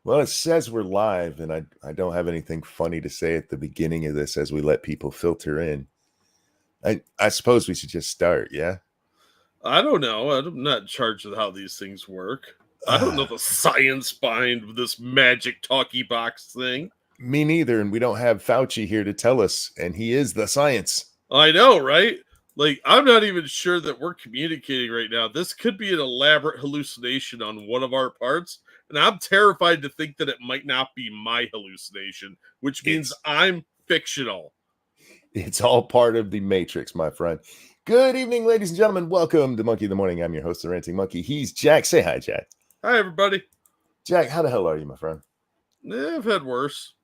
Well, it says we're live, and I don't have anything funny to say at the beginning of this as we let people filter in. I suppose we should just start, yeah? I don't know. I'm not in charge of how these things work. I don't know the science behind this magic talkie box thing. Me neither, and we don't have Fauci here to tell us, and he is the science. I know, right? Like, I'm not even sure that we're communicating right now. This could be an elaborate hallucination on one of our parts, and I'm terrified to think that it might not be my hallucination, which means I'm fictional. It's all part of the Matrix, my friend. Good evening, ladies and gentlemen. Welcome to Monkey in the Morning. I'm your host, the Ranting Monkey. He's Jack. Say hi, Jack. Hi, everybody. Jack, how the hell are you, my friend? I've had worse.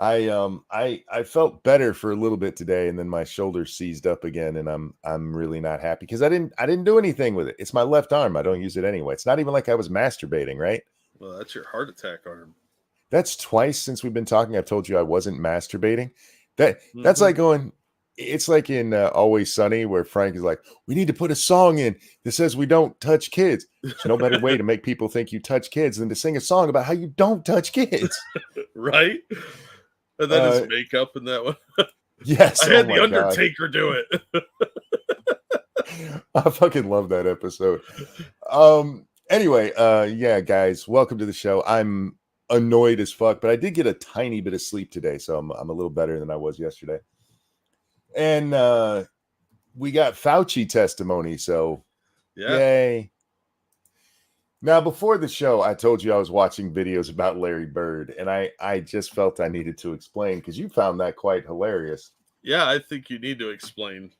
I felt better for a little bit today, and then my shoulder seized up again, and I'm really not happy because I didn't do anything with it. It's my left arm. I don't use it anyway. It's not even like I was masturbating, right? Well, that's your heart attack arm. That's twice since we've been talking. I've told you I wasn't masturbating. That's like going. It's like in Always Sunny where Frank is like, we need to put a song in that says we don't touch kids. There's no better way to make people think you touch kids than to sing a song about how you don't touch kids. Right? And then his makeup in that one. Yes. I had the Undertaker do it. I fucking love that episode. Anyway, yeah, guys, welcome to the show. I'm annoyed as fuck, but I did get a tiny bit of sleep today, so I'm a little better than I was yesterday. And we got Fauci testimony, so yay. Now, before the show, I told you I was watching videos about Larry Bird, and I just felt I needed to explain because you found that quite hilarious. Yeah, I think you need to explain.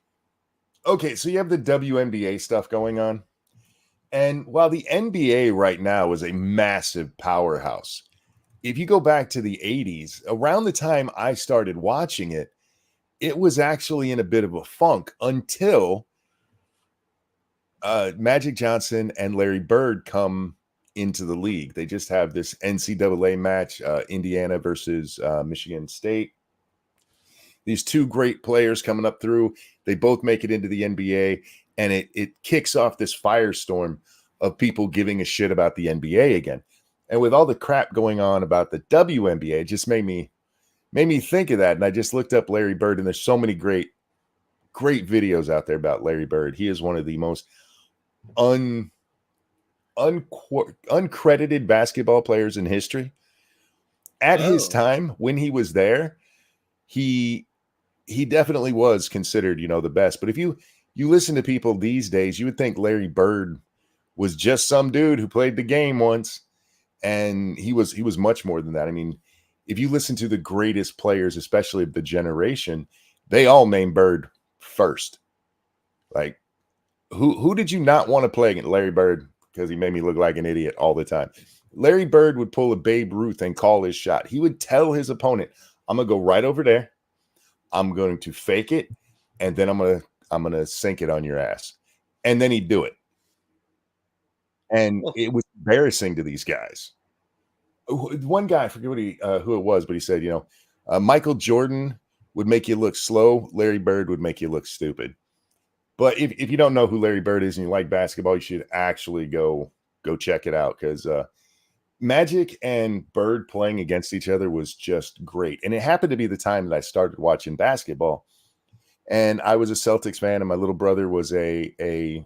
Okay, so you have the WNBA stuff going on. And while the NBA right now is a massive powerhouse, if you go back to the 80s, around the time I started watching it, it was actually in a bit of a funk until Magic Johnson and Larry Bird come into the league. They just have this NCAA match, Indiana versus Michigan State. These two great players coming up through. They both make it into the NBA, and it kicks off this firestorm of people giving a shit about the NBA again. And with all the crap going on about the WNBA, it just made me think of that. And I just looked up Larry Bird, and there's so many great videos out there about Larry Bird. He is one of the most uncredited basketball players in history. At his time, when he was there, he definitely was considered, the best. But if you listen to people these days, you would think Larry Bird was just some dude who played the game once, and he was much more than that. I mean, if you listen to the greatest players, especially of the generation, they all name Bird first. Like, who did you not want to play against? Larry Bird, because he made me look like an idiot all the time. Larry Bird would pull a Babe Ruth and call his shot. He would tell his opponent, I'm going to go right over there. I'm going to fake it, and then I'm going to sink it on your ass. And then he'd do it. And it was embarrassing to these guys. One guy, I forget who it was, but he said, Michael Jordan would make you look slow. Larry Bird would make you look stupid. But if you don't know who Larry Bird is and you like basketball, you should actually go check it out, because Magic and Bird playing against each other was just great. And it happened to be the time that I started watching basketball. And I was a Celtics fan, and my little brother was a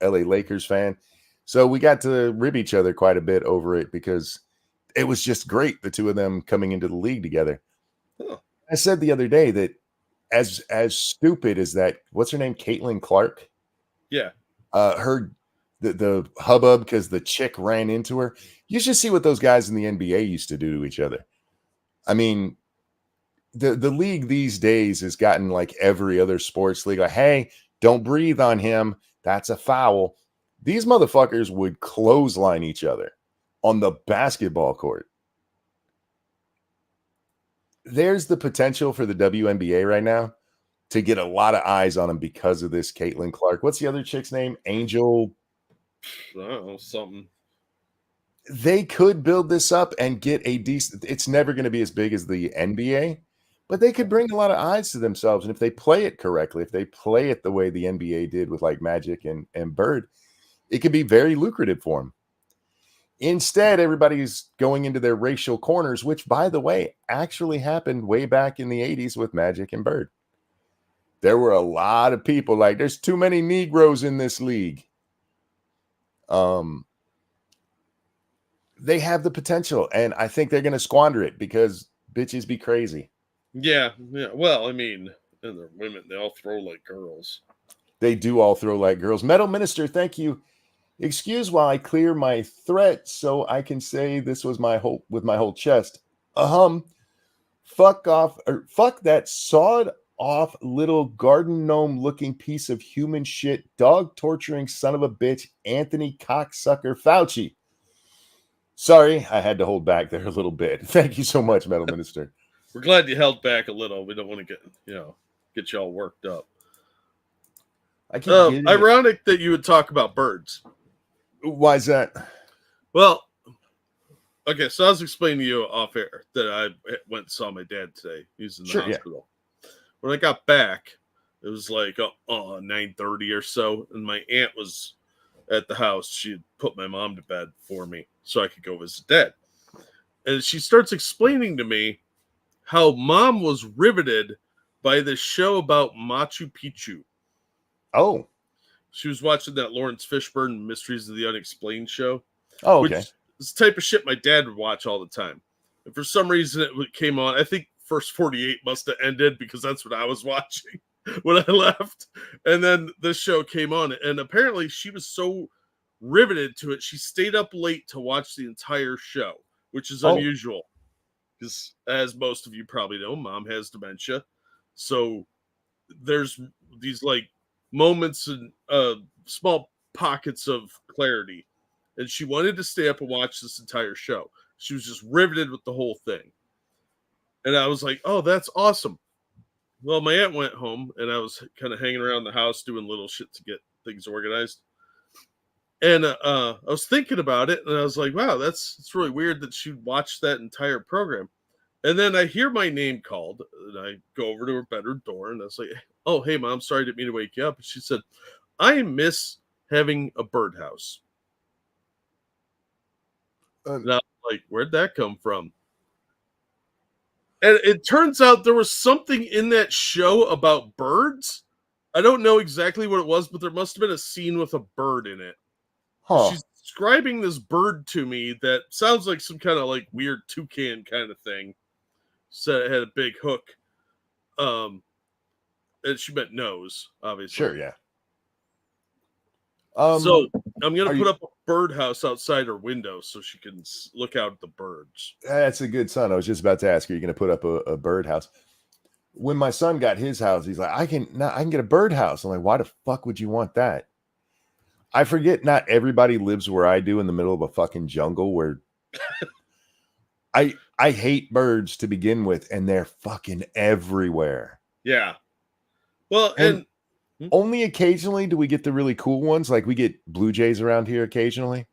LA Lakers fan. So we got to rib each other quite a bit over it because it was just great, the two of them coming into the league together. Oh. I said the other day that as stupid as that, what's her name? Caitlin Clark? Yeah. The hubbub because the chick ran into her. You should see what those guys in the NBA used to do to each other. I mean, the league these days has gotten like every other sports league. Like, hey, don't breathe on him. That's a foul. These motherfuckers would clothesline each other on the basketball court. There's the potential for the WNBA right now to get a lot of eyes on them because of this Caitlin Clark. What's the other chick's name? Angel? I don't know, something. They could build this up and get a decent. It's never going to be as big as the NBA, but they could bring a lot of eyes to themselves. And if they play it correctly, if they play it the way the NBA did with like Magic and Bird, it could be very lucrative for them. Instead, everybody's going into their racial corners, which, by the way, actually happened way back in the 80s with Magic and Bird. There were a lot of people like, there's too many Negroes in this league. They have the potential, and I think they're going to squander it because bitches be crazy. Yeah. Well, I mean, and they're women. They all throw like girls. They do all throw like girls. Metal Minister, thank you. Excuse while I clear my threat so I can say this was my whole chest. Fuck off, or fuck that sawed off little garden gnome looking piece of human shit, dog torturing son of a bitch, Anthony cocksucker Fauci. Sorry, I had to hold back there a little bit. Thank you so much, Metal Minister. We're glad you held back a little. We don't want to get you all worked up. Ironic that you would talk about birds. Why is that? Well, okay, so I was explaining to you off air that I went and saw my dad today. He's in the hospital. Yeah. When I got back, it was like 9:30 or so, and my aunt was at the house. She had put my mom to bed for me so I could go visit dad. And she starts explaining to me how mom was riveted by this show about Machu Picchu. Oh. She was watching that Lawrence Fishburne Mysteries of the Unexplained show. Oh, okay. Which is the type of shit my dad would watch all the time. And for some reason it came on. I think first 48 must have ended because that's what I was watching when I left. And then this show came on. And apparently she was so riveted to it, she stayed up late to watch the entire show, which is unusual. Because as most of you probably know, mom has dementia. So there's these like moments and small pockets of clarity, and she wanted to stay up and watch this entire show. She was just riveted with the whole thing, and I was like, oh, that's awesome. Well, my aunt went home, and I was kind of hanging around the house doing little shit to get things organized, and I was thinking about it, and I was like, wow, it's really weird that she'd watch that entire program. And then I hear my name called, and I go over to her bedroom door, and I was like, oh, hey, Mom, sorry I didn't mean to wake you up. And she said, I miss having a birdhouse. And I was like, where'd that come from? And it turns out there was something in that show about birds. I don't know exactly what it was, but there must have been a scene with a bird in it. Huh. She's describing this bird to me that sounds like some kind of like weird toucan kind of thing. So it had a big hook. And she meant nose, obviously. Sure, yeah. So I'm going to put up a birdhouse outside her window so she can look out at the birds. That's a good son. I was just about to ask, are you going to put up a birdhouse? When my son got his house, he's like, I can get a birdhouse. I'm like, why the fuck would you want that? I forget not everybody lives where I do in the middle of a fucking jungle where I hate birds to begin with, and they're fucking everywhere. Yeah. Well, and only occasionally do we get the really cool ones. Like we get blue jays around here occasionally.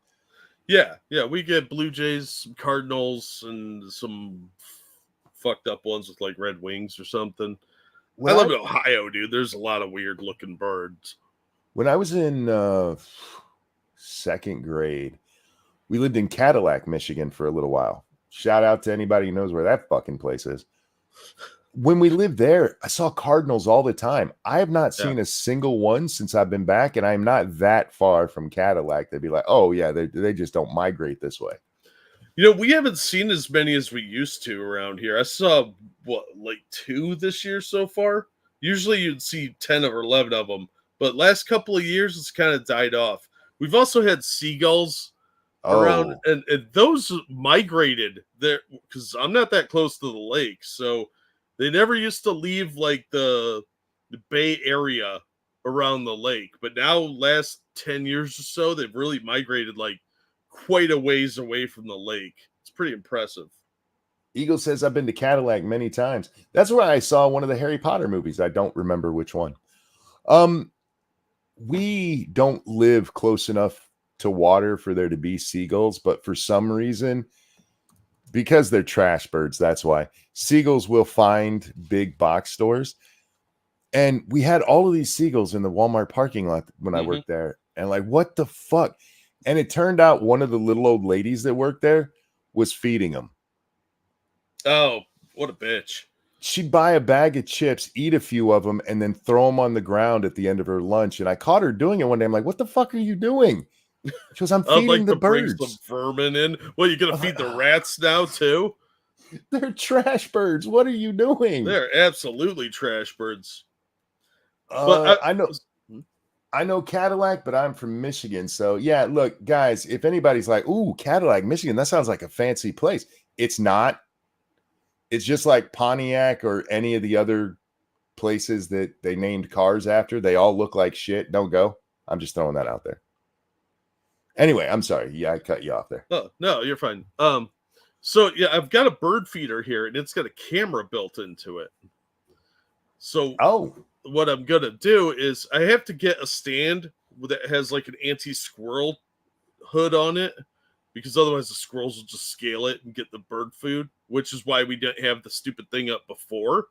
Yeah. We get blue jays, some cardinals, and some fucked up ones with like red wings or something. I live in Ohio, dude. There's a lot of weird looking birds. When I was in second grade, we lived in Cadillac, Michigan for a little while. Shout out to anybody who knows where that fucking place is. When we lived there, I saw cardinals all the time. I have not seen a single one since I've been back, and I'm not that far from Cadillac. They'd be like, oh, yeah, they just don't migrate this way. You know, we haven't seen as many as we used to around here. I saw, like 2 this year so far? Usually you'd see 10 or 11 of them, but last couple of years, it's kind of died off. We've also had seagulls around, and those migrated there because I'm not that close to the lake, so they never used to leave like the Bay Area around the lake. But now, last 10 years or so, they've really migrated like quite a ways away from the lake. It's pretty impressive. Eagle says, I've been to Cadillac many times. That's where I saw one of the Harry Potter movies. I don't remember which one. We don't live close enough to water for there to be seagulls, but for some reason, because they're trash birds, that's why seagulls will find big box stores. And we had all of these seagulls in the Walmart parking lot when I worked there. And like, what the fuck? And it turned out one of the little old ladies that worked there was feeding them. Oh, what a bitch. She'd buy a bag of chips, eat a few of them, and then throw them on the ground at the end of her lunch. And I caught her doing it one day. I'm like, what the fuck are you doing? She goes, I'm I'd feeding like the to bring some birds. vermin in. Well, you gonna feed the rats now too? They're trash birds. What are you doing? They're absolutely trash birds. But I know Cadillac, but I'm from Michigan. So yeah, look, guys, if anybody's like, ooh, Cadillac, Michigan, that sounds like a fancy place. It's not. It's just like Pontiac or any of the other places that they named cars after. They all look like shit. Don't go. I'm just throwing that out there. Anyway, I'm sorry. Yeah, I cut you off there. Oh, no, you're fine. So yeah, I've got a bird feeder here, and it's got a camera built into it. So what I'm gonna do is I have to get a stand that has like an anti-squirrel hood on it, because otherwise the squirrels will just scale it and get the bird food, which is why we didn't have the stupid thing up before.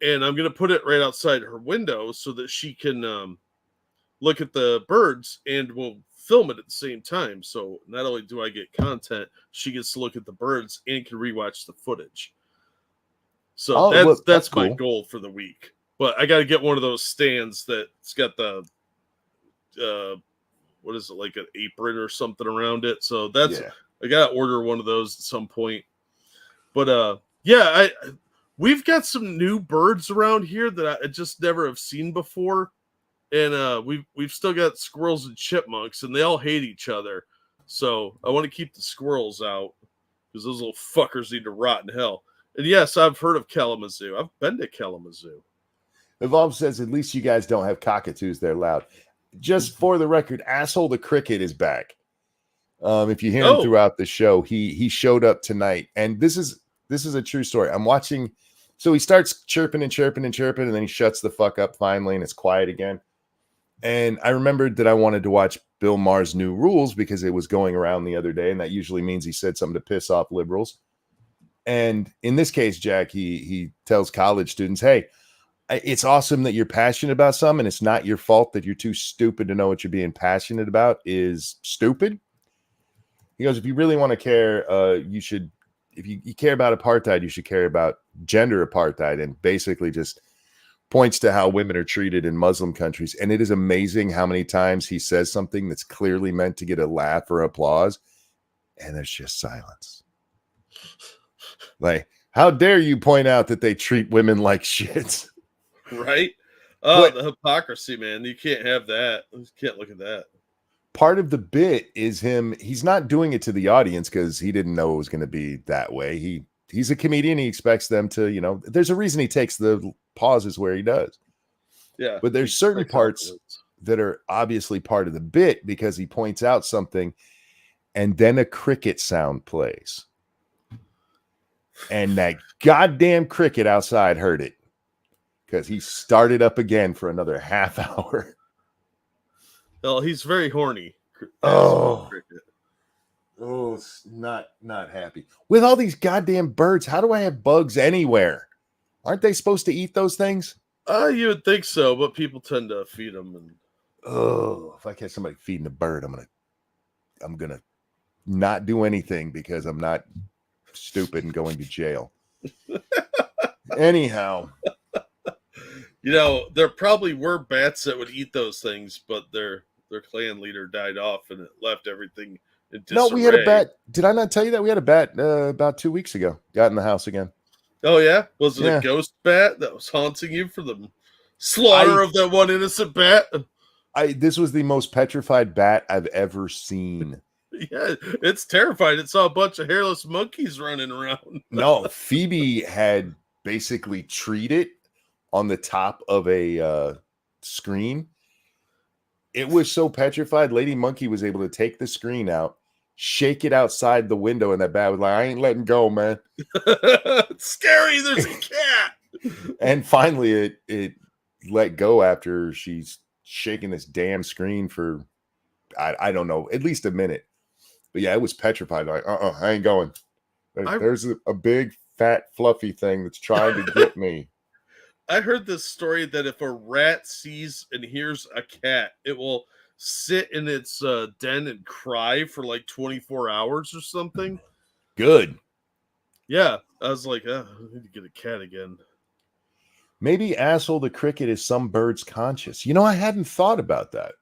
And I'm gonna put it right outside her window so that she can look at the birds, and we'll film it at the same time. So not only do I get content, she gets to look at the birds and can rewatch the footage. So that's cool. My goal for the week. But I got to get one of those stands that's got the what is it, like an apron or something around it. So I got to order one of those at some point. But we've got some new birds around here that I just never have seen before. And we've still got squirrels and chipmunks, and they all hate each other. So I want to keep the squirrels out because those little fuckers need to rot in hell. And yes, I've heard of Kalamazoo. I've been to Kalamazoo. Evolve says, at least you guys don't have cockatoos there loud. Just for the record, Asshole the Cricket is back. If you hear him throughout the show, he showed up tonight. And this is a true story. I'm watching. So he starts chirping and chirping and chirping, and then he shuts the fuck up finally, and it's quiet again. And I remembered that I wanted to watch Bill Maher's New Rules because it was going around the other day, and that usually means he said something to piss off liberals. And in this case, Jack, he tells college students, hey, it's awesome that you're passionate about something, and it's not your fault that you're too stupid to know what you're being passionate about is stupid. He goes, if you really want to care, you should, if you care about apartheid, you should care about gender apartheid, and basically just points to how women are treated in Muslim countries. And it is amazing how many times he says something that's clearly meant to get a laugh or applause, and there's just silence. Like, how dare you point out that they treat women like shit? Right? Oh, the hypocrisy, man. You can't have that. You can't look at that. Part of the bit is he's not doing it to the audience because he didn't know it was going to be that way. He's a comedian. He expects them to, there's a reason he takes the pauses where he does. Yeah. But there's certain parts that are obviously part of the bit because he points out something and then a cricket sound plays. And that goddamn cricket outside heard it because he started up again for another half hour. Well, he's very horny. Oh, not happy. With all these goddamn birds, how do I have bugs anywhere? Aren't they supposed to eat those things? You would think so, but people tend to feed them. And if I catch somebody feeding a bird, I'm gonna not do anything because I'm not stupid and going to jail. Anyhow, there probably were bats that would eat those things, but their clan leader died off, and it left everything in disarray. No, we had a bat. Did I not tell you that we had a bat about 2 weeks ago? Got in the house again. Oh yeah, was it a ghost bat that was haunting you for the slaughter of that one innocent bat? This was the most petrified bat I've ever seen. Yeah, it's terrifying. It saw a bunch of hairless monkeys running around. No, Phoebe had basically treed it on the top of a screen. It was so petrified, Lady Monkey was able to take the screen out, shake it outside the window, and that bat was like, I ain't letting go, man. It's scary. There's a cat. And finally, it let go after she's shaking this damn screen for, I don't know, at least a minute. But yeah, it was petrified. Like, I ain't going. There's a big, fat, fluffy thing that's trying to get me. I heard this story that if a rat sees and hears a cat, it will sit in its den and cry for like 24 hours or something. Good. Yeah, I was like, I need to get a cat again. Maybe Asshole the Cricket is some bird's conscious. You know, I hadn't thought about that.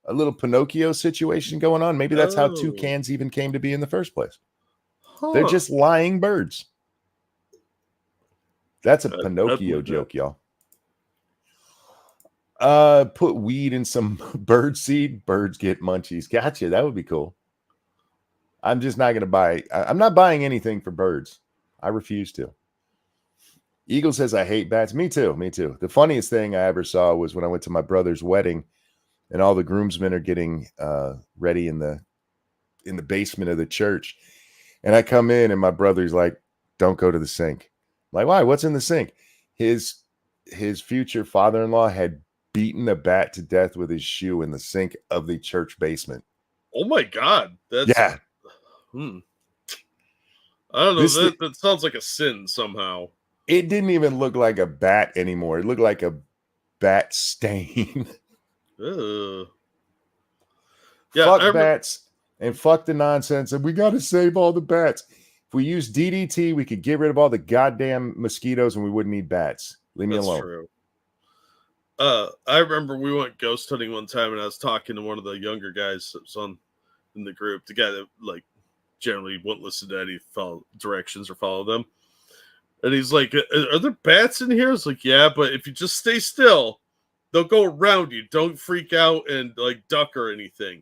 A little Pinocchio situation going on. Maybe that's how toucans even came to be in the first place. They're just lying birds. That's a Pinocchio joke, y'all. Put weed in some bird seed. Birds get munchies. Gotcha. That would be cool. I'm just not going to buy. I'm not buying anything for birds. I refuse to. Eagle says, I hate bats. Me too. Me too. The funniest thing I ever saw was when I went to my brother's wedding and all the groomsmen are getting ready in the basement of the church. And I come in and my brother's like, don't go to the sink. I'm like, why? What's in the sink? His future father-in-law had beaten a bat to death with his shoe in the sink of the church basement. Oh my God. That's yeah. I don't know. That sounds like a sin somehow. It didn't even look like a bat anymore. It looked like a bat stain. Yeah, fuck bats and fuck the nonsense. And we got to save all the bats. If we use DDT, we could get rid of all the goddamn mosquitoes and we wouldn't need bats. Leave me alone. True. I remember we went ghost hunting one time and I was talking to one of the younger guys that was in the group, the guy that like generally wouldn't listen to any directions or follow them. And he's like, are there bats in here? I was like, yeah, but if you just stay still, they'll go around you. Don't freak out and like duck or anything.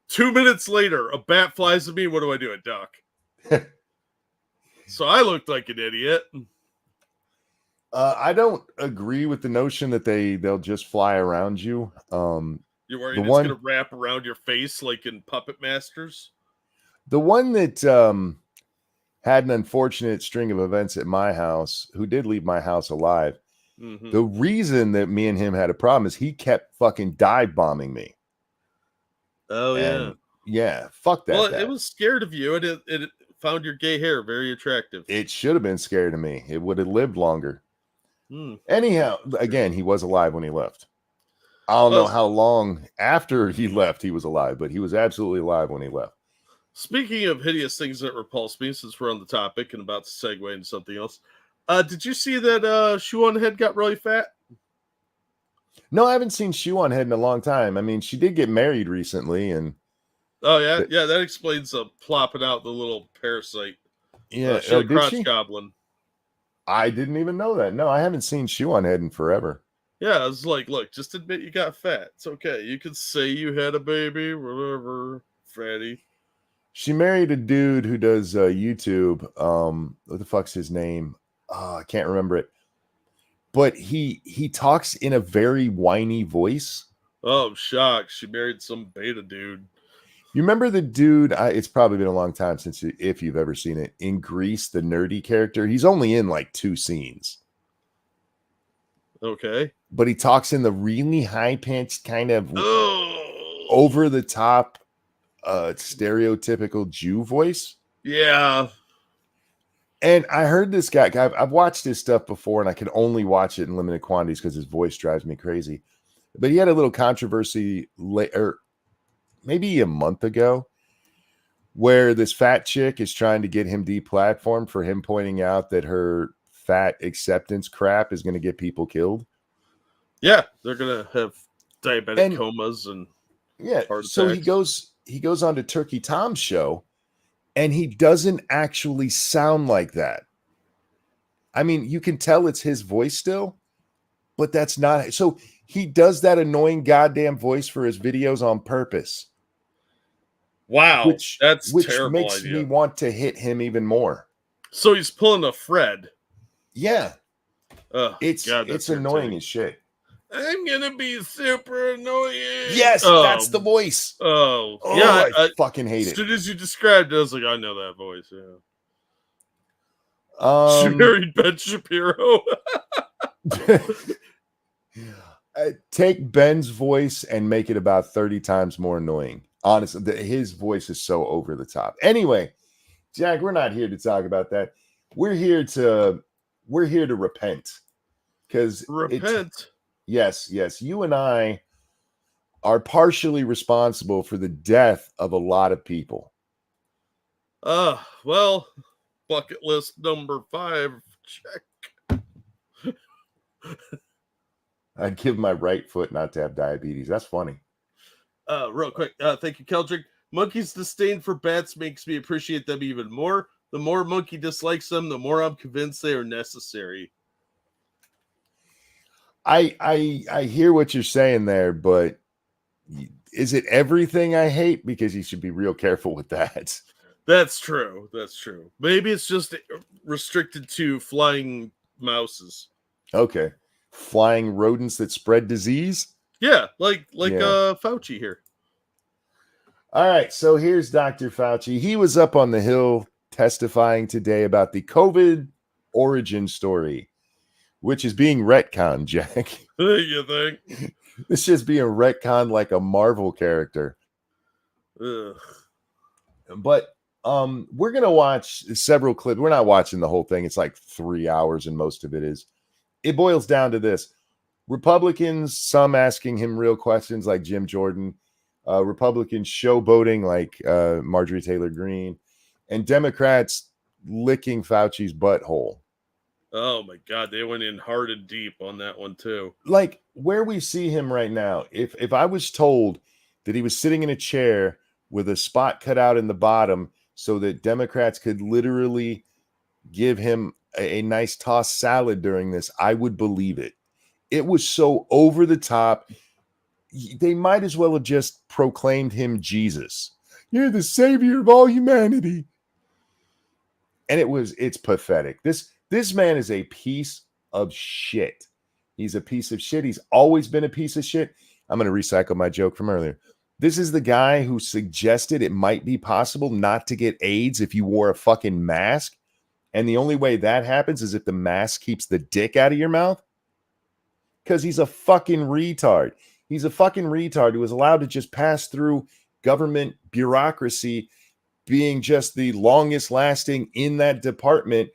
2 minutes later, a bat flies at me. What do? I duck. So I looked like an idiot. I don't agree with the notion that they'll just fly around you. You're worried it's going to wrap around your face like in Puppet Masters? The one that had an unfortunate string of events at my house, who did leave my house alive. Mm-hmm. The reason that me and him had a problem is he kept fucking dive bombing me. Oh, yeah. Fuck that. Well, it was scared of you, and it found your gay hair very attractive. It should have been scared of me. It would have lived longer. Anyhow, again, he was alive when he left. I don't know how long after he left he was alive, but he was absolutely alive when he left. Speaking of hideous things that repulse me, since we're on the topic and about to segue into something else, did you see that Shoe on Head got really fat? No, I haven't seen Shoe on Head in a long time. I mean, she did get married recently, and that explains plopping out the little parasite. Yeah, she had a crotch goblin. I didn't even know that. No, I haven't seen Shoe on Head in forever. Yeah, I was like, look, just admit you got fat. It's okay. You could say you had a baby, whatever, fatty. She married a dude who does YouTube. What the fuck's his name? I can't remember it. But he talks in a very whiny voice. Oh, I'm shocked. She married some beta dude. You remember the dude? It's probably been a long time since, if you've ever seen it, in Greece, the nerdy character. He's only in like 2 scenes. Okay. But he talks in the really high-pitched, kind of over-the-top, stereotypical Jew voice. Yeah. And I heard this guy, I've watched his stuff before, and I can only watch it in limited quantities because his voice drives me crazy. But he had a little controversy later, maybe a month ago, where this fat chick is trying to get him deplatformed for him pointing out that her fat acceptance crap is going to get people killed. Yeah, they're going to have diabetic comas and heart attacks. So he goes on to Turkey Tom's show, and he doesn't actually sound like that. I mean, you can tell it's his voice still, but that's not. So he does that annoying goddamn voice for his videos on purpose. Wow, which terrible makes idea. me want to hit him even more. So he's pulling a Fred. Yeah. It's annoying as shit. I'm gonna be super annoying. Yes, that's the voice. Yeah, I fucking hate it. As soon as you described it, I was like, I know that voice. Yeah. She married Ben Shapiro. Take Ben's voice and make it about 30 times more annoying. Honestly, his voice is so over the top. Anyway, Jack, we're not here to talk about that. We're here to repent. Because repent. Yes. You and I are partially responsible for the death of a lot of people. Well, bucket list number 5, check. I'd give my right foot not to have diabetes. That's funny. Real quick, thank you, Keldrick. Monkey's disdain for bats makes me appreciate them even more. The more Monkey dislikes them, the more I'm convinced they are necessary. I hear what you're saying there, but is it everything I hate? Because you should be real careful with that. That's true. That's true. Maybe it's just restricted to flying mouses. Okay. Flying rodents that spread disease? Yeah, like Fauci here. All right, so here's Dr. Fauci. He was up on the Hill testifying today about the COVID origin story, which is being retconned, Jack. You think? It's just being retconned like a Marvel character. Ugh. But we're going to watch several clips. We're not watching the whole thing. It's like 3 hours, and most of it is. It boils down to this. Republicans, some asking him real questions like Jim Jordan. Republicans showboating like Marjorie Taylor Greene. And Democrats licking Fauci's butthole. Oh, my God. They went in hard and deep on that one, too. Like, where we see him right now, if I was told that he was sitting in a chair with a spot cut out in the bottom so that Democrats could literally give him a nice tossed salad during this, I would believe it. It was so over the top. They might as well have just proclaimed him Jesus. You're the savior of all humanity. And it's pathetic. This man is a piece of shit. He's a piece of shit. He's always been a piece of shit. I'm going to recycle my joke from earlier. This is the guy who suggested it might be possible not to get AIDS if you wore a fucking mask. And the only way that happens is if the mask keeps the dick out of your mouth. Because he's a fucking retard. He's a fucking retard who was allowed to just pass through government bureaucracy, being just the longest lasting in that department,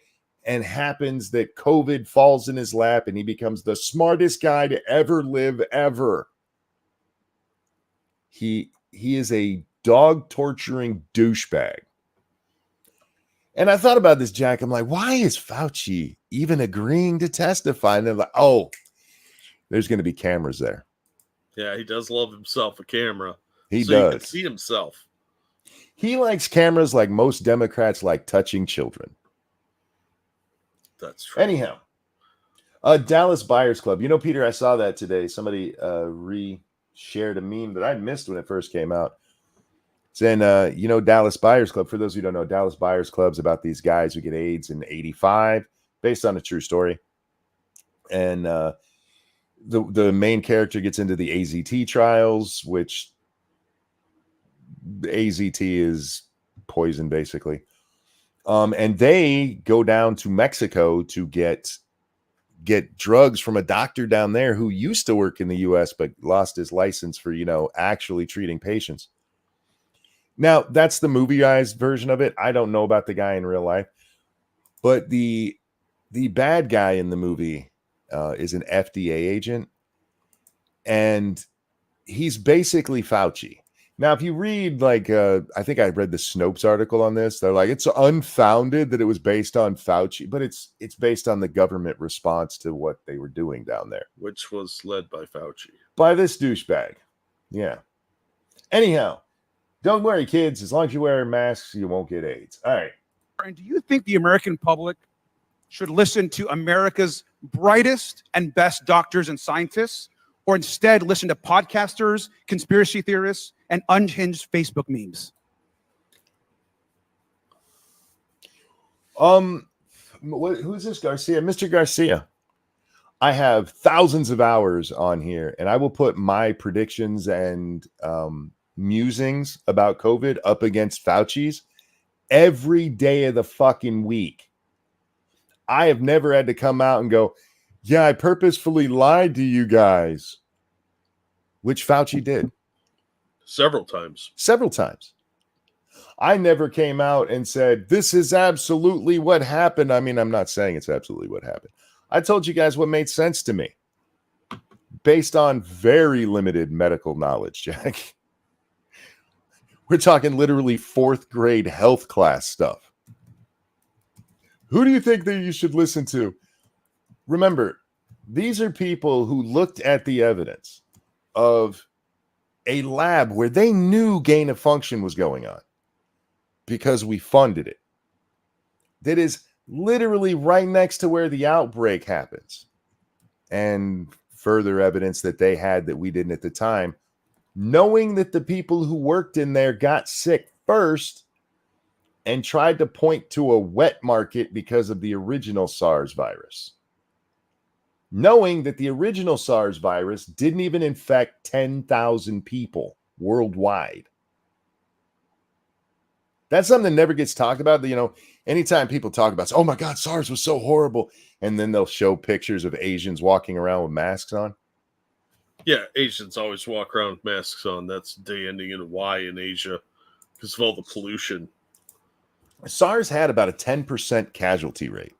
and happens that COVID falls in his lap and he becomes the smartest guy to ever live ever. He is a dog torturing douchebag. And I thought about this, Jack. I'm like, why is Fauci even agreeing to testify? And they're like, oh, there's going to be cameras there. Yeah, he does love himself a camera. He so does. He can see himself. He likes cameras like most Democrats like touching children. That's true. Anyhow, Dallas Buyers Club. You know, Peter, I saw that today. Somebody shared a meme that I missed when it first came out. Saying, Dallas Buyers Club. For those who don't know, Dallas Buyers Club's about these guys who get AIDS in '85, based on a true story. And the main character gets into the AZT trials, which AZT is poison, basically. And they go down to Mexico to get drugs from a doctor down there who used to work in the U.S. but lost his license for, actually treating patients. Now, that's the movieized version of it. I don't know about the guy in real life, but the bad guy in the movie is an FDA agent, and he's basically Fauci. Now, if you read, I think I read the Snopes article on this. They're like, it's unfounded that it was based on Fauci, but it's based on the government response to what they were doing down there. Which was led by Fauci. By this douchebag. Yeah. Anyhow, don't worry, kids. As long as you wear masks, you won't get AIDS. All right. And do you think the American public should listen to America's brightest and best doctors and scientists, or instead listen to podcasters, conspiracy theorists, and unhinged Facebook memes? Who's this Garcia? Mr. Garcia. I have thousands of hours on here, and I will put my predictions and musings about COVID up against Fauci's every day of the fucking week. I have never had to come out and go, yeah, I purposefully lied to you guys, which Fauci did. Several times. I never came out and said, this is absolutely what happened. I mean, I'm not saying it's absolutely what happened. I told you guys what made sense to me. based on very limited medical knowledge, Jack. We're talking literally 4th grade health class stuff. Who do you think that you should listen to? Remember, these are people who looked at the evidence of a lab where they knew gain of function was going on because we funded it. That is literally right next to where the outbreak happens. And further evidence that they had that we didn't at the time, knowing that the people who worked in there got sick first and tried to point to a wet market because of the original SARS virus. Knowing that the original SARS virus didn't even infect 10,000 people worldwide. That's something that never gets talked about. You know, anytime people talk about, oh my God, SARS was so horrible. And then they'll show pictures of Asians walking around with masks on. Yeah, Asians always walk around with masks on. That's day ending in Y in Asia because of all the pollution. SARS had about a 10% casualty rate.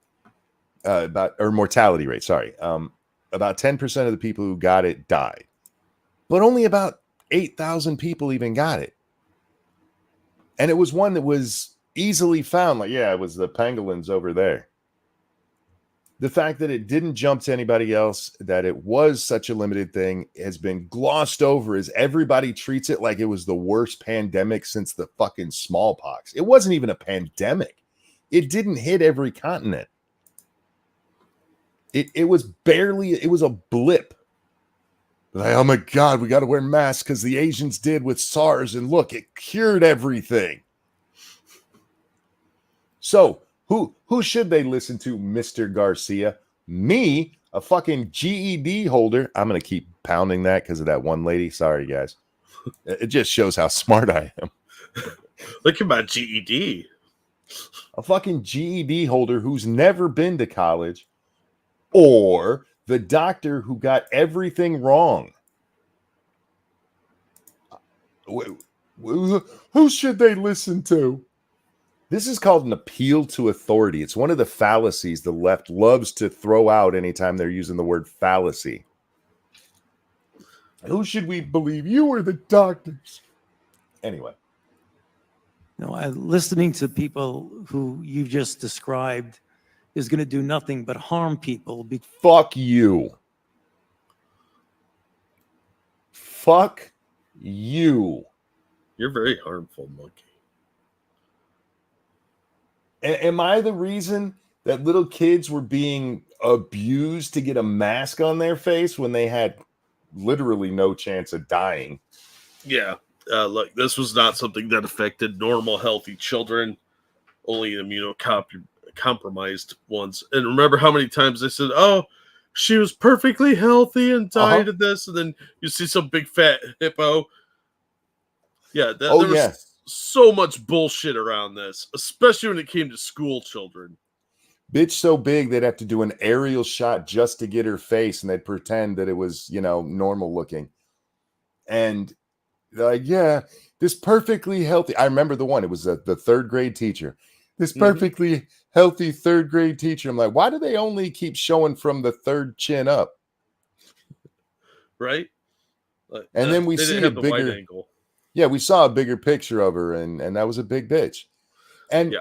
Mortality rate, sorry. About 10% of the people who got it died. But only about 8,000 people even got it. And it was one that was easily found. Like, yeah, it was the pangolins over there. The fact that it didn't jump to anybody else, that it was such a limited thing, has been glossed over as everybody treats it like it was the worst pandemic since the fucking smallpox. It wasn't even a pandemic. It didn't hit every continent. It was barely, it was a blip. Like, oh my God, we got to wear masks because the Asians did with SARS, and look, it cured everything. So who should they listen to, Mr. Garcia? Me, a fucking GED holder. I'm going to keep pounding that because of that one lady. Sorry, guys. It just shows how smart I am. Look at my GED. A fucking GED holder who's never been to college, or the doctor who got everything wrong. Who should they listen to? This is called an appeal to authority. It's one of the fallacies the left loves to throw out anytime they're using the word fallacy. Who should we believe? You or the doctors? Anyway. No, listening to people who you've just described is going to do nothing but harm people. Fuck you. Fuck you. You're very harmful, monkey. Am I the reason that little kids were being abused to get a mask on their face when they had literally no chance of dying? Yeah. Look, this was not something that affected normal, healthy children, only immunocompromised ones. And remember how many times they said, oh, she was perfectly healthy and died of this. And then you see some big fat hippo. Yeah. There was so much bullshit around this, especially when it came to school children. Bitch so big they'd have to do an aerial shot just to get her face, and they'd pretend that it was, normal looking. And they're like, yeah, this perfectly healthy. I remember the one, it was the 3rd grade teacher. This perfectly healthy 3rd grade teacher. I'm like, why do they only keep showing from the 3rd chin up? Right. And then we see a bigger angle. Yeah, we saw a bigger picture of her, and that was a big bitch. And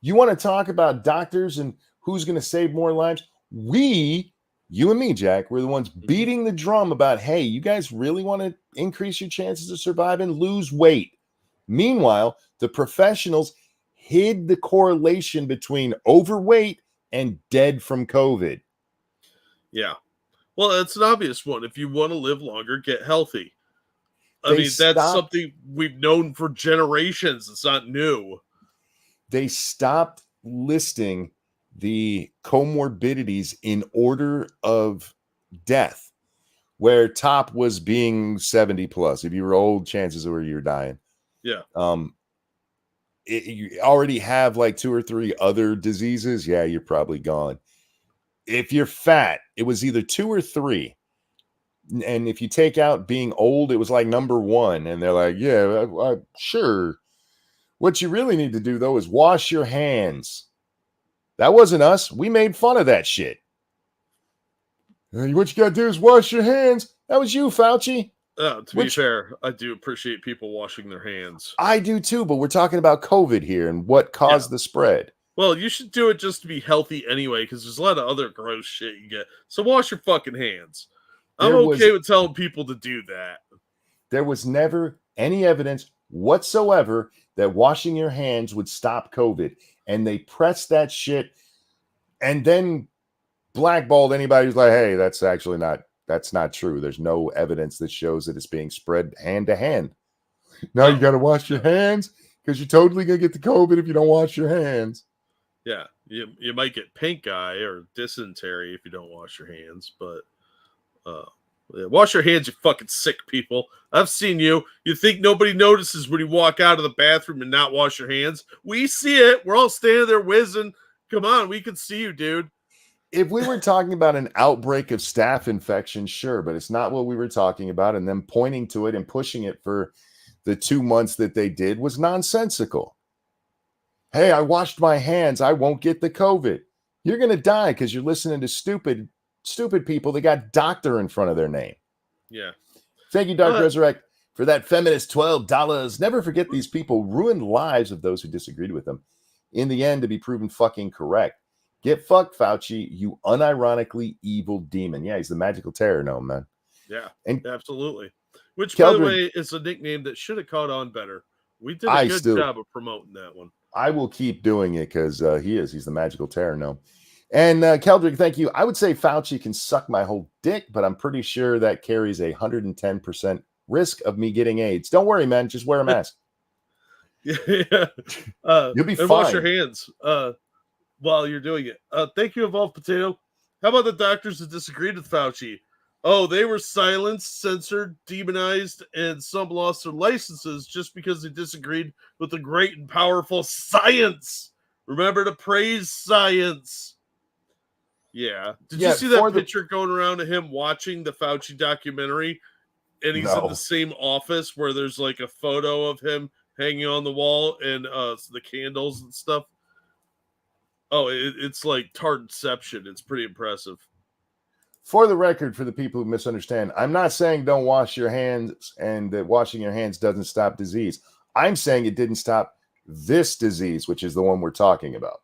you want to talk about doctors and who's going to save more lives? You and me, Jack, we're the ones beating the drum about, hey, you guys really want to increase your chances of surviving? Lose weight. Meanwhile, the professionals hid the correlation between overweight and dead from COVID. Yeah. Well, it's an obvious one. If you want to live longer, get healthy. That's something we've known for generations. It's not new. They stopped listing the comorbidities in order of death, where top was being 70 plus. If you were old, chances were you're dying. Yeah. You already have like 2 or 3 other diseases. Yeah, you're probably gone. If you're fat, it was either 2 or 3. And if you take out being old, it was like number 1. And they're like, yeah, sure. What you really need to do, though, is wash your hands. That wasn't us. We made fun of that shit. What you got to do is wash your hands. That was you, Fauci. To be fair, I do appreciate people washing their hands. I do too, but we're talking about COVID here and what caused the spread. Well, you should do it just to be healthy anyway, because there's a lot of other gross shit you get. So wash your fucking hands. I'm okay with telling people to do that. There was never any evidence whatsoever that washing your hands would stop COVID. And they pressed that shit and then blackballed anybody who's like, hey, that's not true. There's no evidence that shows that it's being spread hand to hand. Now you got to wash your hands because you're totally going to get the COVID if you don't wash your hands. Yeah, you might get pink eye or dysentery if you don't wash your hands, but wash your hands, you fucking sick people. I've seen you. You think nobody notices when you walk out of the bathroom and not wash your hands? We see it. We're all standing there whizzing. Come on, we can see you, dude. If we were talking about an outbreak of staph infection, sure, but it's not what we were talking about. And them pointing to it and pushing it for the 2 months that they did was nonsensical. Hey, I washed my hands. I won't get the COVID. You're going to die because you're listening to stupid people that got doctor in front of their name. Yeah. Thank you, Dark Resurrect, for that feminist $12. Never forget these people ruined lives of those who disagreed with them. In the end, to be proven fucking correct. Get fucked, Fauci, you unironically evil demon. Yeah, he's the magical terror gnome, man. Yeah, and Which, by the way, is a nickname that should have caught on better. We did a good job of promoting that one. I will keep doing it because he's the magical terror gnome. And Keldrick, thank you. I would say Fauci can suck my whole dick, but I'm pretty sure that carries a 110% risk of me getting AIDS. Don't worry, man. Just wear a mask. Yeah. You'll be fine. Wash your hands while you're doing it. Thank you, Evolved Potato. How about the doctors that disagreed with Fauci? Oh, they were silenced, censored, demonized, and some lost their licenses just because they disagreed with the great and powerful science. Remember to praise science. Yeah. Did you see that picture going around of him watching the Fauci documentary? And he's in the same office where there's like a photo of him hanging on the wall and the candles and stuff. Oh, it's like Tartception. It's pretty impressive. For the record, for the people who misunderstand, I'm not saying don't wash your hands and that washing your hands doesn't stop disease. I'm saying it didn't stop this disease, which is the one we're talking about.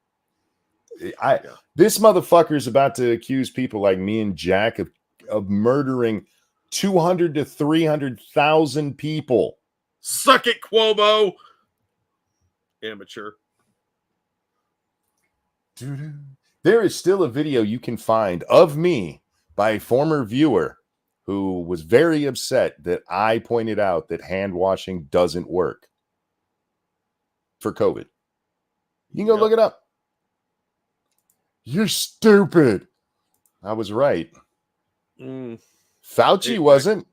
This motherfucker is about to accuse people like me and Jack of murdering 200 to 300,000 people. Suck it, Cuomo. Amateur. There is still a video you can find of me by a former viewer who was very upset that I pointed out that hand washing doesn't work for COVID. You can go look it up. You're stupid. I was right. Fauci wasn't.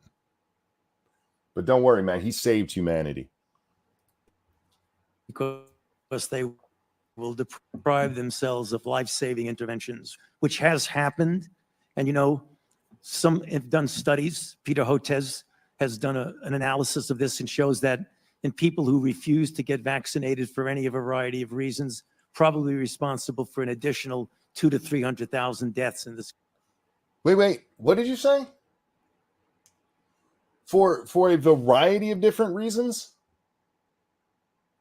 But don't worry, man. He saved humanity. Because they will deprive themselves of life-saving interventions, which has happened. And, some have done studies. Peter Hotez has done an analysis of this and shows that in people who refuse to get vaccinated for any variety of reasons, probably responsible for an additional 200,000 to 300,000 deaths in this. Wait. What did you say? For a variety of different reasons?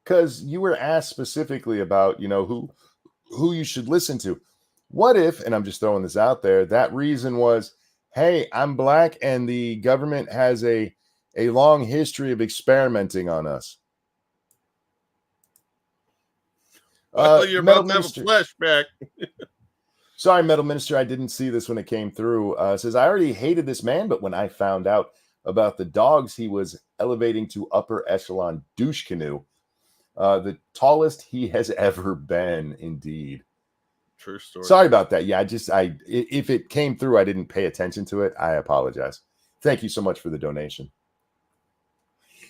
Because you were asked specifically about, who you should listen to. What if, and I'm just throwing this out there, that reason was, hey, I'm black and the government has a long history of experimenting on us. You're about to have a flashback. Sorry, Metal Minister, I didn't see this when it came through. Says, I already hated this man, but when I found out about the dogs he was elevating to upper echelon douche canoe, the tallest he has ever been, indeed. True story. Sorry about that. Yeah, if it came through, I didn't pay attention to it. I apologize. Thank you so much for the donation.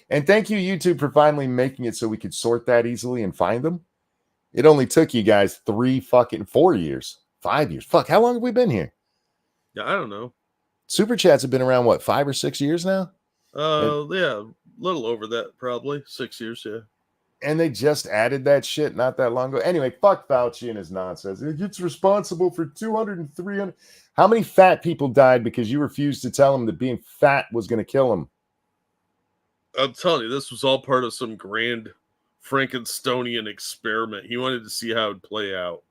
And thank you, YouTube, for finally making it so we could sort that easily and find them. It only took you guys 4 years, 5 years. Fuck, how long have we been here? Yeah, I don't know. Super chats have been around, what, 5 or 6 years now? Yeah, a little over that, probably 6 years, yeah. And they just added that shit not that long ago. Anyway, fuck Fauci and his nonsense. It's responsible for 200 and 300. How many fat people died because you refused to tell them that being fat was going to kill them? I'm telling you, this was all part of some grand Frankensteinian experiment. He wanted to see how it would play out.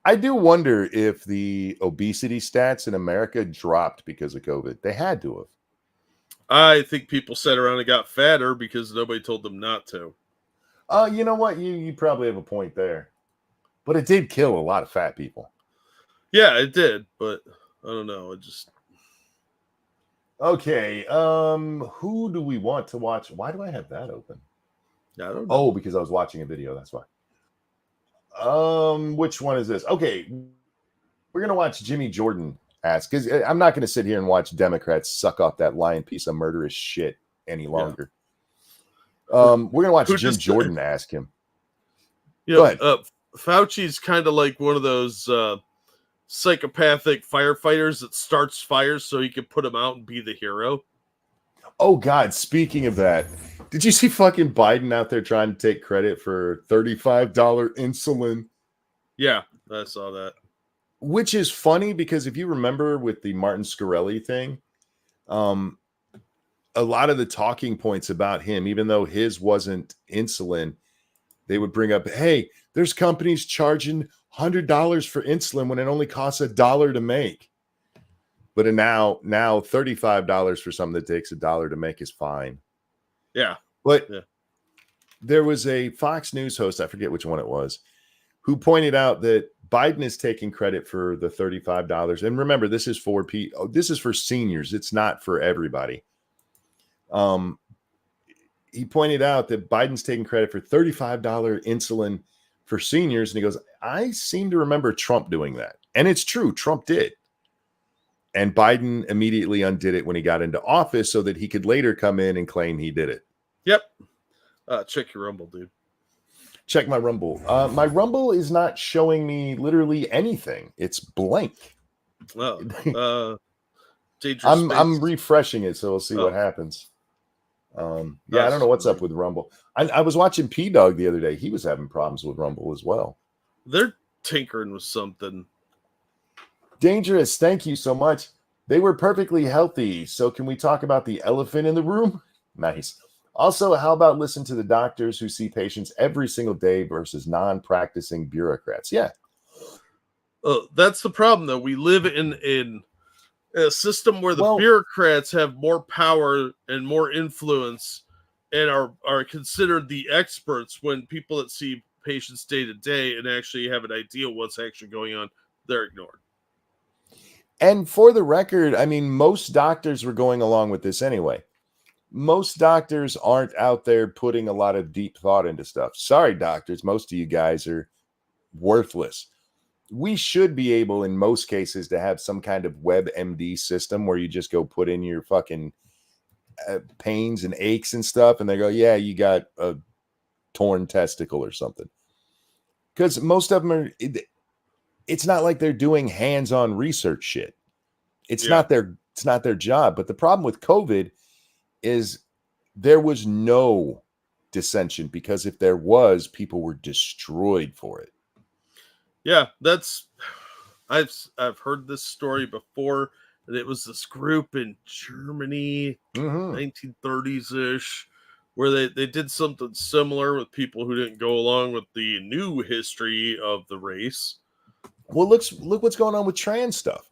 I do wonder if the obesity stats in America dropped because of COVID. They had to have. I think people sat around and got fatter because nobody told them not to. You know what? You probably have a point there. But it did kill a lot of fat people. Yeah, it did, but I don't know. It just... Okay. Who do we want to watch? Why do I have that open? I don't know. Oh, because I was watching a video. That's why. Which one is this? Okay. We're going to watch Jimmy Jordan ask, because I'm not going to sit here and watch Democrats suck off that lion piece of murderous shit any longer. Yeah. We're going to watch Jim Jordan ask him. Yeah, go ahead. Fauci's kind of like one of those psychopathic firefighters that starts fires so he can put them out and be the hero. Oh, God. Speaking of that, did you see fucking Biden out there trying to take credit for $35 insulin? Yeah, I saw that. Which is funny because if you remember with the Martin Shkreli thing, a lot of the talking points about him, even though his wasn't insulin, they would bring up, hey, there's companies charging $100 for insulin when it only costs $1 to make. But now $35 for something that takes $1 to make is fine. Yeah. But there was a Fox News host, I forget which one it was, who pointed out that Biden is taking credit for the $35. And remember, this is for seniors. It's not for everybody. He pointed out that Biden's taking credit for $35 insulin for seniors. And he goes, I seem to remember Trump doing that. And it's true. Trump did. And Biden immediately undid it when he got into office so that he could later come in and claim he did it. Yep. Check your Rumble, dude. Check my Rumble. My Rumble is not showing me literally anything. It's blank. Oh, I'm refreshing it, so we'll see what happens. I don't know what's up with Rumble. I was watching P-Dog the other day. He was having problems with Rumble as well. They're tinkering with something. Dangerous. Thank you so much. They were perfectly healthy. So can we talk about the elephant in the room? Nice. Also, how about listen to the doctors who see patients every single day versus non-practicing bureaucrats? Yeah. That's the problem, though. We live in a system where the bureaucrats have more power and more influence and are considered the experts, when people that see patients day to day and actually have an idea what's actually going on, they're ignored. And for the record, I mean, most doctors were going along with this anyway. Most doctors aren't out there putting a lot of deep thought into stuff. Sorry, doctors. Most of you guys are worthless. We should be able, in most cases, to have some kind of WebMD system where you just go put in your fucking pains and aches and stuff, and they go, yeah, you got a torn testicle or something. Because most of them are... It's not like they're doing hands-on research shit. It's not their job. But the problem with COVID is there was no dissension, because if there was, people were destroyed for it. Yeah, I've heard this story before, and it was this group in Germany, 1930s-ish, where they did something similar with people who didn't go along with the new history of the race. Well, look what's going on with trans stuff.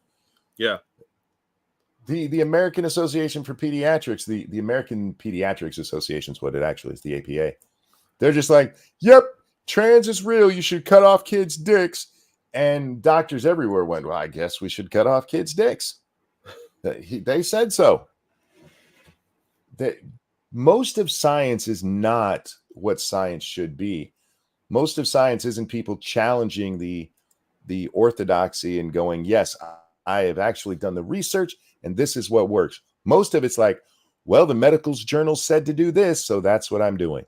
Yeah. The American Association for Pediatrics, the American Pediatrics Association is what it actually is, the APA. They're just like, yep, trans is real. You should cut off kids' dicks. And doctors everywhere went, well, I guess we should cut off kids' dicks. They said so. Most of science is not what science should be. Most of science isn't people challenging the orthodoxy and going, yes, I have actually done the research and this is what works. Most of it's like, well, the medical journal said to do this, so that's what I'm doing.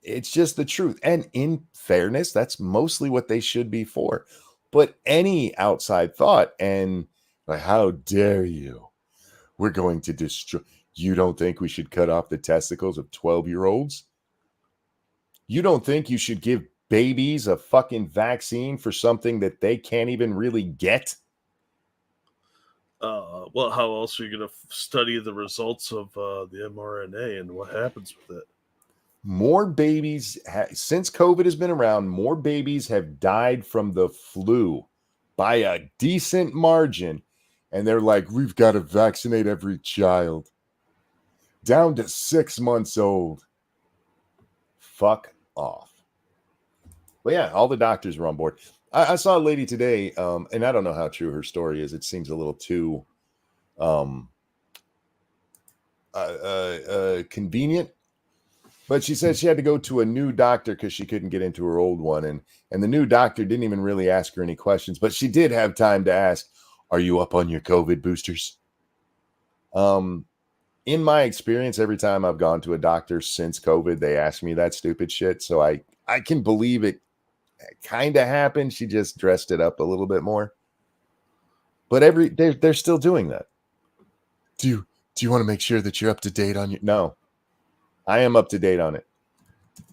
It's just the truth. And in fairness, that's mostly what they should be for. But any outside thought and like, how dare you? We're going to destroy. You don't think we should cut off the testicles of 12-year-olds? You don't think you should give babies a fucking vaccine for something that they can't even really get? Well, how else are you going to study the results of the mRNA and what happens with it? More babies, since COVID has been around, more babies have died from the flu by a decent margin. And they're like, we've got to vaccinate every child down to 6 months old. Fuck off. But yeah, all the doctors were on board. I saw a lady today, and I don't know how true her story is. It seems a little too convenient. But she said she had to go to a new doctor because she couldn't get into her old one. And the new doctor didn't even really ask her any questions. But she did have time to ask, are you up on your COVID boosters? In my experience, every time I've gone to a doctor since COVID, they ask me that stupid shit. So I can believe it kind of happened. She just dressed it up a little bit more. But they're still doing that. Do you want to make sure that you're up to date on your... No, I am up to date on it.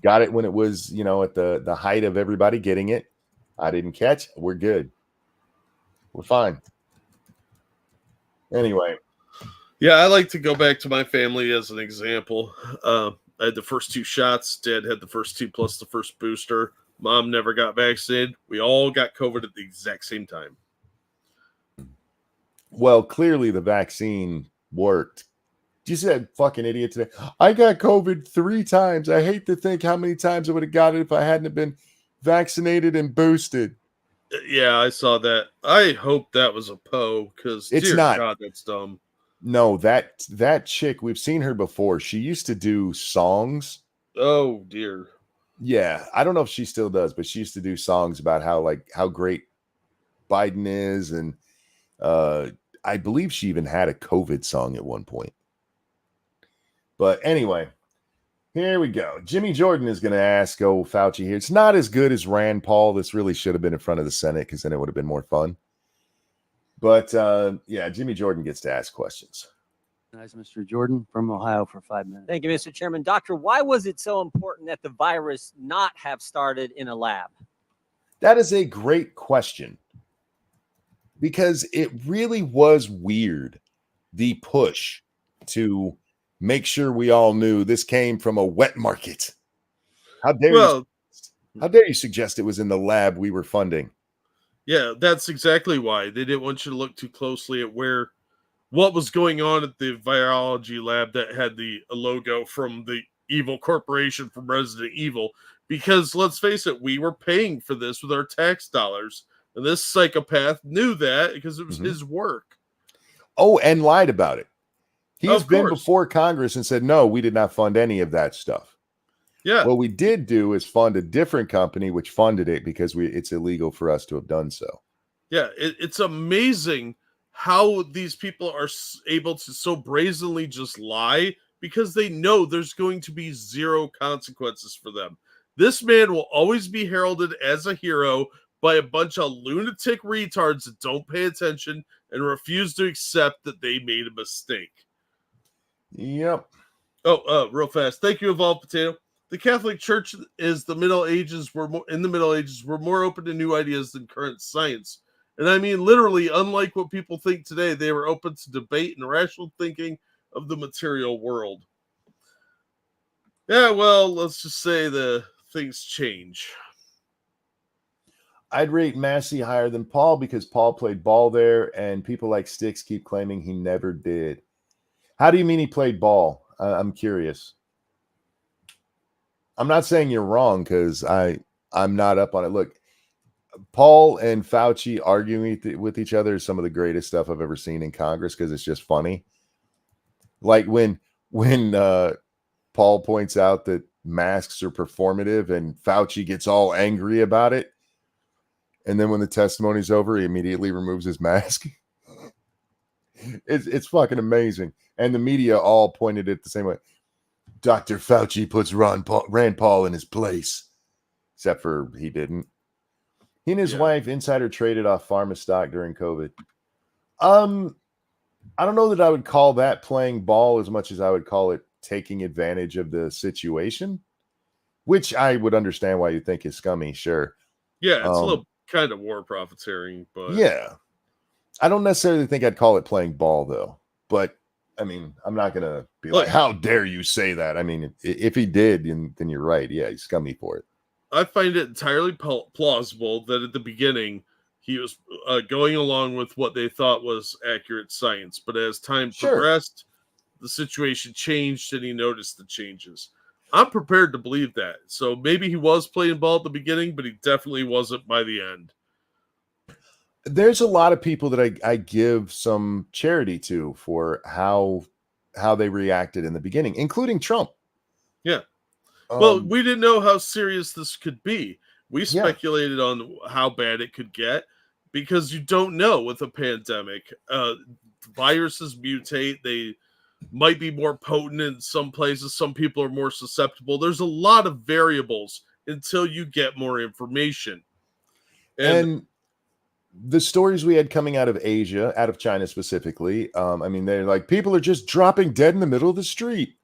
Got it when it was, at the height of everybody getting it. I didn't catch. We're good. We're fine. Anyway. Yeah, I like to go back to my family as an example. I had the first 2 shots. Dad had the first 2 plus the first booster. Mom never got vaccinated. We all got COVID at the exact same time. Well, clearly the vaccine worked. You said fucking idiot today. I got COVID 3 times. I hate to think how many times I would have got it if I hadn't been vaccinated and boosted. Yeah, I saw that. I hope that was a Poe, because it's dear not. God, that's dumb. No, that chick, we've seen her before. She used to do songs. Oh dear. Yeah, I don't know if she still does, but she used to do songs about how great Biden is, and I believe she even had a COVID song at one point. But anyway, here we go. Jimmy Jordan is going to ask Fauci here. It's not as good as Rand Paul. This really should have been in front of the Senate because then it would have been more fun. But yeah, Jimmy Jordan gets to ask questions. Nice, Mr. Jordan from Ohio for 5 minutes. Thank you, Mr. Chairman. Doctor, why was it so important that the virus not have started in a lab? That is a great question, because it really was weird, the push to make sure we all knew this came from a wet market. How dare you suggest it was in the lab we were funding? Yeah, that's exactly why. They didn't want you to look too closely at what was going on at the virology lab that had the logo from the evil corporation from Resident Evil. Because let's face it, we were paying for this with our tax dollars. And this psychopath knew that because it was his work. Oh, and lied about it. He's been before Congress and said, no, we did not fund any of that stuff. Yeah. What we did do is fund a different company which funded it because it's illegal for us to have done so. Yeah, it's amazing how these people are able to so brazenly just lie because they know there's going to be zero consequences for them. This man will always be heralded as a hero by a bunch of lunatic retards that don't pay attention and refuse to accept that they made a mistake. Yep. Oh, real fast. Thank you, Evolved Potato. The Catholic Church is in the Middle Ages were more open to new ideas than current science. And I mean, literally, unlike what people think today, they were open to debate and rational thinking of the material world. Yeah, well, let's just say the things change. I'd rate Massey higher than Paul because Paul played ball there, and people like Sticks keep claiming he never did. How do you mean he played ball? I'm curious. I'm not saying you're wrong because I'm not up on it. Look, Paul and Fauci arguing with each other is some of the greatest stuff I've ever seen in Congress because it's just funny. Like when Paul points out that masks are performative and Fauci gets all angry about it. And then when the testimony's over, he immediately removes his mask. It's fucking amazing. And the media all pointed it the same way. Dr. Fauci puts Rand Paul in his place. Except for he didn't. He and his wife insider traded off pharma stock during COVID. I don't know that I would call that playing ball as much as I would call it taking advantage of the situation, which I would understand why you think is scummy. Sure. Yeah, it's a little kind of war profiteering, but yeah, I don't necessarily think I'd call it playing ball though. But I mean, I'm not going to be Look, like, how dare you say that? I mean, if he did, then you're right. Yeah, he's scummy for it. I find it entirely plausible that at the beginning he was going along with what they thought was accurate science, but as time progressed, the situation changed and he noticed the changes. I'm prepared to believe that. So maybe he was playing ball at the beginning, but he definitely wasn't by the end. There's a lot of people that I give some charity to for how they reacted in the beginning, including Trump. Yeah. Well, we didn't know how serious this could be. We speculated on how bad it could get because you don't know with a pandemic. Viruses mutate. They might be more potent in some places. Some people are more susceptible. There's a lot of variables until you get more information. And the stories we had coming out of Asia, out of China specifically, I mean, they're like, people are just dropping dead in the middle of the street.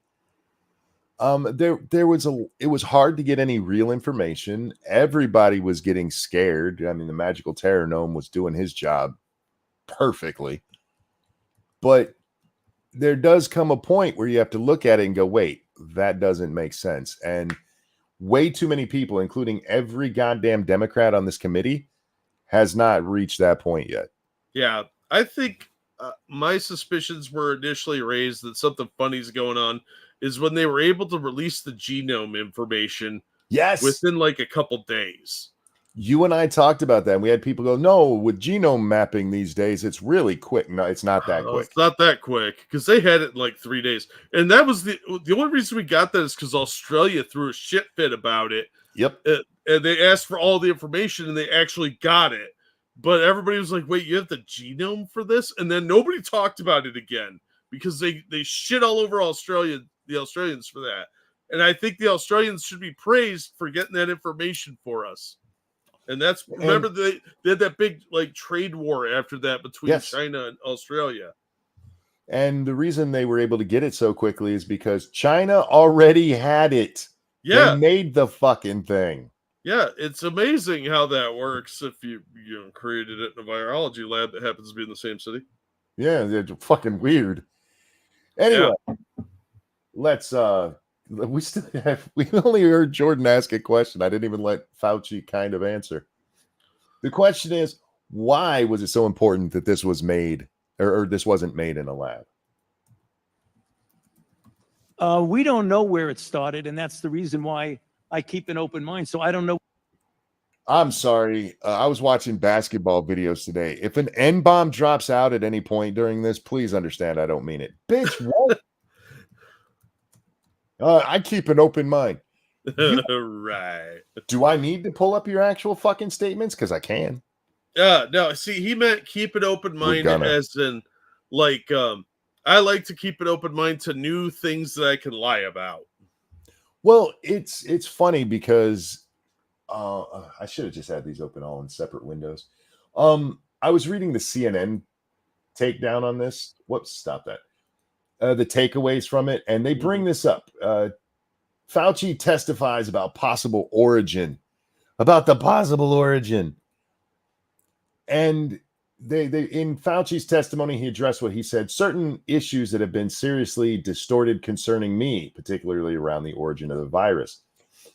It was hard to get any real information. Everybody was getting scared. I mean, the magical terror gnome was doing his job perfectly. But there does come a point where you have to look at it and go, wait, that doesn't make sense. And way too many people, including every goddamn Democrat on this committee, has not reached that point yet. Yeah, I think my suspicions were initially raised that something funny's going on is when they were able to release the genome information within like a couple days. You and I talked about that, and we had people go, no, with genome mapping these days, it's really quick. No, it's not that quick. It's not that quick, because they had it in like 3 days. And that was the only reason we got that is because Australia threw a shit fit about it. Yep. And they asked for all the information, and they actually got it. But everybody was like, wait, you have the genome for this? And then nobody talked about it again, because they shit all over Australia, the Australians, for that. And I think the Australians should be praised for getting that information for us. And that's, remember, they had that big like trade war after that between China and Australia. And the reason they were able to get it so quickly is because China already had it. Yeah. They made the fucking thing. Yeah, it's amazing how that works if you created it in a virology lab that happens to be in the same city. Yeah, they're fucking weird. Anyway, let's we only heard Jordan ask a question. I didn't even let Fauci kind of answer. The question is, why was it so important that this was made or this wasn't made in a lab? We don't know where it started, and that's the reason why I keep an open mind. So I don't know. I'm sorry. I was watching basketball videos today. If an N-bomb drops out at any point during this, please understand I don't mean it. Bitch, what? I keep an open mind. Right. Do I need to pull up your actual fucking statements? Because I can. No, see, he meant keep an open mind as in, like, I like to keep an open mind to new things that I can lie about. Well, it's funny because I should have just had these open all in separate windows. I was reading the CNN takedown on this. Whoops, stop that. The takeaways from it, and they bring this up. Fauci testifies about the possible origin. And they in Fauci's testimony, he addressed what he said, certain issues that have been seriously distorted concerning me, particularly around the origin of the virus.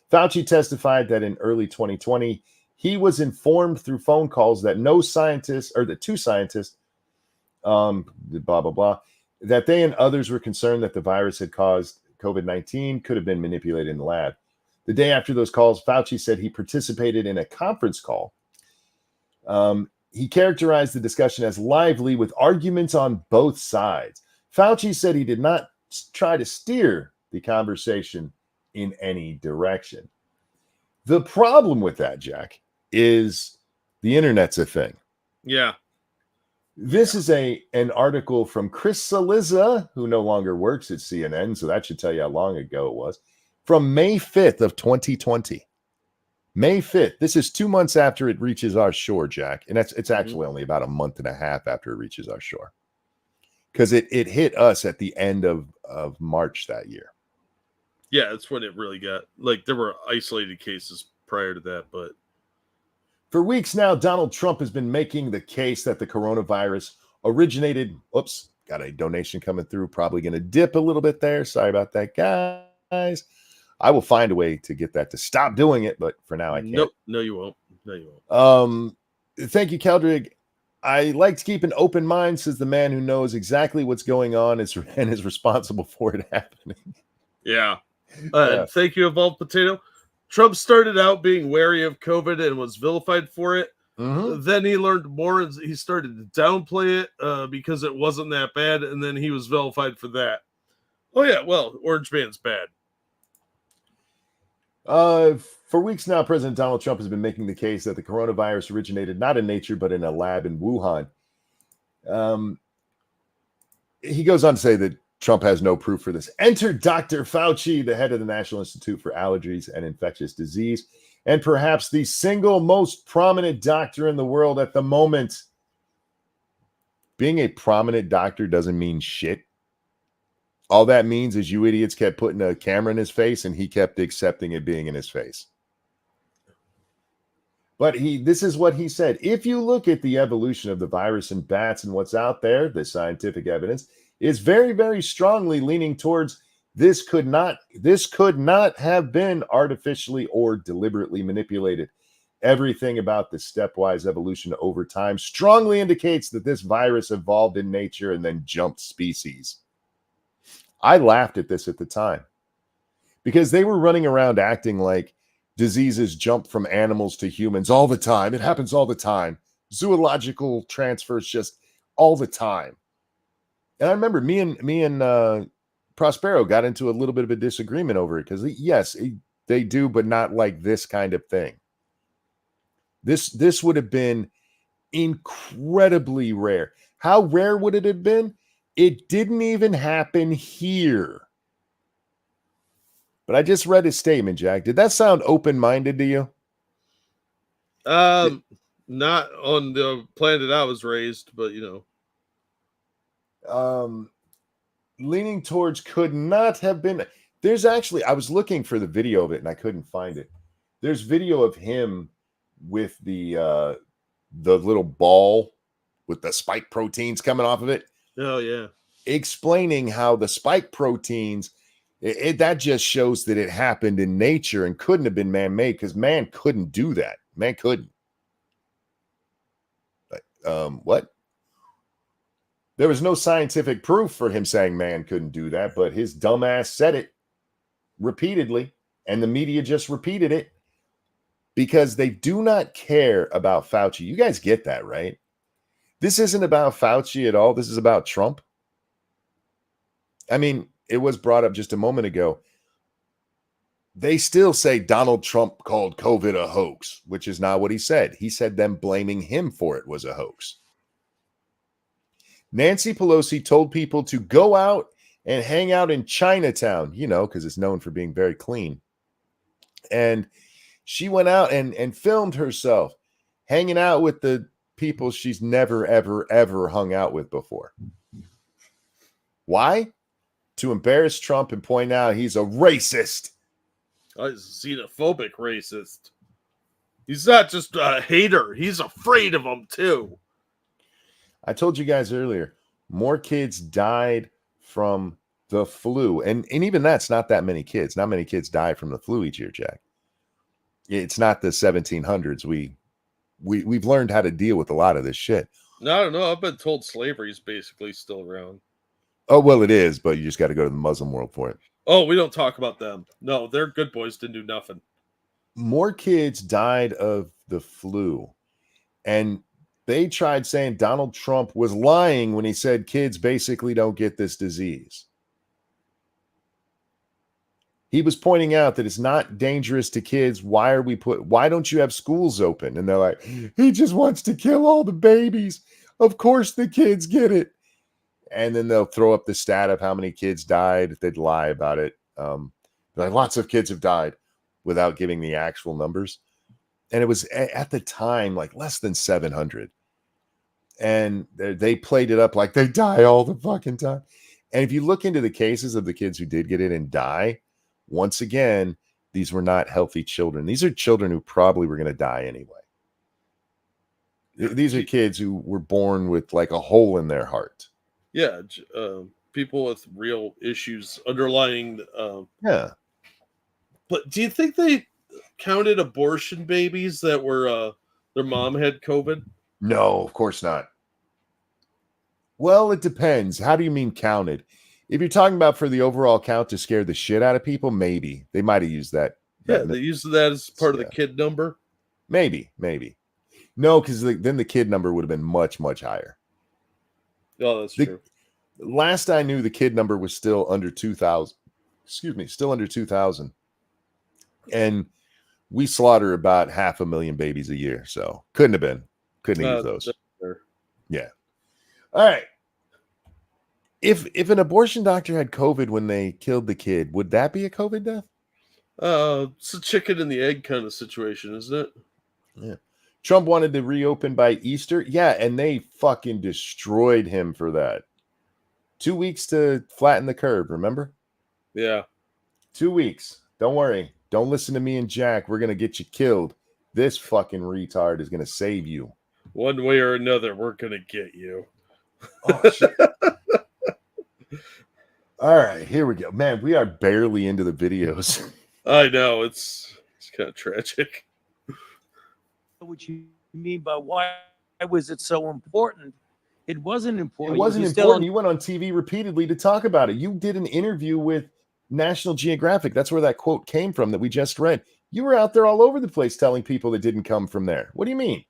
Fauci testified that in early 2020, he was informed through phone calls that two scientists, blah, blah, blah, that they and others were concerned that the virus had caused COVID-19 could have been manipulated in the lab. The day after those calls, Fauci said he participated in a conference call. He characterized the discussion as lively with arguments on both sides. Fauci said he did not try to steer the conversation in any direction. The problem with that, Jack, is the internet's a thing. Yeah. This is an article from Chris Cillizza, who no longer works at CNN, so that should tell you how long ago it was, from May 5th of 2020. May 5th. This is 2 months after it reaches our shore, Jack. And it's actually only about a month and a half after it reaches our shore. because it hit us at the end of March that year. Yeah, that's when it really got, like, there were isolated cases prior to that, but For weeks now, Donald Trump has been making the case that the coronavirus originated. Oops, got a donation coming through. Probably going to dip a little bit there. Sorry about that, guys. I will find a way to get that to stop doing it, but for now I can't. nope, no, you won't. No, you won't. Thank you, Keldrig. I like to keep an open mind, says the man who knows exactly what's going on and is responsible for it happening. Yeah. Yeah. Thank you, Evolved Potato. Trump started out being wary of COVID and was vilified for it. Mhm. Then he learned more and he started to downplay it because it wasn't that bad. And then he was vilified for that. Oh, yeah. Well, Orange Man's bad. For weeks now, President Donald Trump has been making the case that the coronavirus originated not in nature, but in a lab in Wuhan. He goes on to say that Trump has no proof for this. Enter Dr. Fauci, the head of the National Institute for Allergies and Infectious Disease, and perhaps the single most prominent doctor in the world at the moment. Being a prominent doctor doesn't mean shit. All that means is you idiots kept putting a camera in his face and he kept accepting it being in his face. But this is what he said. If you look at the evolution of the virus in bats and what's out there, the scientific evidence is very, very strongly leaning towards this could not have been artificially or deliberately manipulated. Everything about the stepwise evolution over time strongly indicates that this virus evolved in nature and then jumped species. I laughed at this at the time because they were running around acting like diseases jump from animals to humans all the time. It happens all the time. Zoological transfers just all the time. And I remember me and Prospero got into a little bit of a disagreement over it because yes, they do, but not like this kind of thing. This would have been incredibly rare. How rare would it have been? It didn't even happen here. But I just read his statement, Jack. Did that sound open-minded to you? Not on the planet I was raised, but Leaning towards could not have been. There's actually, I was looking for the video of it and I couldn't find it. There's video of him with the little ball with the spike proteins coming off of it. Oh, yeah. Explaining how the spike proteins, that just shows that it happened in nature and couldn't have been man-made because man couldn't do that. Man couldn't. What? There was no scientific proof for him saying man couldn't do that, but his dumbass said it repeatedly, and the media just repeated it because they do not care about Fauci. You guys get that, right? This isn't about Fauci at all. This is about Trump. I mean, it was brought up just a moment ago. They still say Donald Trump called COVID a hoax, which is not what he said. He said them blaming him for it was a hoax. Nancy Pelosi told people to go out and hang out in Chinatown, because it's known for being very clean. And she went out and filmed herself hanging out with the people she's never, ever, ever hung out with before. Why? To embarrass Trump and point out he's a racist. Oh, he's a xenophobic racist. He's not just a hater. He's afraid of them, too. I told you guys earlier, more kids died from the flu. And even that's not that many kids. Not many kids die from the flu each year, Jack. It's not the 1700s. We've learned how to deal with a lot of this shit. No, I don't know. I've been told slavery is basically still around. Oh, well, it is, but you just got to go to the Muslim world for it. Oh, we don't talk about them. No, they're good boys, didn't do nothing. More kids died of the flu. And they tried saying Donald Trump was lying when he said kids basically don't get this disease. He was pointing out that it's not dangerous to kids. Why don't you have schools open? And they're like, he just wants to kill all the babies. Of course the kids get it. And then they'll throw up the stat of how many kids died. They'd lie about it. Like, lots of kids have died without giving the actual numbers. And it was at the time like less than 700. and they played it up like they die all the fucking time. And if you look into the cases of the kids who did get it and die, once again, these were not healthy children. These are children who probably were going to die anyway. These are kids who were born with like a hole in their heart. Yeah, people with real issues underlying. Yeah. But do you think they counted abortion babies that were their mom had COVID? No, of course not. Well, it depends. How do you mean counted? If you're talking about for the overall count to scare the shit out of people, maybe they might have used that. Yeah, they used that as part of the kid number. Maybe. No, because then the kid number would have been much, much higher. Oh, that's true. Last I knew, the kid number was still under 2,000. Excuse me, still under 2,000. And we slaughter about 500,000 babies a year. So couldn't have used those. Yeah. All right. If an abortion doctor had COVID when they killed the kid, would that be a COVID death? It's a chicken and the egg kind of situation, isn't it? Yeah. Trump wanted to reopen by Easter. Yeah, and they fucking destroyed him for that. 2 weeks to flatten the curve, remember? Yeah. 2 weeks. Don't worry. Don't listen to me and Jack. We're going to get you killed. This fucking retard is going to save you. One way or another, we're going to get you. Oh, shit. All right, here we go. Man, we are barely into the videos. I know. It's kind of tragic. What you mean by why was it so important? It wasn't important. It wasn't important. You went on TV repeatedly to talk about it. You did an interview with National Geographic. That's where that quote came from that we just read. You were out there all over the place telling people that didn't come from there. What do you mean?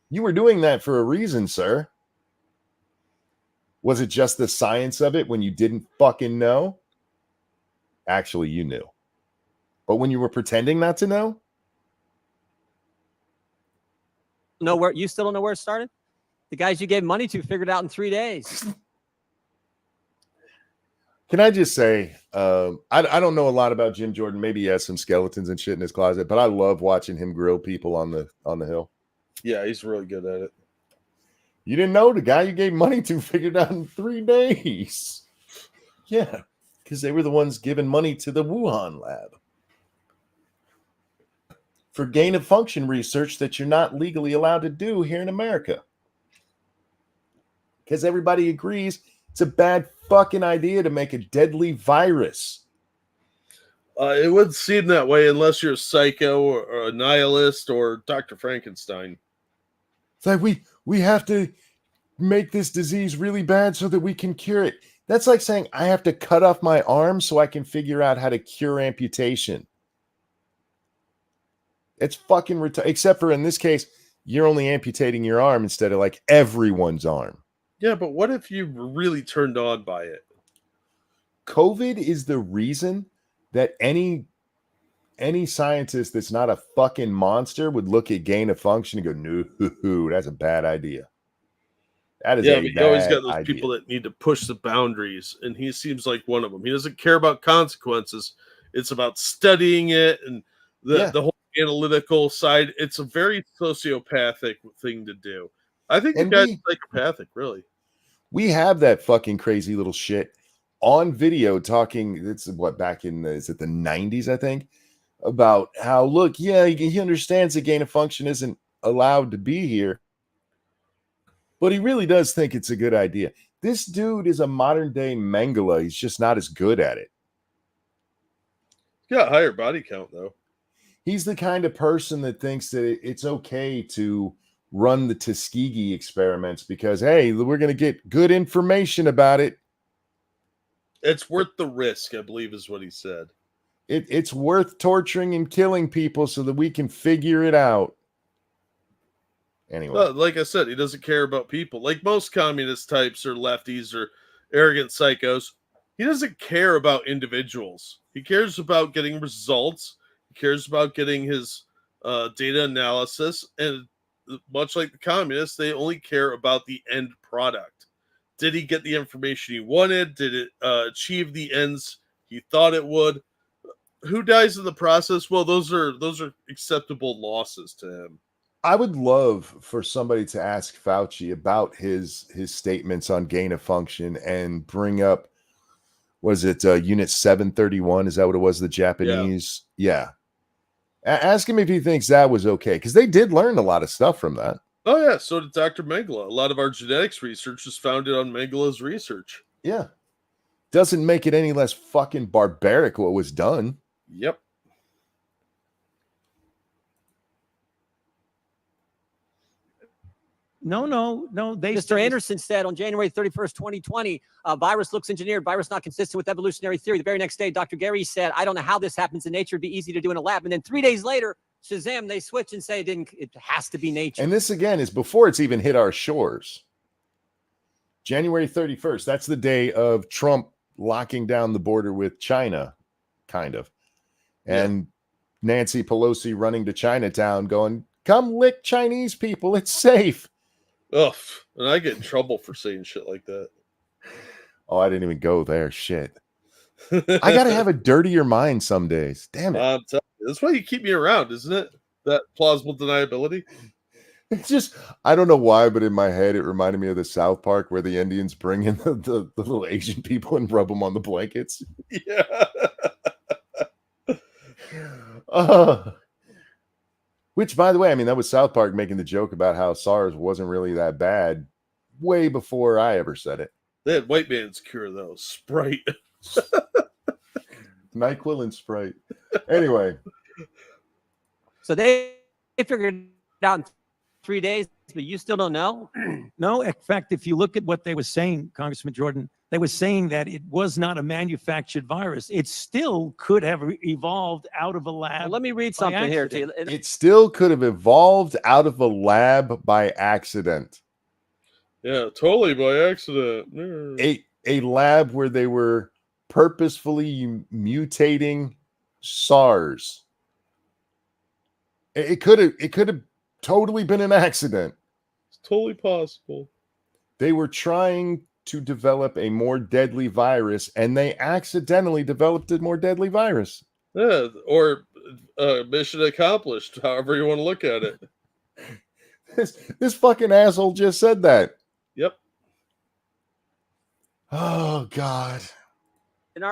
You were doing that for a reason, sir. Was it just the science of it when you didn't fucking know? Actually, you knew. But when you were pretending not to know? You still don't know where it started? The guys you gave money to figured it out in 3 days. Can I just say, I don't know a lot about Jim Jordan. Maybe he has some skeletons and shit in his closet, but I love watching him grill people on the Hill. Yeah, he's really good at it. You didn't know the guy you gave money to figured out in 3 days. Yeah, because they were the ones giving money to the Wuhan lab for gain of function research that you're not legally allowed to do here in America. Because everybody agrees it's a bad fucking idea to make a deadly virus. It wouldn't seem that way unless you're a psycho or a nihilist or Dr. Frankenstein. It's like we have to make this disease really bad so that we can cure it. That's like saying I have to cut off my arm so I can figure out how to cure amputation. It's fucking retarded. Except for in this case, you're only amputating your arm instead of like everyone's arm. Yeah, but what if you were really turned on by it? COVID is the reason that any scientist that's not a fucking monster would look at gain of function and go, no, that's a bad idea. That is but you always got those people that need to push the boundaries, and he seems like one of them. He doesn't care about consequences. It's about studying it and the whole analytical side. It's a very sociopathic thing to do. I think the guy's psychopathic, really. We have that fucking crazy little shit on video talking. It's what, back in is it the 90s, I think, about how, look, yeah, he understands that gain of function isn't allowed to be here, but he really does think it's a good idea. This dude is a modern day Mengele. He's just not as good at it. He's got a higher body count, though. He's the kind of person that thinks that it's okay to run the Tuskegee experiments because, hey, we're going to get good information about it. It's worth the risk, I believe is what he said. It's worth torturing and killing people so that we can figure it out. Anyway. Well, like I said, he doesn't care about people. Like most communist types or lefties or arrogant psychos, he doesn't care about individuals. He cares about getting results. He cares about getting his data analysis. And much like the communists, they only care about the end product. Did he get the information he wanted? Did it achieve the ends he thought it would? Who dies in the process? Well, those are acceptable losses to him. I would love for somebody to ask Fauci about his statements on gain of function and bring up, was it Unit 731? Is that what it was? The Japanese? Yeah. Ask him if he thinks that was okay, because they did learn a lot of stuff from that. Oh yeah, so did Dr. Mengele. A lot of our genetics research is founded on Mengele's research. Yeah. Doesn't make it any less fucking barbaric what was done. Yep. No. Mr. Anderson said on January 31st, 2020, virus looks engineered, virus not consistent with evolutionary theory. The very next day, Dr. Gary said, I don't know how this happens in nature. It'd be easy to do in a lab. And then 3 days later, Shazam, they switch and say it has to be nature. And this again is before it's even hit our shores. January 31st, that's the day of Trump locking down the border with China, kind of. And Nancy Pelosi running to Chinatown going, come lick Chinese people, it's safe. Ugh, and I get in trouble for saying shit like that. Oh, I didn't even go there. Shit. I got to have a dirtier mind some days. Damn it. I'm telling you, that's why you keep me around, isn't it? That plausible deniability. It's just, I don't know why, but in my head, it reminded me of the South Park where the Indians bring in the little Asian people and rub them on the blankets. Yeah. Which, by the way, I mean, that was South Park making the joke about how SARS wasn't really that bad way before I ever said it. They had white man's cure, though. Sprite. NyQuil and Sprite. Anyway. So they figured it out in 3 days, but you still don't know? No, in fact, if you look at what they were saying, Congressman Jordan, they were saying that it was not a manufactured virus. It still could have evolved out of a lab. Well, let me read something here to you. It still could have evolved out of a lab by accident. Yeah, totally by accident. A lab where they were purposefully mutating SARS. It could have totally been an accident. It's totally possible. They were trying to develop a more deadly virus, and they accidentally developed a more deadly virus. Yeah, or mission accomplished, however you want to look at it. This fucking asshole just said that. Yep. Oh, God.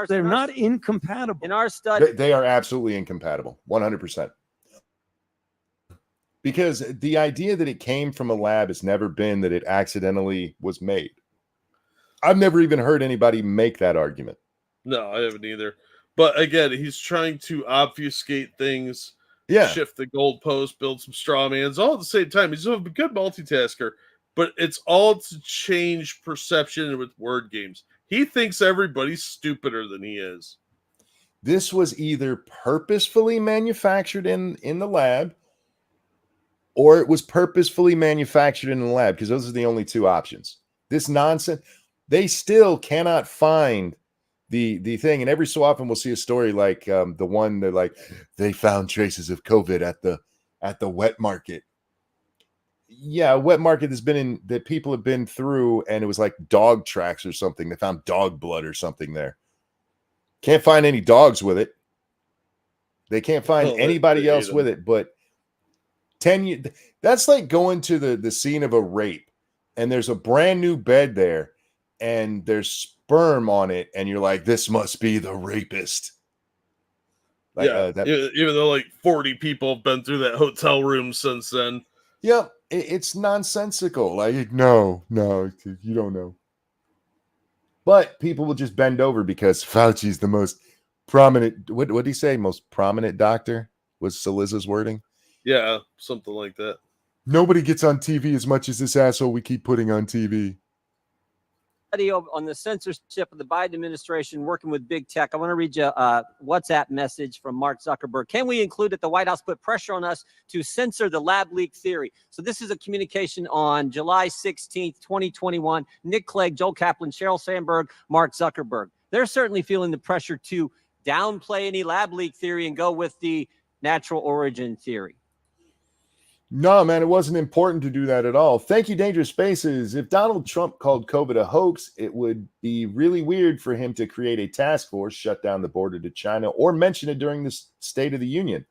They're not incompatible. In our study, They are absolutely incompatible, 100%. Because the idea that it came from a lab has never been that it accidentally was made. I've never even heard anybody make that argument. No, I haven't either. But again, he's trying to obfuscate things, shift the goalpost, build some straw mans, all at the same time. He's a good multitasker, but it's all to change perception with word games. He thinks everybody's stupider than he is. This was either purposefully manufactured in the lab, or it was purposefully manufactured in the lab, because those are the only two options. This nonsense, they still cannot find the thing. And every so often we'll see a story like the one that like they found traces of COVID at the wet market. Yeah, a wet market that people have been through, and it was like dog tracks or something. They found dog blood or something there. Can't find any dogs with it. They can't find anybody else with it, but 10 years, that's like going to the scene of a rape, and there's a brand new bed there, and there's sperm on it, and you're like, this must be the rapist. Like, even though like 40 people have been through that hotel room since then. Yeah, it's nonsensical. Like, no, you don't know. But people will just bend over because Fauci's the most prominent. What did he say? Most prominent doctor was Saliza's wording. Yeah, something like that. Nobody gets on TV as much as this asshole we keep putting on TV. On the censorship of the Biden administration working with big tech. I want to read you a WhatsApp message from Mark Zuckerberg. Can we include that the White House put pressure on us to censor the lab leak theory? So this is a communication on July 16th, 2021. Nick Clegg, Joel Kaplan, Sheryl Sandberg, Mark Zuckerberg. They're certainly feeling the pressure to downplay any lab leak theory and go with the natural origin theory. No, man, it wasn't important to do that at all. Thank you, Dangerous Spaces. If Donald Trump called COVID a hoax, it would be really weird for him to create a task force, shut down the border to China, or mention it during the State of the Union.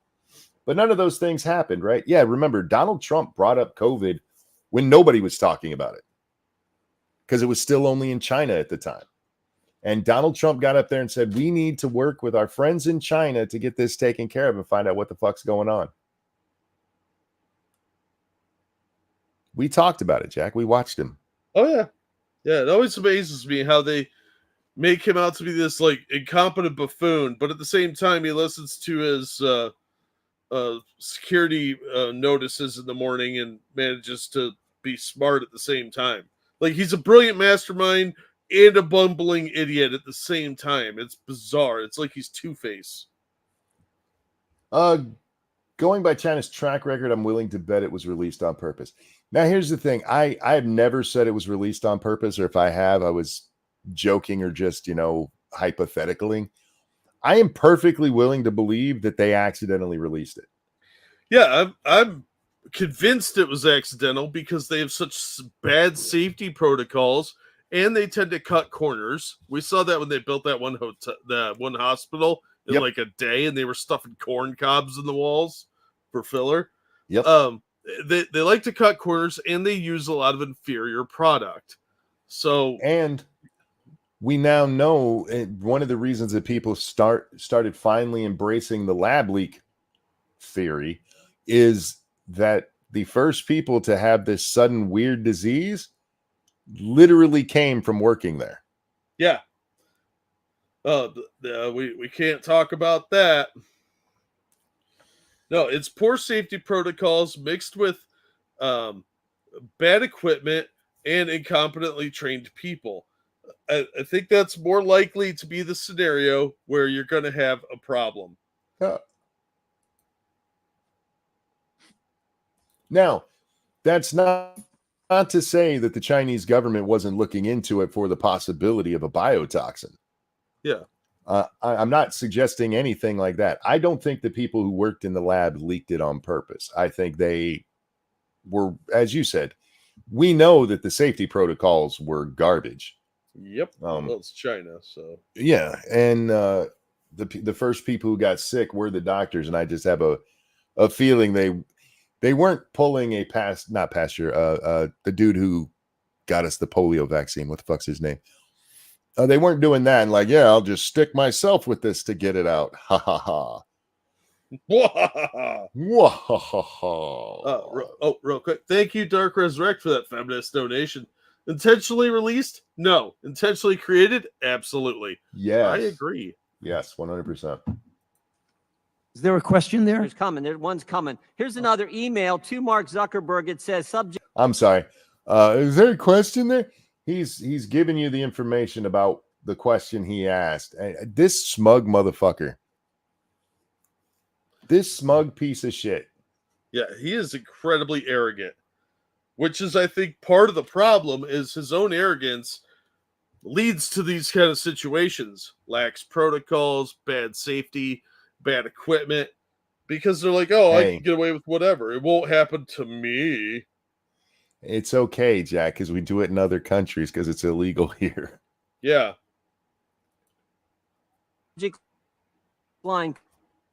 But none of those things happened, right? Yeah, remember, Donald Trump brought up COVID when nobody was talking about it because it was still only in China at the time. And Donald Trump got up there and said, we need to work with our friends in China to get this taken care of and find out what the fuck's going on. We talked about it, Jack. We watched him. Oh, yeah. Yeah, it always amazes me how they make him out to be this, like, incompetent buffoon, but at the same time, he listens to his security notices in the morning and manages to be smart at the same time. Like, he's a brilliant mastermind and a bumbling idiot at the same time. It's bizarre. It's like he's Two-Face. Going by China's track record, I'm willing to bet it was released on purpose. Now, here's the thing. I've never said it was released on purpose, or if I have, I was joking or just, hypothetically. I am perfectly willing to believe that they accidentally released it. Yeah, I'm convinced it was accidental because they have such bad safety protocols and they tend to cut corners. We saw that when they built that one hospital in like a day, and they were stuffing corn cobs in the walls for filler. Yep. They like to cut corners, and they use a lot of inferior product. So, and we now know one of the reasons that people started finally embracing the lab leak theory is that the first people to have this sudden weird disease literally came from working there. Yeah. We can't talk about that. No, it's poor safety protocols mixed with bad equipment and incompetently trained people. I think that's more likely to be the scenario where you're going to have a problem. Now, that's not to say that the Chinese government wasn't looking into it for the possibility of a biotoxin. Yeah. I'm not suggesting anything like that. I don't think the people who worked in the lab leaked it on purpose. I think they were, as you said, we know that the safety protocols were garbage. Yep. Well, it's China, so. Yeah, and the first people who got sick were the doctors, and I just have a feeling they weren't pulling the dude who got us the polio vaccine. What the fuck's his name? They weren't doing that and like, yeah, I'll just stick myself with this to get it out. Ha ha ha. Real quick. Thank you, Dark Resurrect, for that feminist donation. Intentionally released? No. Intentionally created? Absolutely. Yes. I agree. Yes, 100%. Is there a question there? There's coming. One's coming. Here's another email to Mark Zuckerberg. It says subject. I'm sorry. Is there a question there? He's giving you the information about the question he asked. This smug motherfucker. This smug piece of shit. Yeah, he is incredibly arrogant, which is, I think, part of the problem is his own arrogance leads to these kind of situations. Lacks protocols, bad safety, bad equipment, because they're like, oh, I can get away with whatever. It won't happen to me. It's okay, Jack, because we do it in other countries because it's illegal here. Yeah. Line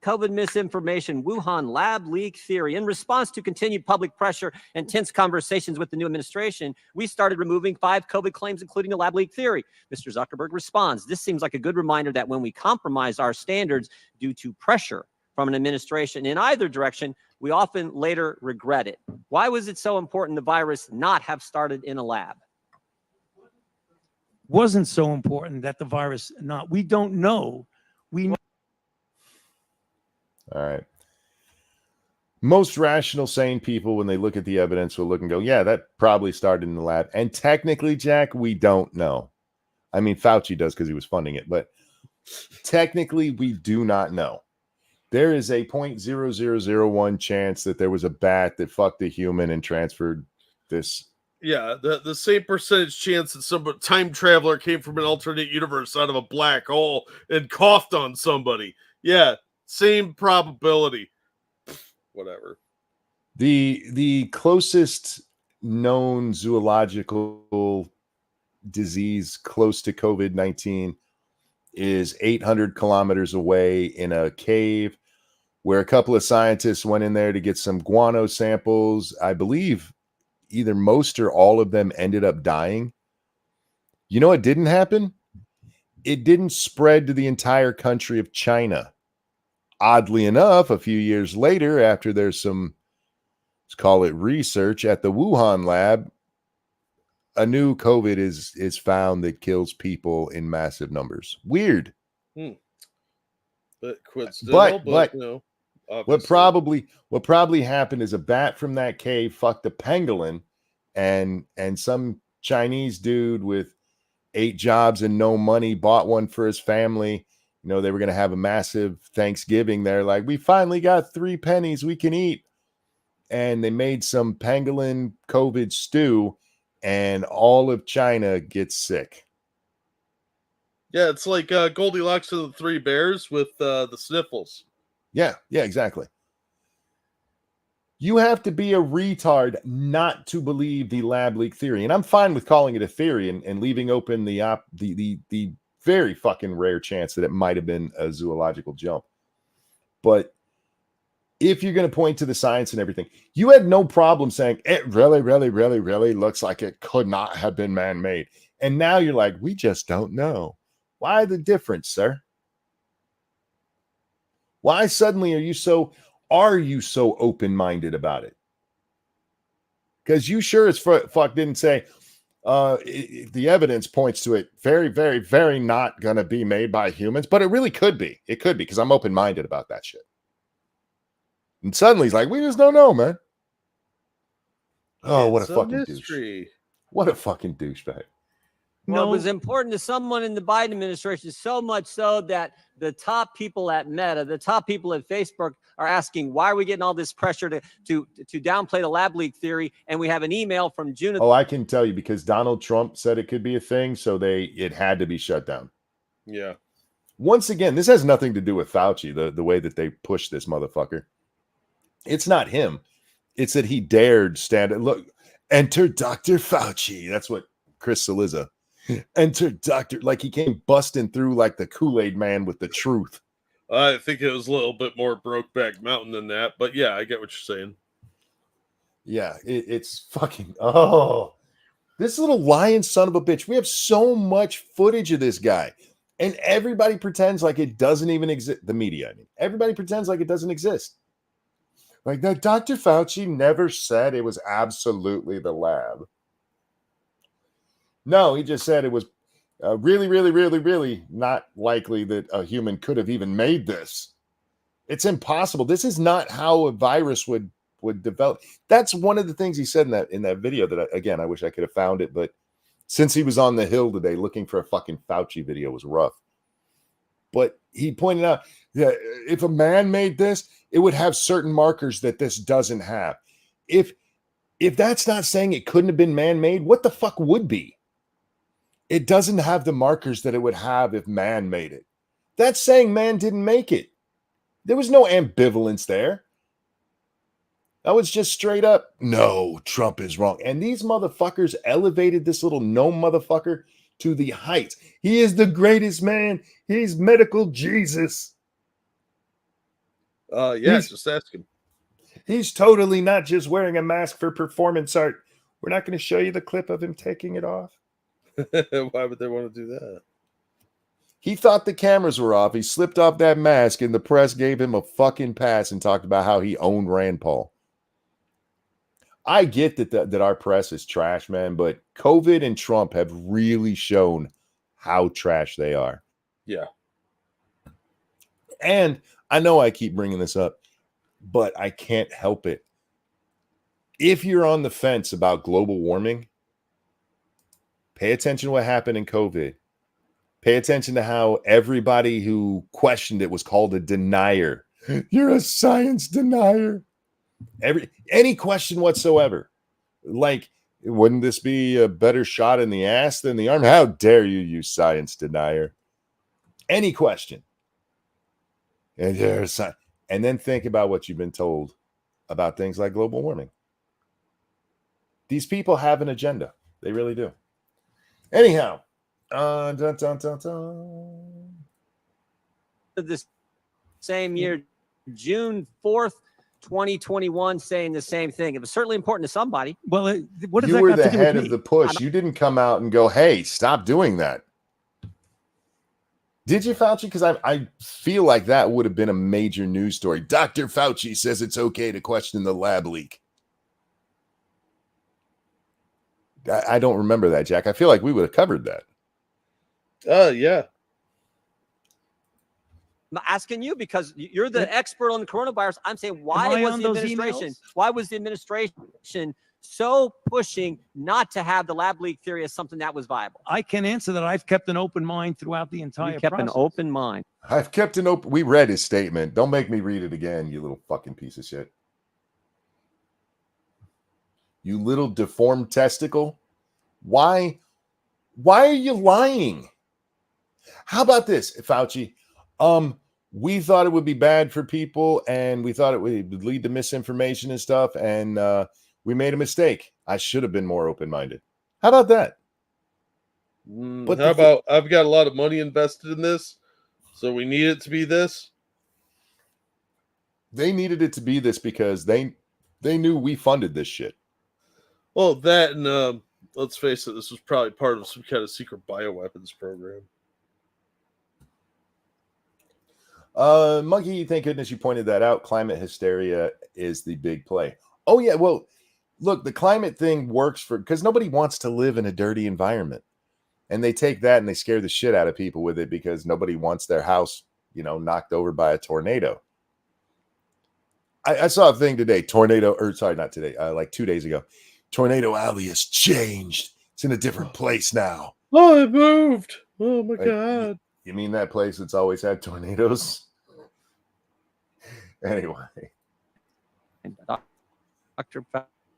COVID misinformation, Wuhan lab leak theory. In response to continued public pressure and tense conversations with the new administration, we started removing 5 COVID claims, including the lab leak theory. Mr. Zuckerberg responds, this seems like a good reminder that when we compromise our standards due to pressure from an administration in either direction, we often later regret it. Why was it so important the virus not have started in a lab? Wasn't so important that the virus not. We don't know. All right. Most rational, sane people, when they look at the evidence, will look and go, yeah, that probably started in the lab. And technically, Jack, we don't know. I mean, Fauci does because he was funding it, but technically, we do not know. There is a 0.0001 chance that there was a bat that fucked a human and transferred this. Yeah, the same percentage chance that some time traveler came from an alternate universe out of a black hole and coughed on somebody. Yeah, same probability. Whatever. The closest known zoological disease close to COVID-19 is 800 kilometers away in a cave where a couple of scientists went in there to get some guano samples. I believe either most or all of them ended up dying. You know what didn't happen? It didn't spread to the entire country of China. Oddly enough, a few years later, after there's some, let's call it research at the Wuhan lab, a new COVID is found that kills people in massive numbers. Weird. But coincidental, But you know, what probably happened is a bat from that cave fucked a pangolin, and some Chinese dude with 8 jobs and no money bought one for his family. You know, they were going to have a massive Thanksgiving there. Like, we finally got 3 pennies we can eat. And they made some pangolin COVID stew, and all of China gets sick. Yeah, it's like Goldilocks and the Three Bears with the sniffles. Yeah, exactly. You have to be a retard not to believe the lab leak theory. And I'm fine with calling it a theory and leaving open the very fucking rare chance that it might have been a zoological jump. But if you're going to point to the science and everything, you had no problem saying it really, really, really, really looks like it could not have been man-made. And now you're like, we just don't know. Why the difference, sir? Why suddenly are you so open-minded about it? Because you sure as fuck didn't say, the evidence points to it very, very, very not going to be made by humans, but it really could be. It could be, because I'm open-minded about that shit. And suddenly he's like, we just don't know, man. Oh, what a fucking douche. What a fucking douchebag. Well, it was important to someone in the Biden administration, so much so that the top people at Meta, the top people at Facebook are asking, why are we getting all this pressure to downplay the lab leak theory? And we have an email from June. Oh, I can tell you, because Donald Trump said it could be a thing, so it had to be shut down. Yeah. Once again, this has nothing to do with Fauci, the way that they push this motherfucker. It's not him. It's that he dared stand and look, enter Dr. Fauci. That's what Chris Cillizza. Enter Dr. Like he came busting through like the Kool-Aid man with the truth. I think it was a little bit more Brokeback Mountain than that, but yeah, I get what you're saying. Yeah, it's fucking, this little lying son of a bitch. We have so much footage of this guy, and everybody pretends like it doesn't even exist. The media, I mean, everybody pretends like it doesn't exist. Like that Dr. Fauci never said it was absolutely the lab. No, he just said it was really, really, really, really not likely that a human could have even made this. It's impossible. This is not how a virus would develop. That's one of the things he said in that video that, again, I wish I could have found it. But since he was on the Hill today, looking for a fucking Fauci video was rough. But he pointed out that if a man made this, it would have certain markers that this doesn't have. If that's not saying it couldn't have been man-made, what the fuck would be? It doesn't have the markers that it would have if man made it. That's saying man didn't make it. There was no ambivalence there. That was just straight up, no, Trump is wrong. And these motherfuckers elevated this little gnome motherfucker to the heights. He is the greatest man. He's medical Jesus. Just ask him. He's totally not just wearing a mask for performance art. We're not going to show you the clip of him taking it off. Why would they want to do that? He thought the cameras were off. He slipped off that mask, and the press gave him a fucking pass and talked about how he owned Rand Paul. I get that our press is trash, man, but COVID and Trump have really shown how trash they are. Yeah. And I know I keep bringing this up, but I can't help it. If you're on the fence about global warming, pay attention to what happened in COVID. Pay attention to how everybody who questioned it was called a denier. You're a science denier. Any question whatsoever. Like, wouldn't this be a better shot in the ass than the arm? How dare you science denier? Any question. And then think about what you've been told about things like global warming. These people have an agenda. They really do. Anyhow, This same year, June 4th, 2021, saying the same thing. It was certainly important to somebody. Well, what does You that were got the to do with head me? of the push. You didn't come out and go, hey, stop doing that. Did you, Fauci? Because I feel like that would have been a major news story. Dr. Fauci says it's okay to question the lab leak. I don't remember that, Jack. I feel like we would have covered that. Yeah. I'm asking you because you're the expert on the coronavirus. I'm saying, why I was on the those administration? emails? Why was the administration so pushing not to have the lab leak theory as something that was viable? I can answer that. I've kept an open mind throughout the entire You kept process. an open mind. I've kept an open. We read his statement. Don't make me read it again, you little fucking piece of shit. You little deformed testicle. Why are you lying? How about this, Fauci? We thought it would be bad for people, and we thought it would lead to misinformation and stuff, and we made a mistake. I should have been more open-minded. How about that? What How about I've got a lot of money invested in this, so we need it to be this? They needed it to be this because they knew we funded this shit. Well, that and let's face it, this was probably part of some kind of secret bioweapons program. Monkey, thank goodness you pointed that out. Climate hysteria is the big play. Oh, yeah. Well, look, the climate thing works because nobody wants to live in a dirty environment. And they take that and they scare the shit out of people with it because nobody wants their house, knocked over by a tornado. I saw a thing today, not today, like 2 days ago. Tornado Alley has changed. It's in a different place now. Oh, it moved. Oh, my God. You mean that place that's always had tornadoes? Anyway. Dr.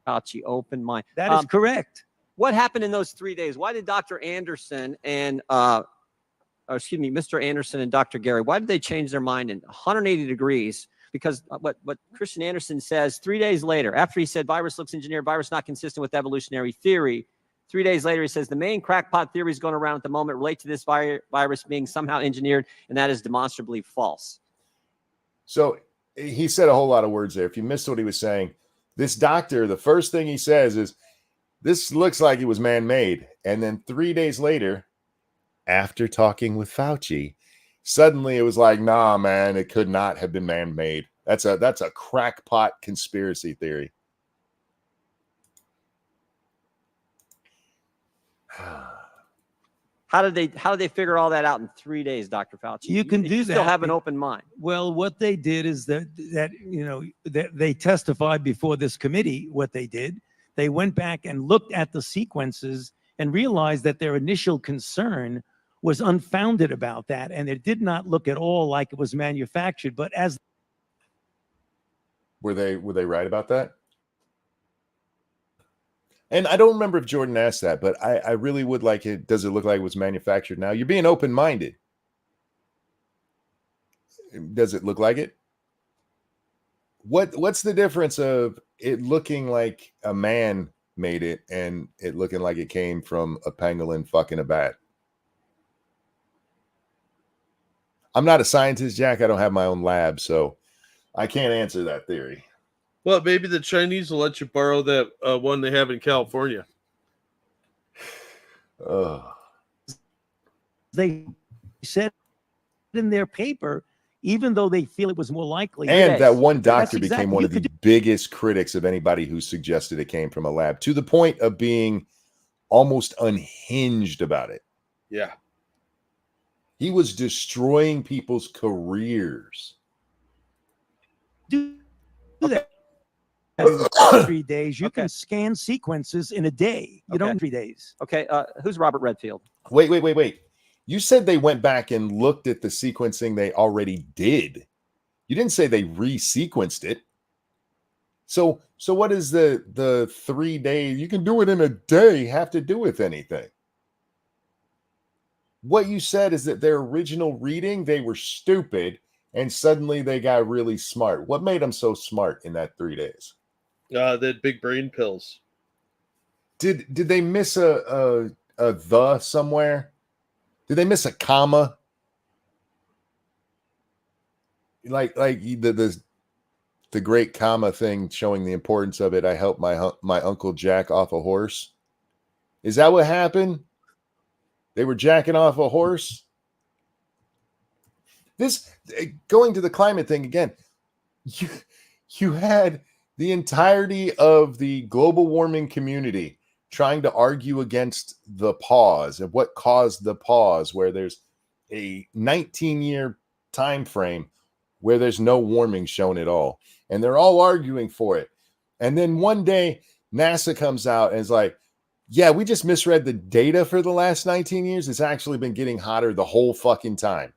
Fauci, open mind. That is correct. What happened in those 3 days? Why did Dr. Anderson and, Mr. Anderson and Dr. Gary, why did they change their mind in 180 degrees? Because what Christian Anderson says 3 days later, after he said virus looks engineered, virus not consistent with evolutionary theory, 3 days later, he says the main crackpot theories going around at the moment relate to this virus being somehow engineered, and that is demonstrably false. So he said a whole lot of words there. If you missed what he was saying, this doctor, the first thing he says is, this looks like it was man-made. And then 3 days later, after talking with Fauci, suddenly it was like, nah, man, it could not have been man-made. That's a crackpot conspiracy theory. How did they figure all that out in 3 days, Dr. Fauci? You can do that. Still have an open mind. Well, what they did is that they testified before this committee. What they did, they went back and looked at the sequences and realized that their initial concern was unfounded about that, and it did not look at all like it was manufactured. But as were they right about that? And I don't remember if Jordan asked that, but I really would like it. Does it look like it was manufactured now? You're being open-minded. Does it look like it? What's the difference of it looking like a man made it and it looking like it came from a pangolin fucking a bat? I'm not a scientist, Jack. I don't have my own lab, so I can't answer that theory. Well, maybe the Chinese will let you borrow that one they have in California. they said in their paper, even though they feel it was more likely. And that one doctor That's became exactly- one you of the could biggest critics of anybody who suggested it came from a lab, to the point of being almost unhinged about it. Yeah. He was destroying people's careers. do that. In 3 days, you Okay. can scan sequences in a day. You don't in 3 days. Okay, who's Robert Redfield? Wait. You said they went back and looked at the sequencing they already did. You didn't say they resequenced it. So what is the 3 days? You can do it in a day, have to do with anything. What you said is that their original reading, they were stupid, and suddenly they got really smart. What made them so smart in that 3 days? They had big brain pills. Did they miss a the somewhere? Did they miss a comma? like the great comma thing showing the importance of it. I helped my Uncle Jack off a horse. Is that what happened? They were jacking off a horse. This going to the climate thing again. You had the entirety of the global warming community trying to argue against the pause and what caused the pause, where there's a 19-year time frame where there's no warming shown at all. And they're all arguing for it. And then one day, NASA comes out and is like, yeah, we just misread the data for the last 19 years. It's actually been getting hotter the whole fucking time.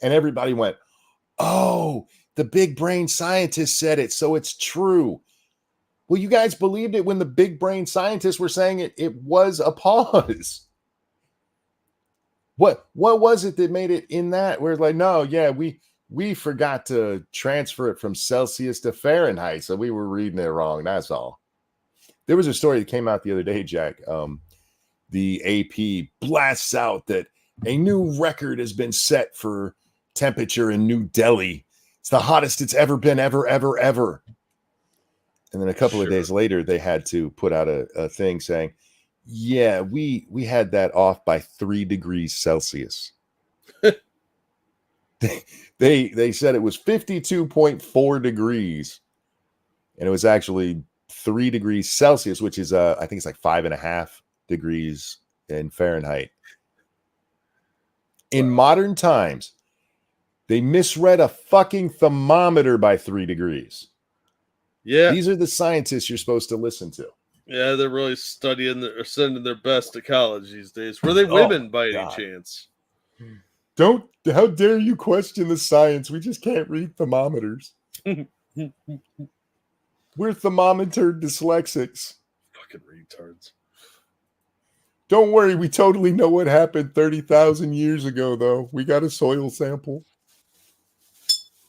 And everybody went, oh, the big brain scientists said it, so it's true. Well, you guys believed it when the big brain scientists were saying it was a pause. What was it that made it in that? Where it's like, no, yeah, we forgot to transfer it from Celsius to Fahrenheit, so we were reading it wrong. That's all. There was a story that came out the other day, Jack. The AP blasts out that a new record has been set for temperature in New Delhi. It's the hottest it's ever been, ever. And then a couple of days later, they had to put out a thing saying, yeah, we had that off by 3 degrees Celsius. They said it was 52.4 degrees, and it was actually 3 degrees Celsius, which is I think it's like 5.5 degrees in Fahrenheit. In modern times, they misread a fucking thermometer by 3 degrees. Yeah. These are the scientists you're supposed to listen to. Yeah, they're really studying or sending their best to college these days. Were they women by any chance? How dare you question the science? We just can't read thermometers. We're thermometer dyslexics. Fucking retards. Don't worry, we totally know what happened 30,000 years ago, though. We got a soil sample.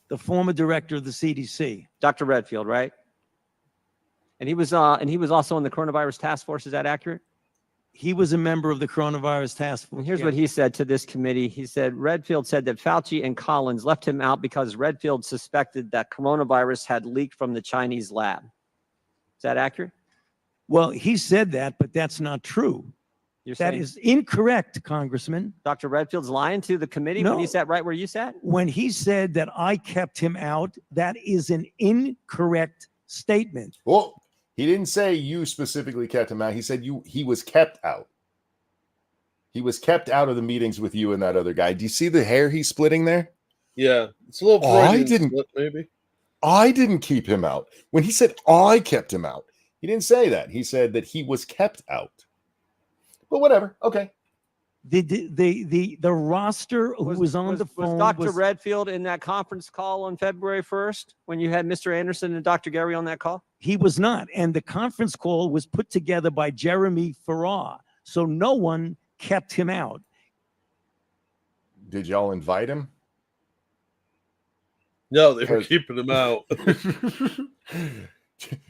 The former director of the CDC. Dr. Redfield, right? And he was also on the coronavirus task force. Is that accurate? He was a member of the coronavirus task force. And here's what he said to this committee. He said, Redfield said that Fauci and Collins left him out because Redfield suspected that coronavirus had leaked from the Chinese lab. Is that accurate? Well, he said that, but that's not true. That is incorrect, Congressman. Dr. Redfield's lying to the committee when he sat right where you sat? When he said that I kept him out, that is an incorrect statement. Well, he didn't say you specifically kept him out. He said he was kept out. He was kept out of the meetings with you and that other guy. Do you see the hair he's splitting there? Yeah, it's a little split, maybe. I didn't keep him out. When he said I kept him out, he didn't say that. He said that he was kept out. But whatever. Okay. The roster who was on the phone. Was Dr. Redfield in that conference call on February 1st when you had Mr. Anderson and Dr. Gary on that call? He was not. And the conference call was put together by Jeremy Farrar. So no one kept him out. Did y'all invite him? No, they were keeping him out.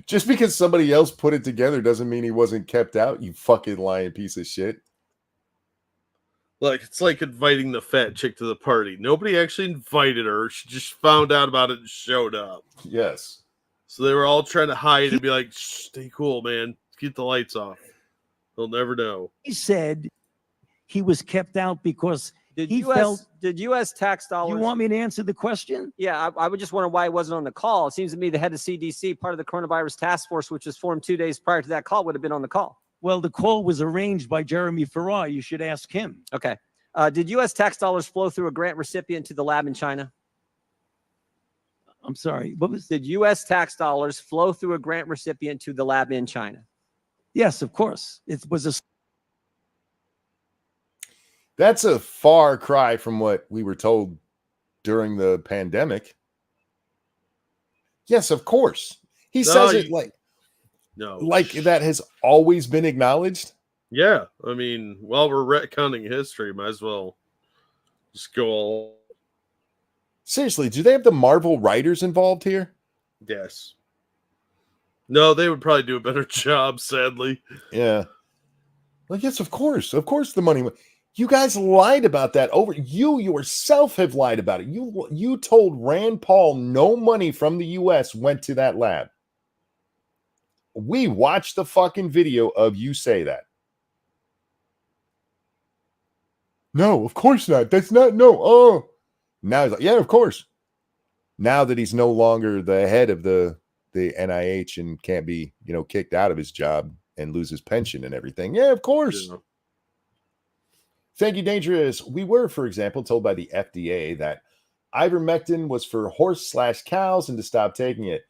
Just because somebody else put it together doesn't mean he wasn't kept out, you fucking lying piece of shit. Like, it's like inviting the fat chick to the party. Nobody actually invited her. She just found out about it and showed up. Yes. So they were all trying to hide and be like, stay cool, man. Keep the lights off. They'll never know. He said he was kept out because did U.S. tax dollars... You want me to answer the question? Yeah, I would just wonder why he wasn't on the call. It seems to me the head of CDC, part of the coronavirus task force, which was formed 2 days prior to that call, would have been on the call. Well, the call was arranged by Jeremy Farrar. You should ask him. Okay. Did U.S. tax dollars flow through a grant recipient to the lab in China? I'm sorry. Did U.S. tax dollars flow through a grant recipient to the lab in China? Yes, of course. It was a... That's a far cry from what we were told during the pandemic. Yes, of course. He says it like that has always been acknowledged. Yeah, I mean, while we're retconning history, might as well just go all. Seriously, do they have the Marvel writers involved here? Yes. No, they would probably do a better job, sadly. Yeah. Like, yes, of course the money. You guys lied about that over. You yourself have lied about it. You told Rand Paul no money from the U.S. went to that lab. We watched the fucking video of you say that. No, of course not. That's not, no. Oh, now he's like, yeah, of course. Now that he's no longer the head of the NIH and can't be, kicked out of his job and lose his pension and everything. Yeah, of course. Yeah. Thank you, Dangerous. We were, for example, told by the FDA that ivermectin was for horse/cows and to stop taking it.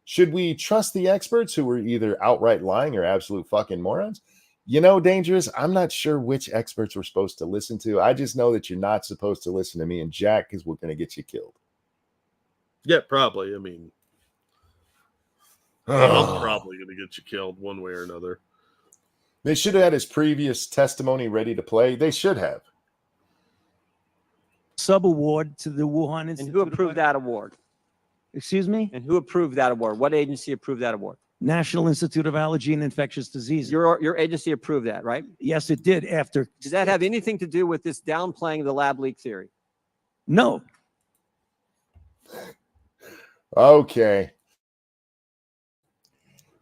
Should we trust the experts who were either outright lying or absolute fucking morons? Dangerous, I'm not sure which experts we're supposed to listen to. I just know that you're not supposed to listen to me and Jack because we're going to get you killed. Yeah, probably. I mean, I'm probably going to get you killed one way or another. They should have had his previous testimony ready to play. They should have. Sub-award to the Wuhan And Institute. who approved that award? Excuse me? And who approved that award? What agency approved that award? National Institute of Allergy and Infectious Diseases. Your agency approved that, right? Yes, it did after. Does that have anything to do with this downplaying of the lab leak theory? No. Okay.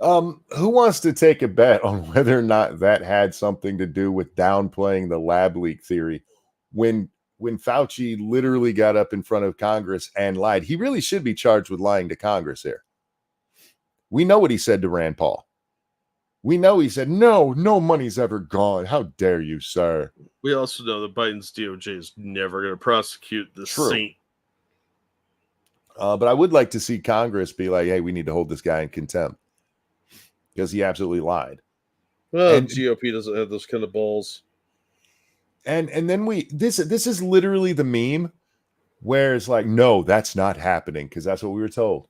Who wants to take a bet on whether or not that had something to do with downplaying the lab leak theory when Fauci literally got up in front of Congress and lied? He really should be charged with lying to Congress here. We know what he said to Rand Paul. We know he said, no money's ever gone. How dare you, sir? We also know that Biden's DOJ is never going to prosecute the True. saint. But I would like to see Congress be like, hey, we need to hold this guy in contempt because he absolutely lied. Well, And- GOP doesn't have those kind of balls. And then this is literally the meme where it's like, no, that's not happening because that's what we were told.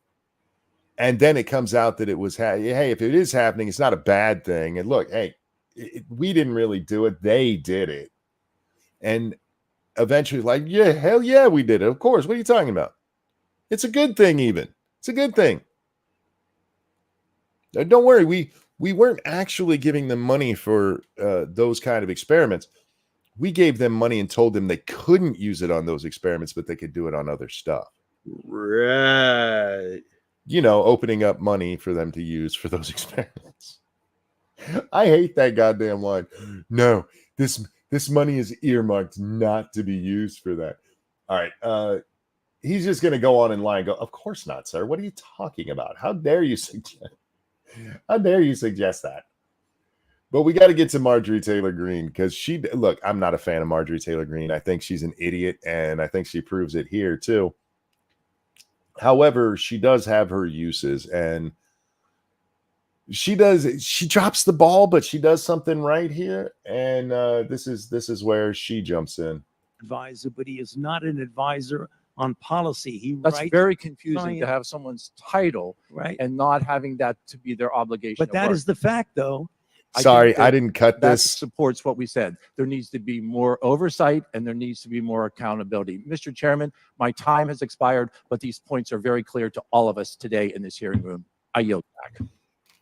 And then it comes out that it was, hey, if it is happening, it's not a bad thing. And look, hey, we didn't really do it. They did it. And eventually like, yeah, hell yeah, we did it. Of course. What are you talking about? It's a good thing even. It's a good thing. Don't worry. We weren't actually giving them money for those kind of experiments. We gave them money and told them they couldn't use it on those experiments, but they could do it on other stuff. Right. Opening up money for them to use for those experiments. I hate that goddamn line. No, this money is earmarked not to be used for that. All right. He's just going to go on and lie and go, of course not, sir. What are you talking about? How dare you suggest that? But we got to get to Marjorie Taylor Greene because look, I'm not a fan of Marjorie Taylor Greene. I think she's an idiot, and I think she proves it here too. However, she does have her uses, and she drops the ball, but she does something right here. And this is where she jumps in. Advisor, but he is not an advisor on policy. He That's writes, very confusing science. to have someone's title right? and not having that to be their obligation. But that is the fact, though. I Sorry, think that I didn't cut that this. supports what we said. There needs to be more oversight and there needs to be more accountability. Mr. Chairman, my time has expired, but these points are very clear to all of us today in this hearing room. I yield back.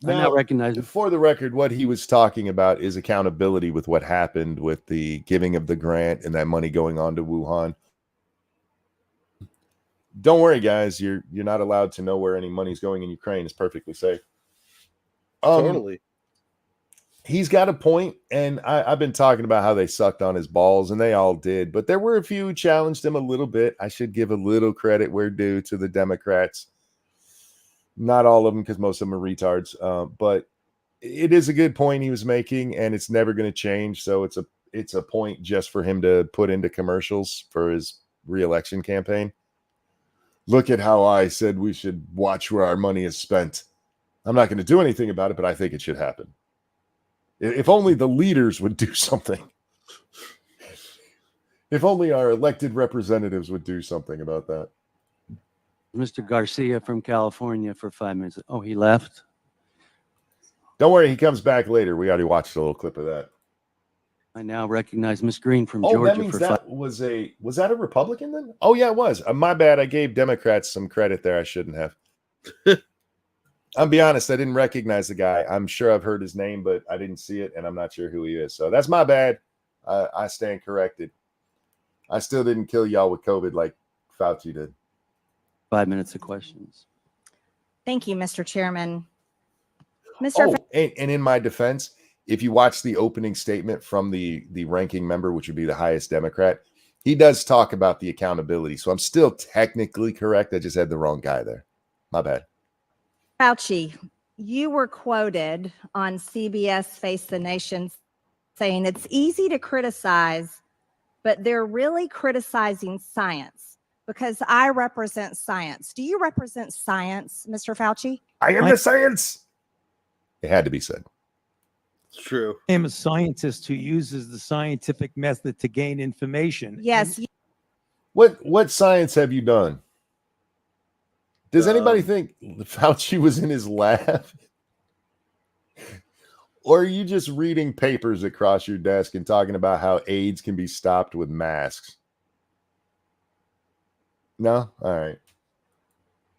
I now recognize For the record, what he was talking about is accountability with what happened with the giving of the grant and that money going on to Wuhan. Don't worry, guys. You're not allowed to know where any money's going in Ukraine. It's perfectly safe. Totally. He's got a point, and I've been talking about how they sucked on his balls, and they all did. But there were a few who challenged him a little bit. I should give a little credit where due to the Democrats. Not all of them, because most of them are retards. But it is a good point he was making, and it's never going to change. So it's a point just for him to put into commercials for his re-election campaign. Look at how I said we should watch where our money is spent. I'm not going to do anything about it, but I think it should happen. If only the leaders would do something. If only our elected representatives would do something about that. Mr. Garcia from California for 5 minutes. Oh, he left? Don't worry, he comes back later. We already watched a little clip of that. I now recognize Ms. Greene from Oh, Georgia that means for that was that a Republican then? Oh, yeah, it was. My bad. I gave Democrats some credit there. I shouldn't have. I'll be honest, I didn't recognize the guy. I'm sure I've heard his name, but I didn't see it, and I'm not sure who he is. So that's my bad. I stand corrected. I still didn't kill y'all with COVID like Fauci did. 5 minutes of questions. Thank you, Mr. Chairman. Mr. Oh, and in my defense, if you watch the opening statement from the ranking member, which would be the highest Democrat, he does talk about the accountability. So I'm still technically correct. I just had the wrong guy there. My bad. Fauci, you were quoted on CBS Face the Nation saying it's easy to criticize, but they're really criticizing science because I represent science. Do you represent science, Mr. Fauci? I am the science. It had to be said. It's true. I am a scientist who uses the scientific method to gain information. Yes. What science have you done? Does anybody think Fauci was in his lab? Or are you just reading papers across your desk and talking about how AIDS can be stopped with masks? No? All right.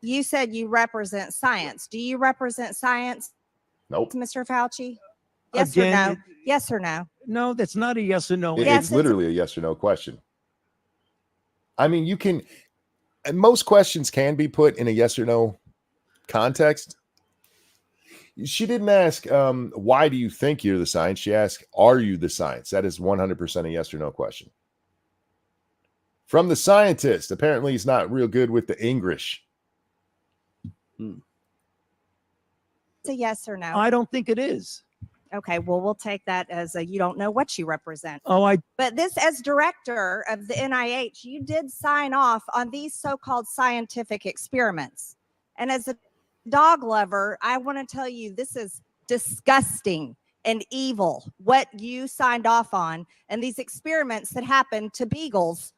You said you represent science. Do you represent science, Nope. Mr. Fauci? Yes Again, or no? Yes or no? No, that's not a yes or no. Yes, It's literally a yes or no question. I mean, you can, and most questions can be put in a yes or no context. She didn't ask, why do you think you're the science? She asked, are you the science? That is 100% a yes or no question. From the scientist, apparently he's not real good with the English. It's a yes or no. I don't think it is. Okay, well, we'll take that as a you don't know what you represent. Oh, But this, as director of the NIH, you did sign off on these so-called scientific experiments. And as a dog lover, I want to tell you this is disgusting and evil, what you signed off on, and these experiments that happened to beagles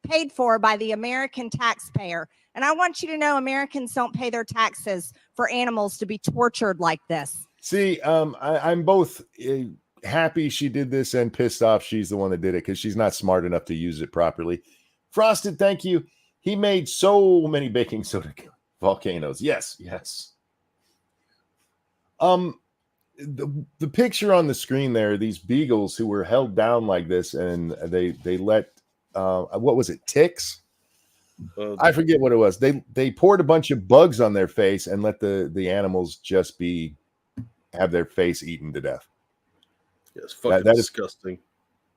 paid for by the American taxpayer. And I want you to know Americans don't pay their taxes for animals to be tortured like this. See, I'm both happy she did this and pissed off she's the one that did it because she's not smart enough to use it properly. Frosted, thank you. He made so many baking soda volcanoes. Yes, yes. The picture on the screen there, these beagles who were held down like this, and they let what was it, ticks? I forget what it was. They poured a bunch of bugs on their face and let the animals just have their face eaten to death. Yes, fucking that disgusting.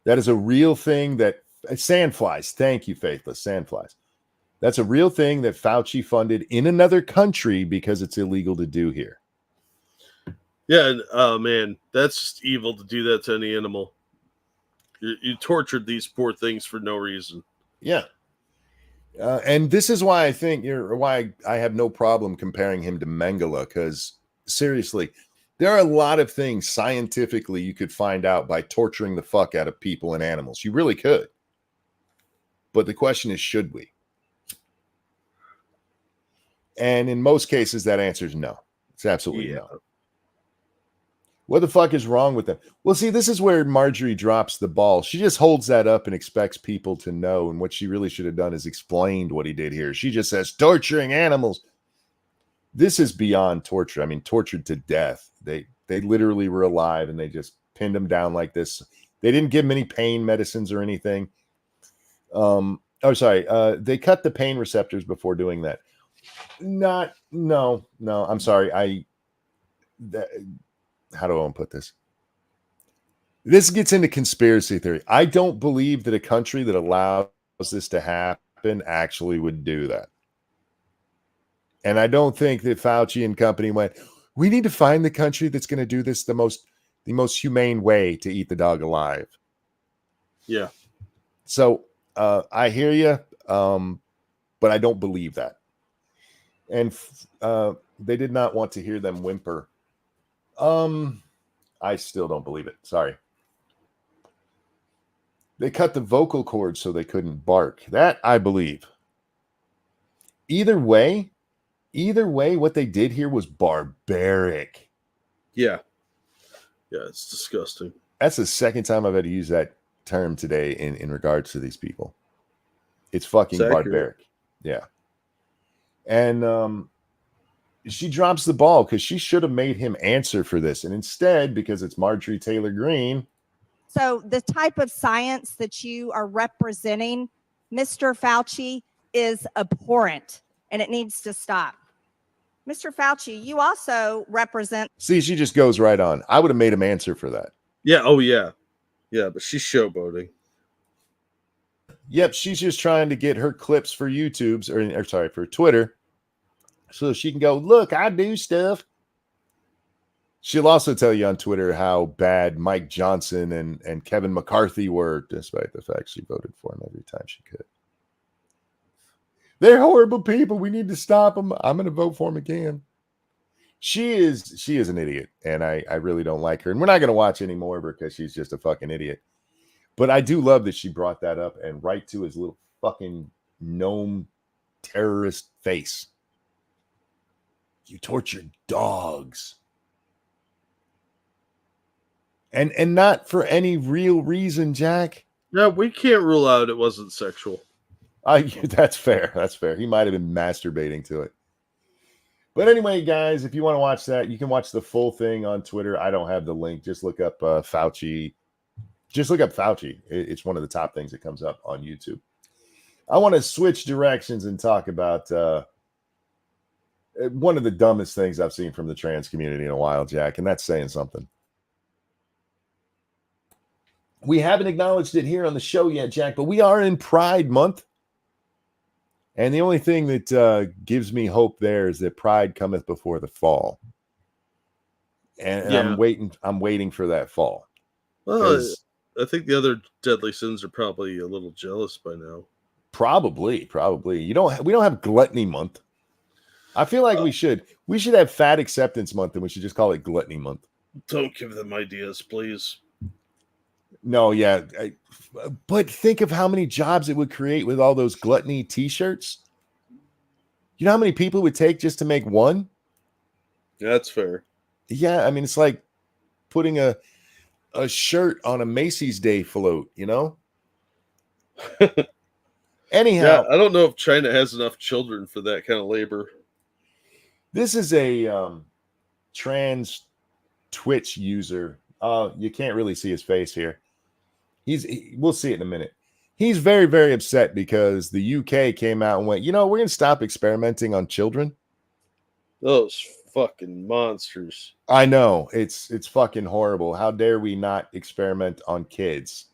That is a real thing that sandflies. Thank you, Faithless. Sandflies. That's a real thing that Fauci funded in another country because it's illegal to do here. Yeah, and man, that's just evil to do that to any animal. You tortured these poor things for no reason. Yeah. And this is why I think why I have no problem comparing him to Mengele, because seriously, there are a lot of things scientifically you could find out by torturing the fuck out of people and animals. You really could. But the question is, should we? And in most cases, that answer is no. It's absolutely no. What the fuck is wrong with them? Well, see, this is where Marjorie drops the ball. She just holds that up and expects people to know. And what she really should have done is explained what he did here. She just says torturing animals. This is beyond torture. I mean, tortured to death. They literally were alive and they just pinned them down like this. They didn't give them any pain medicines or anything. They cut the pain receptors before doing that. No. I'm sorry. How do I want to put this? This gets into conspiracy theory. I don't believe that a country that allows this to happen actually would do that. And I don't think that Fauci and company went, we need to find the country that's going to do this the most humane way to eat the dog alive. Yeah. So I hear you, but I don't believe that. And they did not want to hear them whimper. I still don't believe it. Sorry. They cut the vocal cords so they couldn't bark. That I believe. Either way, what they did here was barbaric. Yeah. Yeah, it's disgusting. That's the second time I've had to use that term today in regards to these people. It's fucking barbaric. Yeah. And she drops the ball because she should have made him answer for this. And instead, because it's Marjorie Taylor Greene, So the type of science that you are representing, Mr. Fauci, is abhorrent and it needs to stop. Mr. Fauci, you also represent. See, she just goes right on. I would have made him answer for that. Yeah. Oh, yeah. Yeah, but she's showboating. Yep, she's just trying to get her clips for YouTube's or sorry, for Twitter, so she can go, look, I do stuff. She'll also tell you on Twitter how bad Mike Johnson and Kevin McCarthy were, despite the fact she voted for him every time she could. They're horrible people. We need to stop them. I'm going to vote for them again. She is an idiot, and I really don't like her. And we're not going to watch any more of her because she's just a fucking idiot. But I do love that she brought that up and right to his little fucking gnome terrorist face. You tortured dogs. And not for any real reason, Jack. No, we can't rule out it wasn't sexual. That's fair. That's fair. He might have been masturbating to it. But anyway, guys, if you want to watch that, you can watch the full thing on Twitter. I don't have the link. Just look up Fauci. Just look up Fauci. It's one of the top things that comes up on YouTube. I want to switch directions and talk about one of the dumbest things I've seen from the trans community in a while, Jack, and that's saying something. We haven't acknowledged it here on the show yet, Jack, but we are in Pride Month. And the only thing that gives me hope there is that Pride cometh before the fall. And yeah. I'm waiting for that fall. Well, I think the other deadly sins are probably a little jealous by now. Probably. We don't have Gluttony Month. I feel like we should have Fat Acceptance Month, and we should just call it Gluttony Month. Don't give them ideas, please. No, yeah. But think of how many jobs it would create with all those gluttony t-shirts. You know how many people it would take just to make one? Yeah, that's fair. Yeah, I mean, it's like putting a shirt on a Macy's Day float, you know? Anyhow. Yeah, I don't know if China has enough children for that kind of labor. This is a trans Twitch user. You can't really see his face here. We'll see it in a minute. He's very, very upset because the UK came out and went, we're going to stop experimenting on children. Those fucking monsters. I know. It's fucking horrible. How dare we not experiment on kids?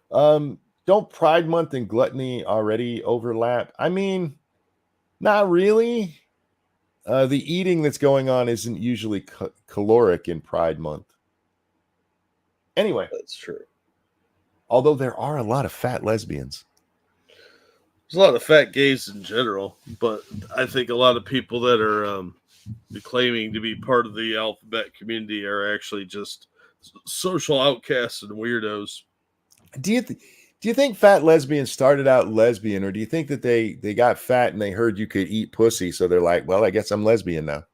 Don't Pride Month and gluttony already overlap? I mean, not really. The eating that's going on isn't usually caloric in Pride Month. Anyway, that's true. Although there are a lot of fat lesbians. There's a lot of fat gays in general, but I think a lot of people that are claiming to be part of the alphabet community are actually just social outcasts and weirdos. Do you think fat lesbians started out lesbian, or do you think that they got fat and they heard you could eat pussy, so they're like, well, I guess I'm lesbian now?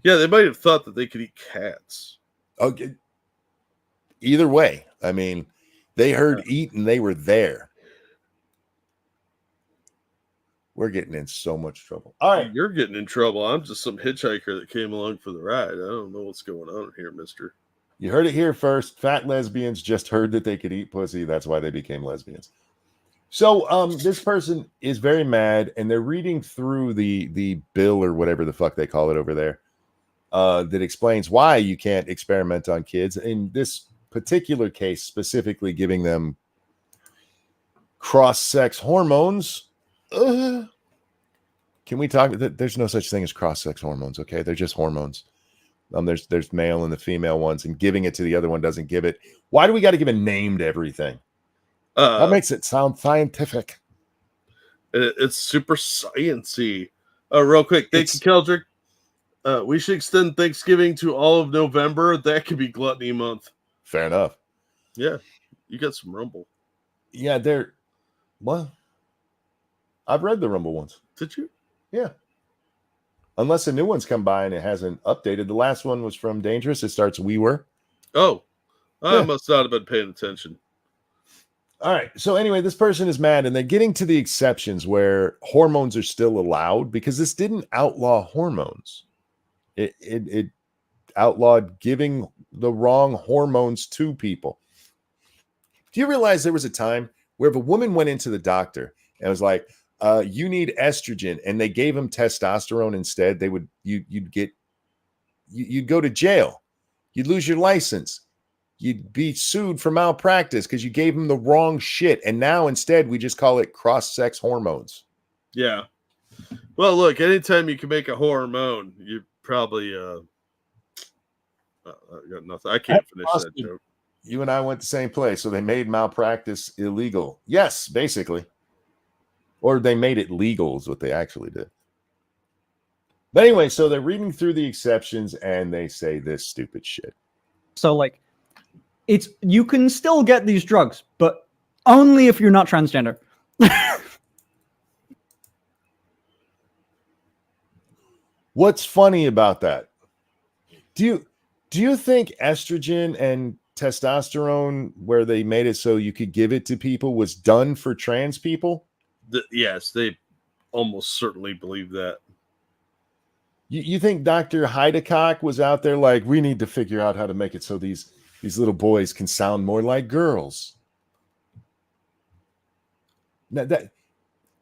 Yeah, they might have thought that they could eat cats. Okay. Either way, I mean, they heard eat and they were there. We're getting in so much trouble. All right. You're getting in trouble. I'm just some hitchhiker that came along for the ride. I don't know what's going on here, mister. You heard it here first. Fat lesbians just heard that they could eat pussy. That's why they became lesbians. So this person is very mad, and they're reading through the bill or whatever the fuck they call it over there that explains why you can't experiment on kids. In this particular case, specifically giving them cross-sex hormones. Can we talk? There's no such thing as cross-sex hormones, okay? They're just hormones. There's male and the female ones, and giving it to the other one doesn't give it. Why do we got to give a name to everything? That makes it sound scientific. It's super sciencey. Real quick, thank you, Keldrick. We should extend Thanksgiving to all of November. That could be Gluttony Month. Fair enough. Yeah, you got some Rumble. Yeah, well, I've read the Rumble ones. Did you? Yeah. Unless a new one's come by and it hasn't updated. The last one was from Dangerous. It starts "We Were." Oh, I must not have been paying attention. All right. So anyway, this person is mad, and they're getting to the exceptions where hormones are still allowed because this didn't outlaw hormones. It outlawed giving the wrong hormones to people. Do you realize there was a time where if a woman went into the doctor and was like, you need estrogen, and they gave them testosterone instead, you'd go to jail. You'd lose your license. You'd be sued for malpractice because you gave them the wrong shit. And now instead we just call it cross-sex hormones. Yeah. Well, look, anytime you can make a hormone, you probably I got nothing. I can't finish that joke. You and I went the same place, so they made malpractice illegal. Yes, basically. Or they made it legal is what they actually did. But anyway, so they're reading through the exceptions and they say this stupid shit. So like, you can still get these drugs, but only if you're not transgender. What's funny about that? Do you think estrogen and testosterone, where they made it so you could give it to people, was done for trans people? Yes, they almost certainly believe that. You think Dr. Heidecock was out there like, we need to figure out how to make it so these little boys can sound more like girls? Now, that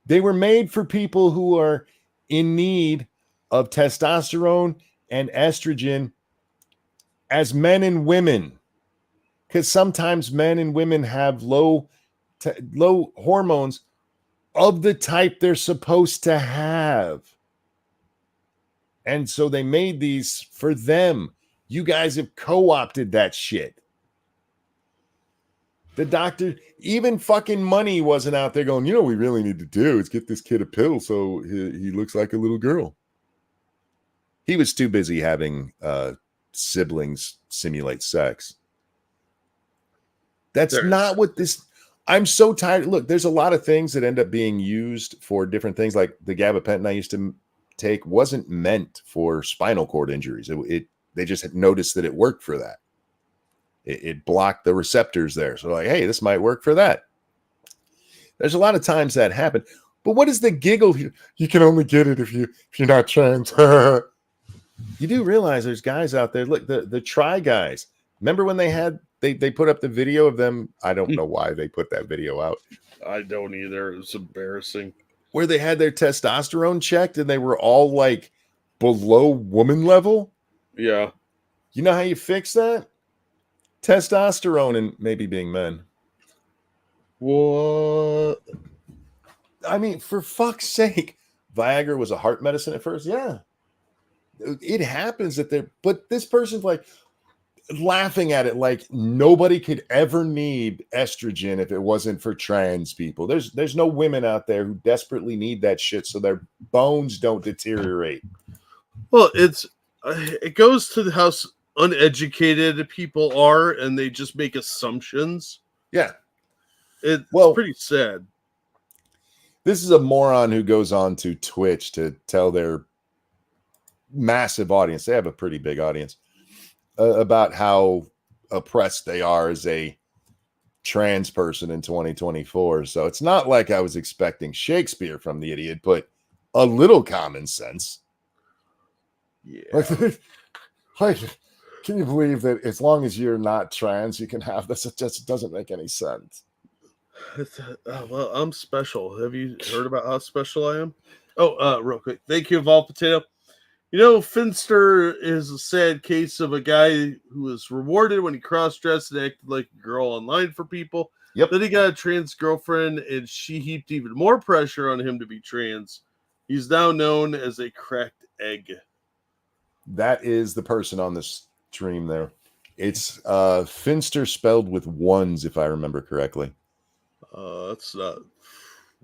they were made for people who are in need of testosterone and estrogen as men and women, because sometimes men and women have low hormones of the type they're supposed to have. And so they made these for them. You guys have co-opted that shit. The doctor, even fucking money wasn't out there going, what we really need to do is get this kid a pill so he looks like a little girl. He was too busy having siblings simulate sex. That's not what this... I'm so tired. Look, there's a lot of things that end up being used for different things. Like the gabapentin I used to take wasn't meant for spinal cord injuries. They just had noticed that it worked for that. It blocked the receptors there. So like, hey, this might work for that. There's a lot of times that happen. But what is the giggle here? You can only get it if you're not trans. You do realize there's guys out there. Look, the Try guys. Remember when they put up the video of them? I don't know why they put that video out. I don't either. It was embarrassing. Where they had their testosterone checked and they were all like below woman level. Yeah. You know how you fix that? Testosterone and maybe being men. What? I mean, for fuck's sake. Viagra was a heart medicine at first. Yeah. It happens that but this person's like laughing at it like nobody could ever need estrogen if it wasn't for trans people. There's no women out there who desperately need that shit so their bones don't deteriorate. Well, it goes to how uneducated people are, and they just make assumptions. Yeah, it's pretty sad. This is a moron who goes on to Twitch to tell their massive audience, they have a pretty big audience, about how oppressed they are as a trans person in 2024. So it's not like I was expecting Shakespeare from the idiot, but a little common sense. Yeah. Like, can you believe that as long as you're not trans, you can have this? It just doesn't make any sense. Well, I'm special. Have you heard about how special I am? Oh, real quick. Thank you, Evolved Potato. Finster is a sad case of a guy who was rewarded when he cross-dressed and acted like a girl online for people. Yep. Then he got a trans girlfriend, and she heaped even more pressure on him to be trans. He's now known as a cracked egg. That is the person on this stream there. It's Finster spelled with ones, if I remember correctly. That's not...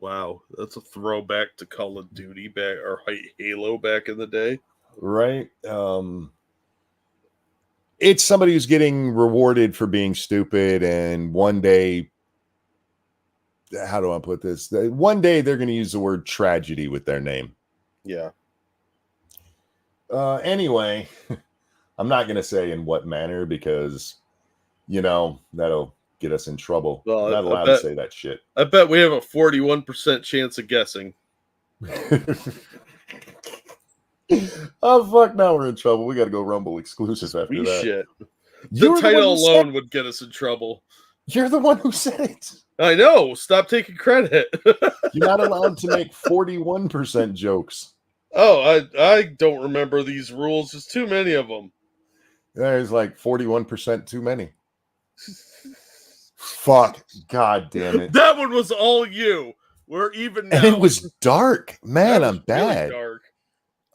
Wow, that's a throwback to Call of Duty or Halo back in the day. Right. It's somebody who's getting rewarded for being stupid, and one day, how do I put this? One day they're going to use the word tragedy with their name. Yeah. Anyway, I'm not going to say in what manner because, that'll get us in trouble. Well, I'm not allowed to say that shit. I bet we have a 41% chance of guessing. Oh fuck! Now we're in trouble. We got to go Rumble exclusives after We that. shit. The You're the one title who said- alone would get us in trouble. You're the one who said it. I know. Stop taking credit. You're not allowed to make 41% jokes. Oh, I don't remember these rules. There's too many of them. There's like 41% too many. Fuck. God damn it. That one was all you. We're even now. And it was dark. Man, That I'm was really bad. dark.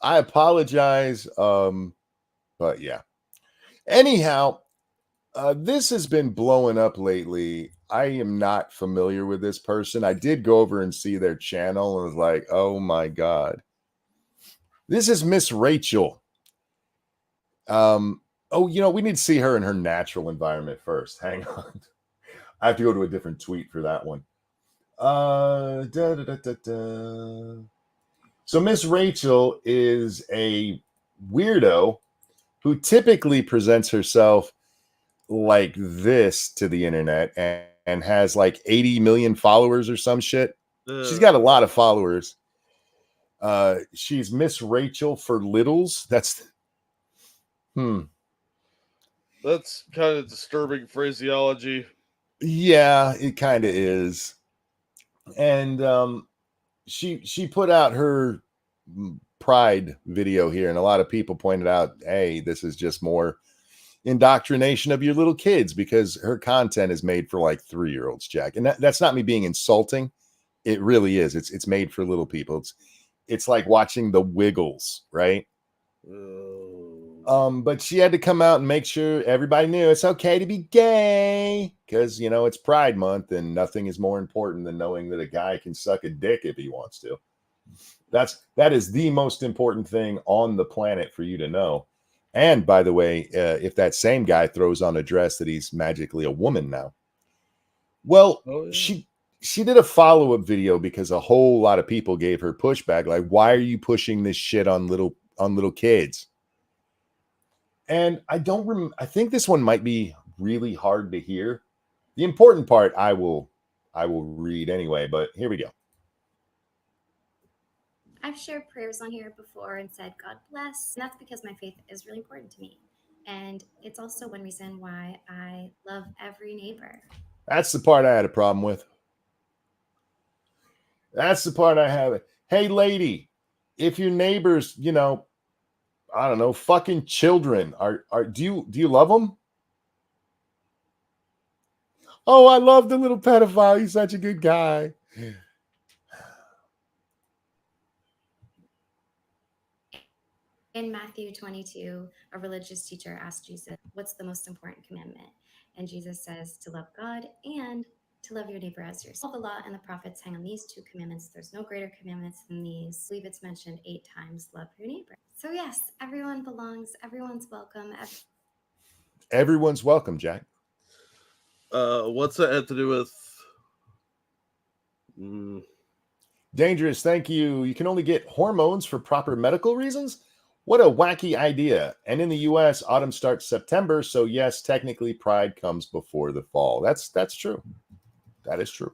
I apologize. But yeah. Anyhow, this has been blowing up lately. I am not familiar with this person. I did go over and see their channel and was like, oh my God. This is Miss Rachel. We need to see her in her natural environment first. Hang on. I have to go to a different tweet for that one. So Miss Rachel is a weirdo who typically presents herself like this to the internet and has like 80 million followers or some shit. She's got a lot of followers. She's Miss Rachel for Littles. That's kind of disturbing phraseology. Yeah, it kind of is. And she put out her Pride video here, and a lot of people pointed out, hey, this is just more indoctrination of your little kids because her content is made for like 3-year-olds, Jack. And that's not me being insulting. It really is. It's made for little people. It's like watching The Wiggles, right? But she had to come out and make sure everybody knew it's okay to be gay because, it's Pride Month and nothing is more important than knowing that a guy can suck a dick if he wants to. That is the most important thing on the planet for you to know. And by the way, if that same guy throws on a dress that he's magically a woman now. Well, she did a follow-up video because a whole lot of people gave her pushback. Like, why are you pushing this shit on little kids? And I think this one might be really hard to hear. The important part I will read anyway, but here we go. I've shared prayers on here before and said, God bless. And that's because my faith is really important to me. And it's also one reason why I love every neighbor. That's the part I had a problem with. That's the part I have. Hey, lady, if your neighbors, I don't know, fucking children, do you love them? Oh, I love the little pedophile. He's such a good guy. In Matthew 22, a religious teacher asked Jesus, what's the most important commandment? And Jesus says to love God and to love your neighbor as yourself. All the law and the prophets hang on these 2 commandments. There's no greater commandments than these. I believe it's mentioned 8 times, love your neighbor. So yes, everyone belongs. Everyone's welcome. Everyone's welcome, Jack. What's that have to do with? Dangerous, thank you. You can only get hormones for proper medical reasons? What a wacky idea. And in the US, autumn starts September, so yes, technically Pride comes before the fall. That's true. That is true.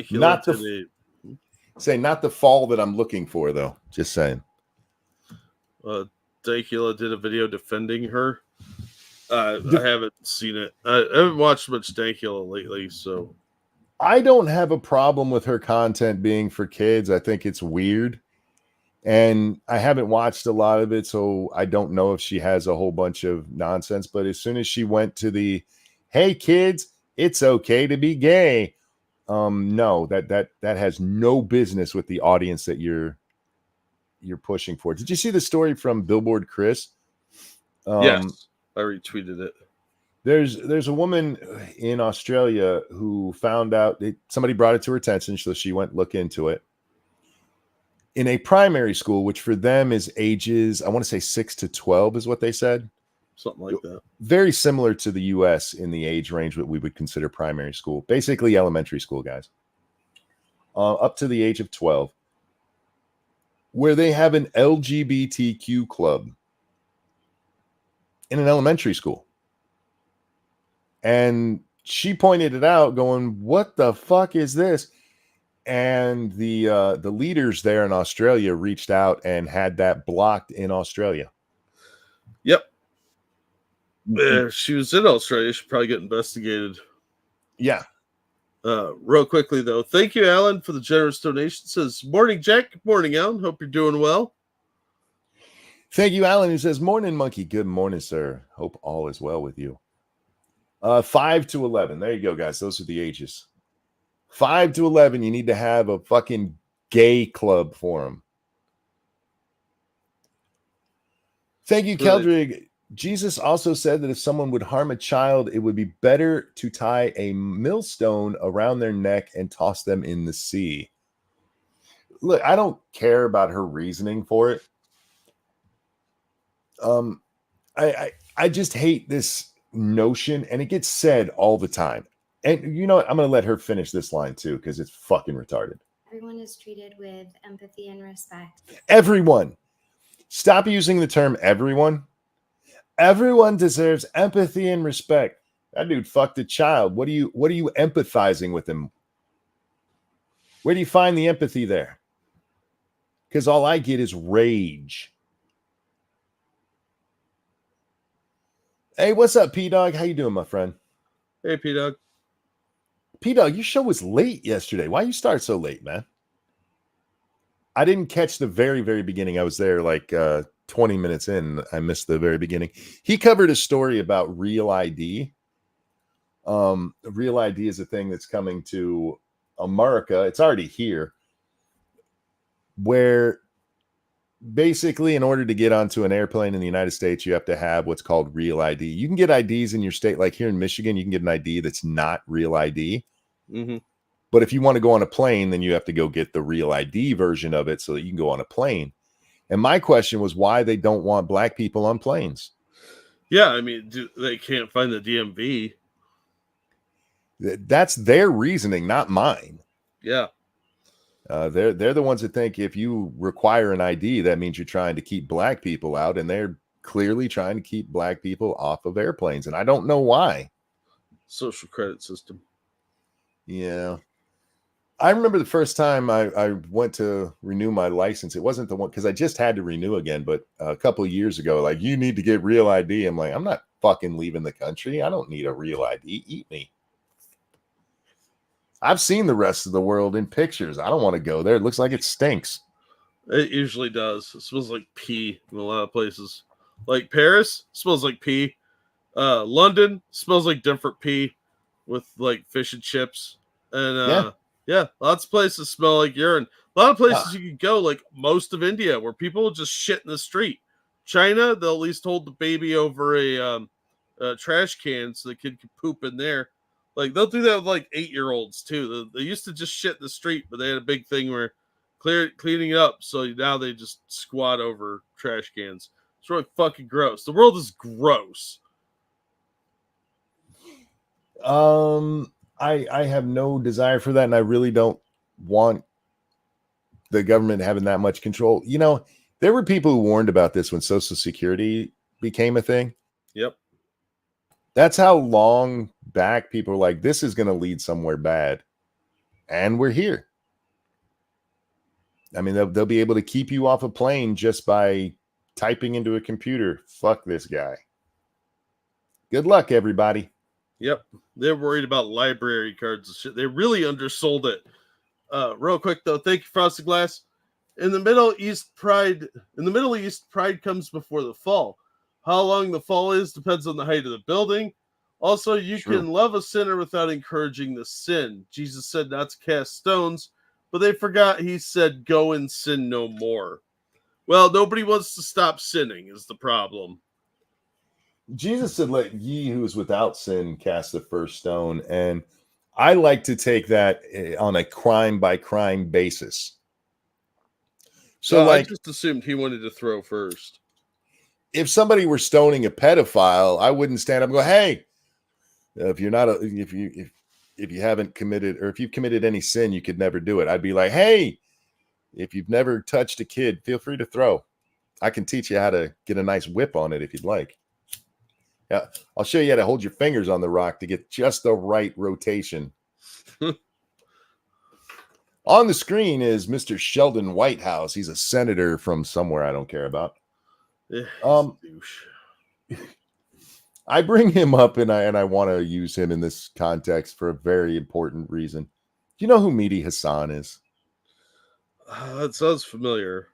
Not the fall that I'm looking for, though. Just saying. Daikula did a video defending her. I haven't seen it. I haven't watched much Daikula lately, so I don't have a problem with her content being for kids. I think it's weird. And I haven't watched a lot of it, so I don't know if she has a whole bunch of nonsense. But as soon as she went to the, hey, kids, it's okay to be gay. No, that has no business with the audience that you're pushing for. Did you see the story from Billboard Chris? Yes, I retweeted it. There's a woman in Australia who found out that somebody brought it to her attention, so she went look into it. In a primary school, which for them is ages, I want to say 6 to 12 is what they said. Something like that. Very similar to the US in the age range that we would consider primary school. Basically elementary school, guys. Up to the age of 12. Where they have an LGBTQ club in an elementary school. And she pointed it out going, what the fuck is this? And the leaders there in Australia reached out and had that blocked in Australia. Yep. She was in Australia. She should probably get investigated. Yeah. Real quickly, though. Thank you, Alan, for the generous donation. Says, morning, Jack. Good morning, Alan. Hope you're doing well. Thank you, Alan, who says, morning, monkey. Good morning, sir. Hope all is well with you. 5 to 11. There you go, guys. Those are the ages. 5 to 11, you need to have a fucking gay club for them. Thank you, Keldrig. Jesus also said that if someone would harm a child, it would be better to tie a millstone around their neck and toss them in the sea. Look, I don't care about her reasoning for it. I just hate this notion, and it gets said all the time. And you know what? I'm going to let her finish this line too, because it's fucking retarded. Everyone is treated with empathy and respect. Everyone. Stop using the term everyone. Everyone deserves empathy and respect. That dude fucked a child. What are you empathizing with him? Where do you find the empathy there? Because all I get is rage. Hey, what's up, P-Dog? How you doing, my friend? Hey, P-Dog. P-Dog, your show was late yesterday. Why you start so late, man? I didn't catch the very, very beginning. I was there like 20 minutes in. I missed the very beginning. He covered a story about Real ID. Real ID is a thing that's coming to America. It's already here. Where basically in order to get onto an airplane in the United States, you have to have what's called Real ID. You can get IDs in your state. Like here in Michigan, you can get an ID that's not Real ID. Mm-hmm. But if you want to go on a plane, then you have to go get the Real ID version of it so that you can go on a plane. And my question was why they don't want black people on planes. Yeah, I mean, they can't find the DMV. That's their reasoning, not mine. Yeah. They're the ones that think if you require an ID, that means you're trying to keep black people out, and they're clearly trying to keep black people off of airplanes. And I don't know why. Social credit system. Yeah. I remember the first time I went to renew my license. It wasn't the one because I just had to renew again, but a couple of years ago, like, you need to get Real ID. I'm like, I'm not fucking leaving the country. I don't need a Real ID. Eat me. I've seen the rest of the world in pictures. I don't want to go there. It looks like it stinks. It usually does. It smells like pee in a lot of places. Like Paris smells like pee. London smells like different pee with like fish and chips. And yeah, lots of places smell like urine. A lot of places you can go, like most of India, where people will just shit in the street. China, they'll at least hold the baby over a trash can so the kid can poop in there. Like they'll do that with like 8-year-olds too. They used to just shit in the street, but they had a big thing where cleaning it up. So now they just squat over trash cans. It's really fucking gross. The world is gross. I have no desire for that, and I really don't want the government having that much control. You know, there were people who warned about this when Social Security became a thing. Yep. That's how long back people were like, this is going to lead somewhere bad. And we're here. I mean, they'll be able to keep you off a plane just by typing into a computer. Fuck this guy. Good luck, everybody. Yep. They're worried about library cards and shit. They really undersold it. Real quick though, thank you, Frosted Glass. In the Middle East, pride comes before the fall. How long the fall is depends on the height of the building. Also, you can love a sinner without encouraging the sin. Jesus said not to cast stones, but they forgot he said, go and sin no more. Well, nobody wants to stop sinning is the problem. Jesus said, let ye who is without sin cast the first stone. And I like to take that on a crime by crime basis. So I just assumed he wanted to throw first. If somebody were stoning a pedophile, I wouldn't stand up and go, hey, if you haven't committed, or if you've committed any sin, you could never do it. I'd be like, hey, if you've never touched a kid, feel free to throw. I can teach you how to get a nice whip on it if you'd like. Yeah, I'll show you how to hold your fingers on the rock to get just the right rotation. On the screen is Mr. Sheldon Whitehouse. He's a senator from somewhere I don't care about. I bring him up and I want to use him in this context for a very important reason. Do you know who Mehdi Hassan is? It sounds familiar.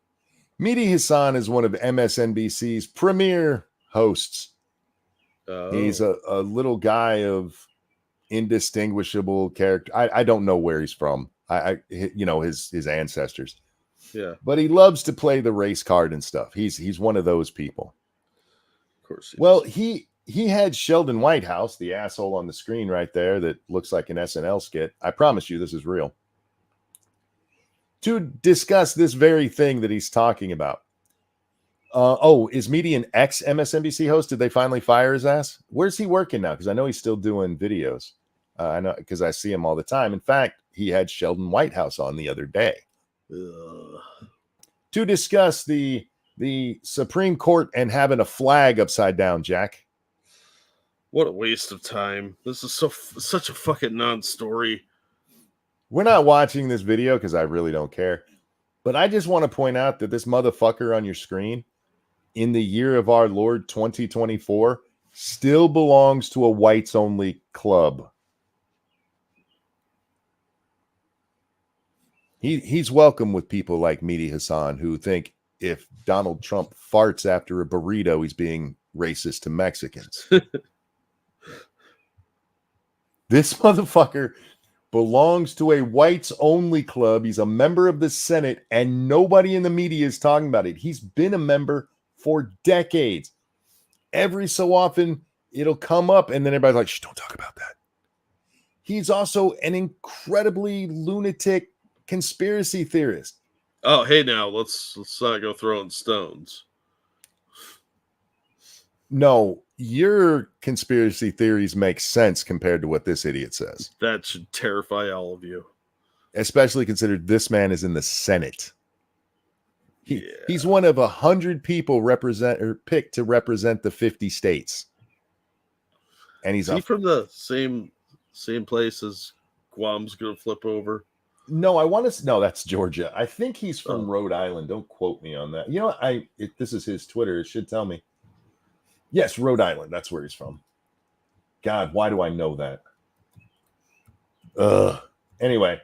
Mehdi Hassan is one of MSNBC's premier hosts. He's a little guy of indistinguishable character. I don't know where he's from. His ancestors. Yeah. But he loves to play the race card and stuff. He's one of those people. Of course. Well, he had Sheldon Whitehouse, the asshole on the screen right there that looks like an SNL skit. I promise you this is real. To discuss this very thing that he's talking about. Is Mehdi an ex-MSNBC host? Did they finally fire his ass? Where's he working now? Because I know he's still doing videos. I know because I see him all the time. In fact, he had Sheldon Whitehouse on the other day. To discuss the Supreme Court and having a flag upside down, Jack. What a waste of time. This is such a fucking non-story. We're not watching this video because I really don't care. But I just want to point out that this motherfucker on your screen, in the year of our Lord 2024, still belongs to a whites-only club. He's welcome with people like Mehdi Hassan who think if Donald Trump farts after a burrito, he's being racist to Mexicans. This motherfucker belongs to a whites-only club. He's a member of the Senate, and nobody in the media is talking about it. He's been a member for decades. Every so often, it'll come up, and then everybody's like, shh, don't talk about that. He's also an incredibly lunatic conspiracy theorist. Oh, hey, now, let's not go throwing stones. No, your conspiracy theories make sense compared to what this idiot says. That should terrify all of you. Especially considered this man is in the Senate. He's one of 100 people picked to represent the 50 states. And he's from the same place as Guam's going to flip over. No, that's Georgia. I think he's from Rhode Island. Don't quote me on that. You know, this is his Twitter. It should tell me. Yes, Rhode Island. That's where he's from. God, why do I know that? Anyway,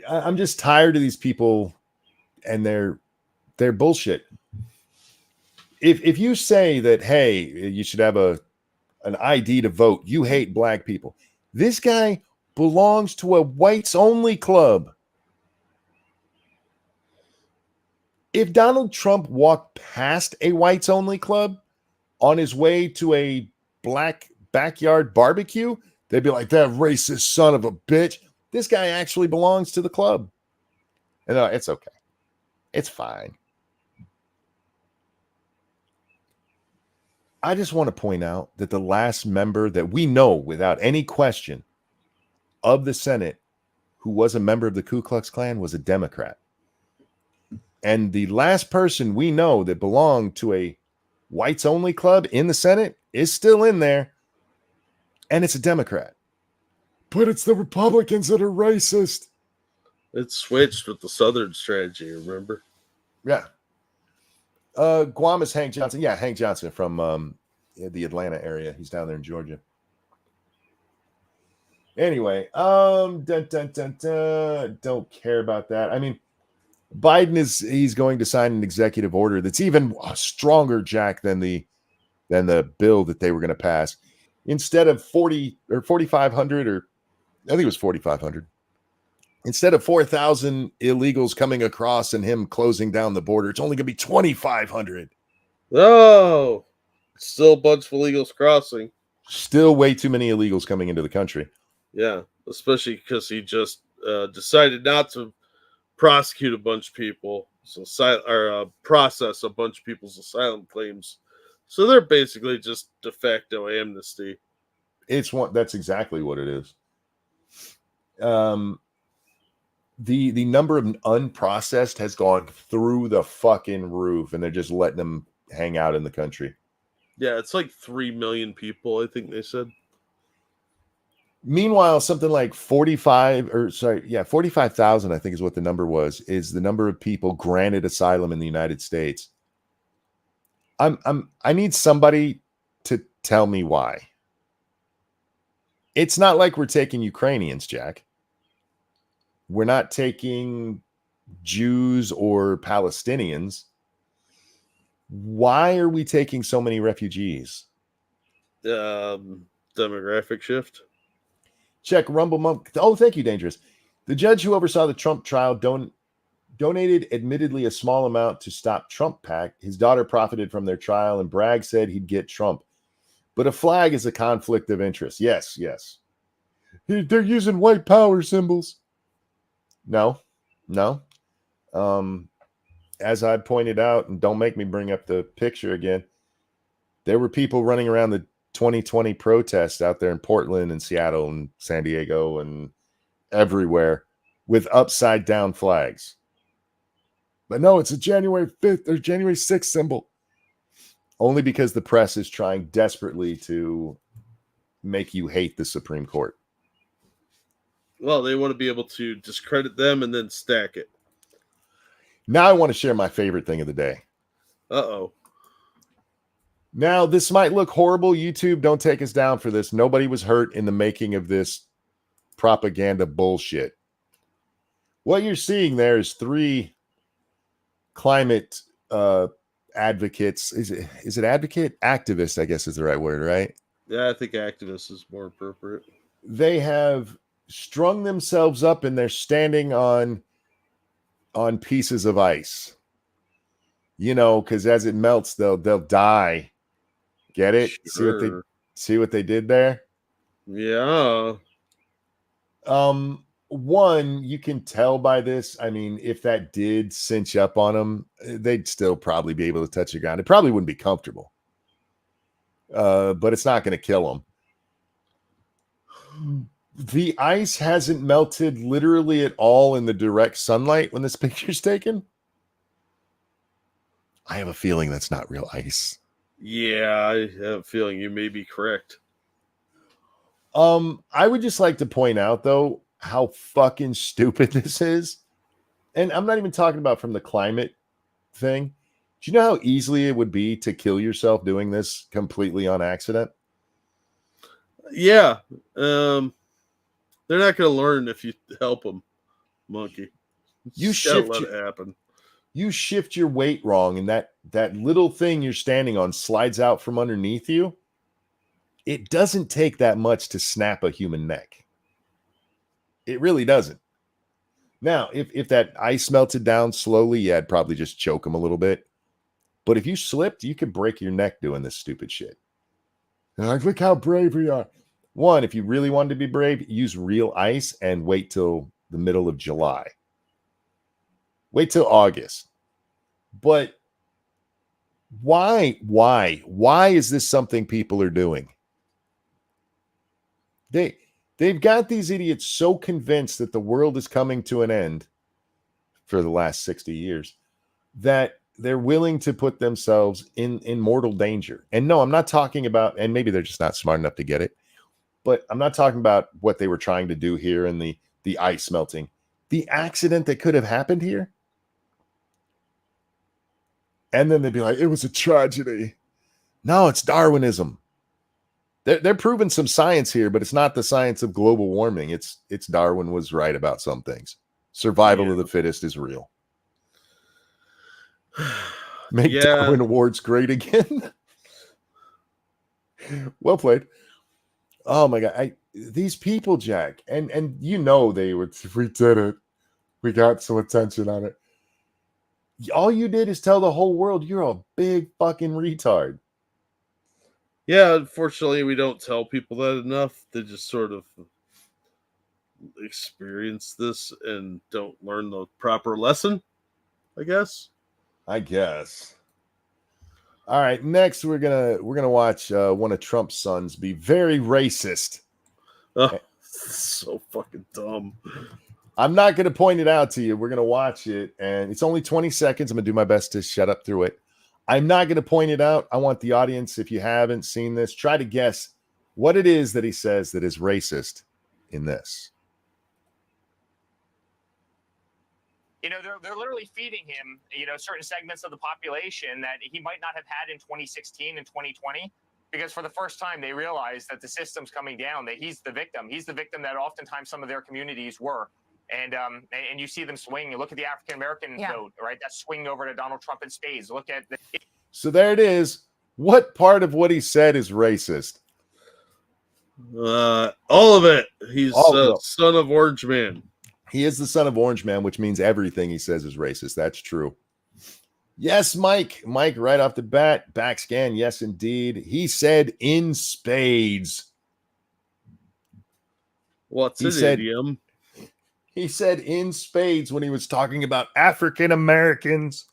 I'm just tired of these people and their bullshit. If you say that, hey, you should have an ID to vote, you hate black people. This guy belongs to a whites-only club. If Donald Trump walked past a whites-only club on his way to a black backyard barbecue, they'd be like, that racist son of a bitch. This guy actually belongs to the club. And it's okay. It's fine. I just want to point out that the last member that we know without any question of the Senate who was a member of the Ku Klux Klan was a Democrat. And the last person we know that belonged to a whites-only club in the Senate is still in there, and it's a Democrat. But it's the Republicans that are racist. It switched with the Southern strategy, remember? Yeah. Guam is Hank Johnson. Yeah, Hank Johnson from the Atlanta area. He's down there in Georgia. Anyway, don't care about that. I mean, Biden he's going to sign an executive order that's even stronger, Jack, than the bill that they were going to pass. Instead of 40 or 4,500, or I think it was 4,500. Instead of 4,000 illegals coming across and him closing down the border, it's only going to be 2,500. Oh, still a bunch of illegals crossing. Still way too many illegals coming into the country. Yeah, especially because he just decided not to prosecute a bunch of people, process a bunch of people's asylum claims. So they're basically just de facto amnesty. That's exactly what it is. The number of unprocessed has gone through the fucking roof, and they're just letting them hang out in the country. Yeah, it's like 3 million people, I think they said. Meanwhile, something like 45,000, I think is what the number was, is the number of people granted asylum in the United States. I need somebody to tell me why. It's not like we're taking Ukrainians, Jack. We're not taking Jews or Palestinians. Why are we taking so many refugees? Demographic shift. Check Rumble Monk. Oh, thank you, Dangerous. The judge who oversaw the Trump trial donated admittedly a small amount to stop Trump PAC. His daughter profited from their trial, and Bragg said he'd get Trump. But a flag is a conflict of interest. Yes. They're using white power symbols. No. As I pointed out, and don't make me bring up the picture again, there were people running around the 2020 protests out there in Portland and Seattle and San Diego and everywhere with upside down flags. But no, it's a January 5th or January 6th symbol. Only because the press is trying desperately to make you hate the Supreme Court. Well, they want to be able to discredit them and then stack it. Now I want to share my favorite thing of the day. Uh-oh. Now, this might look horrible. YouTube, don't take us down for this. Nobody was hurt in the making of this propaganda bullshit. What you're seeing there is 3 climate advocates. Is it advocate? Activist, I guess is the right word, right? Yeah, I think activist is more appropriate. They have strung themselves up and they're standing on pieces of ice. You know, because as it melts, they'll die. Get it? Sure. See what they did there? Yeah. One, you can tell by this. I mean, if that did cinch up on them, they'd still probably be able to touch the ground. It probably wouldn't be comfortable. But it's not going to kill them. The ice hasn't melted literally at all in the direct sunlight when this picture's taken. I have a feeling that's not real ice. Yeah, I have a feeling you may be correct. I would just like to point out, though, how fucking stupid this is. And I'm not even talking about from the climate thing. Do you know how easily it would be to kill yourself doing this completely on accident? Yeah. They're not going to learn if you help them, monkey. You Just gotta shift let your- it happen. You shift your weight wrong, and that little thing you're standing on slides out from underneath you. It doesn't take that much to snap a human neck. It really doesn't. Now, if that ice melted down slowly, yeah, it'd probably just choke them a little bit. But if you slipped, you could break your neck doing this stupid shit. And like, look how brave we are. One, if you really wanted to be brave, use real ice and wait till the middle of July. Wait till August. But why is this something people are doing? They've got these idiots so convinced that the world is coming to an end for the last 60 years that they're willing to put themselves in mortal danger. And no, I'm not talking about, and maybe they're just not smart enough to get it, but I'm not talking about what they were trying to do here in the ice melting. The accident that could have happened here. And then they'd be like, it was a tragedy. No, it's Darwinism. They're proving some science here, but it's not the science of global warming. It's Darwin was right about some things. Survival of the fittest is real. Make Darwin Awards great again. Well played. Oh my God. These people, Jack, and you know they would, we did it. We got some attention on it. All you did is tell the whole world you're a big fucking retard. Yeah, unfortunately, we don't tell people that enough. They just sort of experience this and don't learn the proper lesson, I guess. All right, next we're gonna watch one of Trump's sons be very racist. Oh, so fucking dumb. I'm not gonna point it out to you. We're gonna watch it, and it's only 20 seconds. I'm gonna do my best to shut up through it. I'm not gonna point it out. I want the audience, if you haven't seen this, try to guess what it is that he says that is racist in this. You know, they're literally feeding him, you know, certain segments of the population that he might not have had in 2016 and 2020, because for the first time they realize that the system's coming down, that he's the victim. He's the victim that oftentimes some of their communities were. And you see them swing. You look at the African American vote, right? That swing over to Donald Trump in spades. Look at So there it is. What part of what he said is racist? All of it. He's son of Orange Man. He is the son of Orange Man, which means everything he says is racist. That's true. Yes, Mike. Mike, right off the bat, backscan. Yes, indeed. He said in spades. What's an idiom? He said in spades when he was talking about African Americans,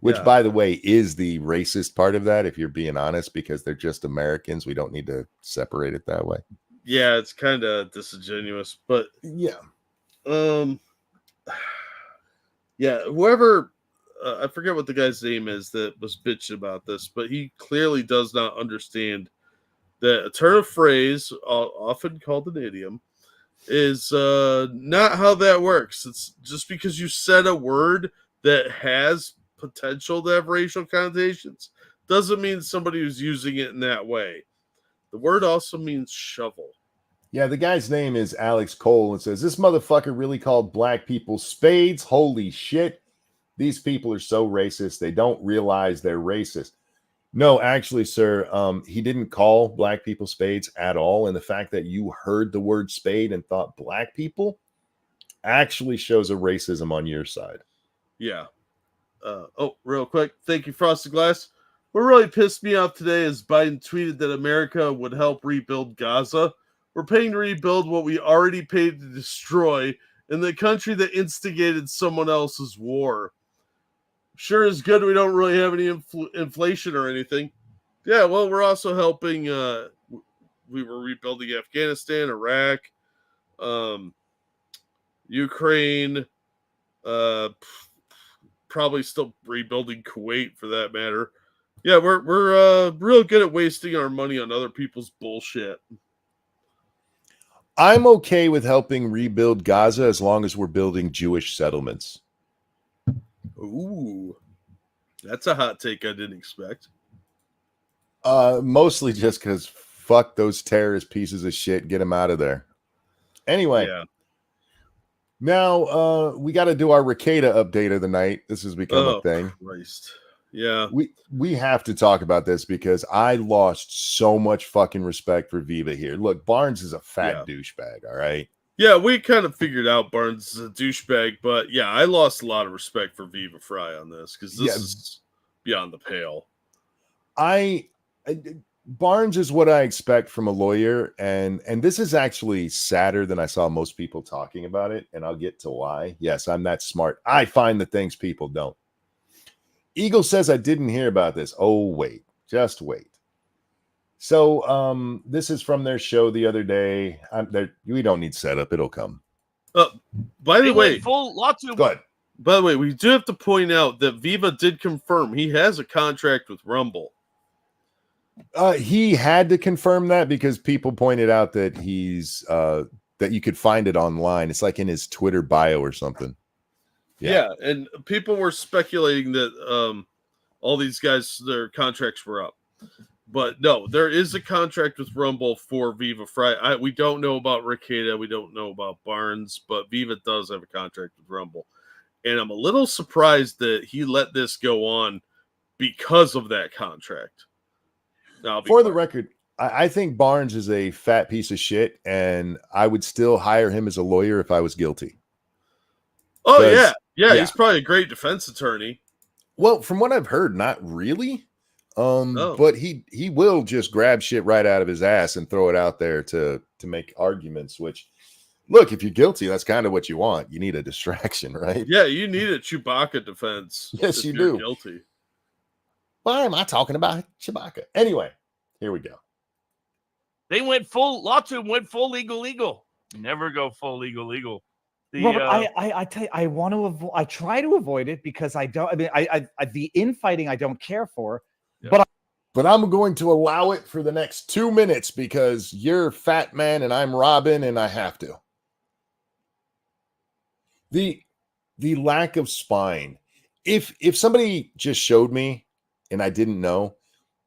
which, by the way, is the racist part of that, if you're being honest, because they're just Americans. We don't need to separate it that way. Yeah, it's kind of disingenuous, but yeah. Yeah, whoever, I forget what the guy's name is that was bitching about this, but he clearly does not understand that a turn of phrase, often called an idiom, is not how that works. It's just because you said a word that has potential to have racial connotations doesn't mean somebody who's using it in that way. The word also means shovel. Yeah, the guy's name is Alex Cole and says, this motherfucker really called black people spades. Holy shit. These people are so racist. They don't realize they're racist. No, actually, sir, he didn't call black people spades at all. And the fact that you heard the word spade and thought black people actually shows a racism on your side. Yeah. Real quick. Thank you, Frosted Glass. What really pissed me off today is Biden tweeted that America would help rebuild Gaza. We're paying to rebuild what we already paid to destroy in the country that instigated someone else's war. Sure is good we don't really have any inflation or anything. Yeah, well, we're also helping. We were rebuilding Afghanistan, Iraq, Ukraine, probably still rebuilding Kuwait for that matter. Yeah, we're real good at wasting our money on other people's bullshit. I'm okay with helping rebuild Gaza as long as we're building Jewish settlements. Ooh, that's a hot take I didn't expect. Mostly just because fuck those terrorist pieces of shit. Get them out of there. Anyway. Yeah. Now, we got to do our Ricada update of the night. This has become a thing. Christ. Yeah. We have to talk about this because I lost so much fucking respect for Viva here. Look, Barnes is a fat douchebag, all right? Yeah, we kind of figured out Barnes is a douchebag, but yeah, I lost a lot of respect for Viva Frei on this because this is beyond the pale. Barnes is what I expect from a lawyer, and this is actually sadder than I saw most people talking about it, and I'll get to why. Yes, I'm that smart. I find the things people don't. Eagle says I didn't hear about this. Oh, wait. Just wait. So this is from their show the other day. We don't need setup. It'll come. By the way, go ahead. By the way, we do have to point out that Viva did confirm he has a contract with Rumble. He had to confirm that because people pointed out that he's that you could find it online. It's like in his Twitter bio or something. Yeah, and people were speculating that all these guys, their contracts were up. But no, there is a contract with Rumble for Viva Frei. We don't know about Ricada. We don't know about Barnes, but Viva does have a contract with Rumble. And I'm a little surprised that he let this go on because of that contract. For the record, I think Barnes is a fat piece of shit, and I would still hire him as a lawyer if I was guilty. Oh, yeah, he's probably a great defense attorney. Well, from what I've heard, not really. But he will just grab shit right out of his ass and throw it out there to make arguments, which, look, if you're guilty, that's kind of what you want. You need a distraction, right? Yeah, you need a Chewbacca defense. Yes, you you're do. Guilty. Why am I talking about Chewbacca? Anyway, here we go. They went full. Lots of them went full legal. Never go full legal. Robert, I tell you, I want to I try to avoid it because I don't. I mean, the infighting I don't care for, but But I'm going to allow it for the next 2 minutes because you're Fat Man and I'm Robin and I have to. The lack of spine. If somebody just showed me and I didn't know,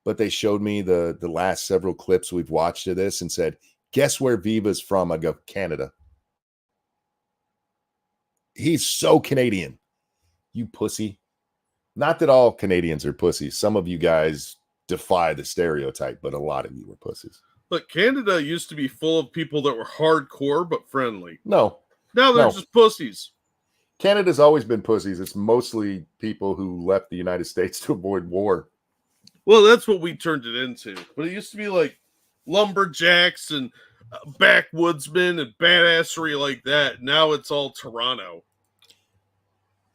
but they showed me the last several clips we've watched of this and said, guess where Viva's from? I go, Canada. He's so Canadian. You pussy. Not that all Canadians are pussies. Some of you guys defy the stereotype, but a lot of you were pussies. Look, Canada used to be full of people that were hardcore but friendly. No. Now they're just pussies. Canada's always been pussies. It's mostly people who left the United States to avoid war. Well, that's what we turned it into. But it used to be like lumberjacks and backwoodsmen and badassery like that. Now it's all Toronto.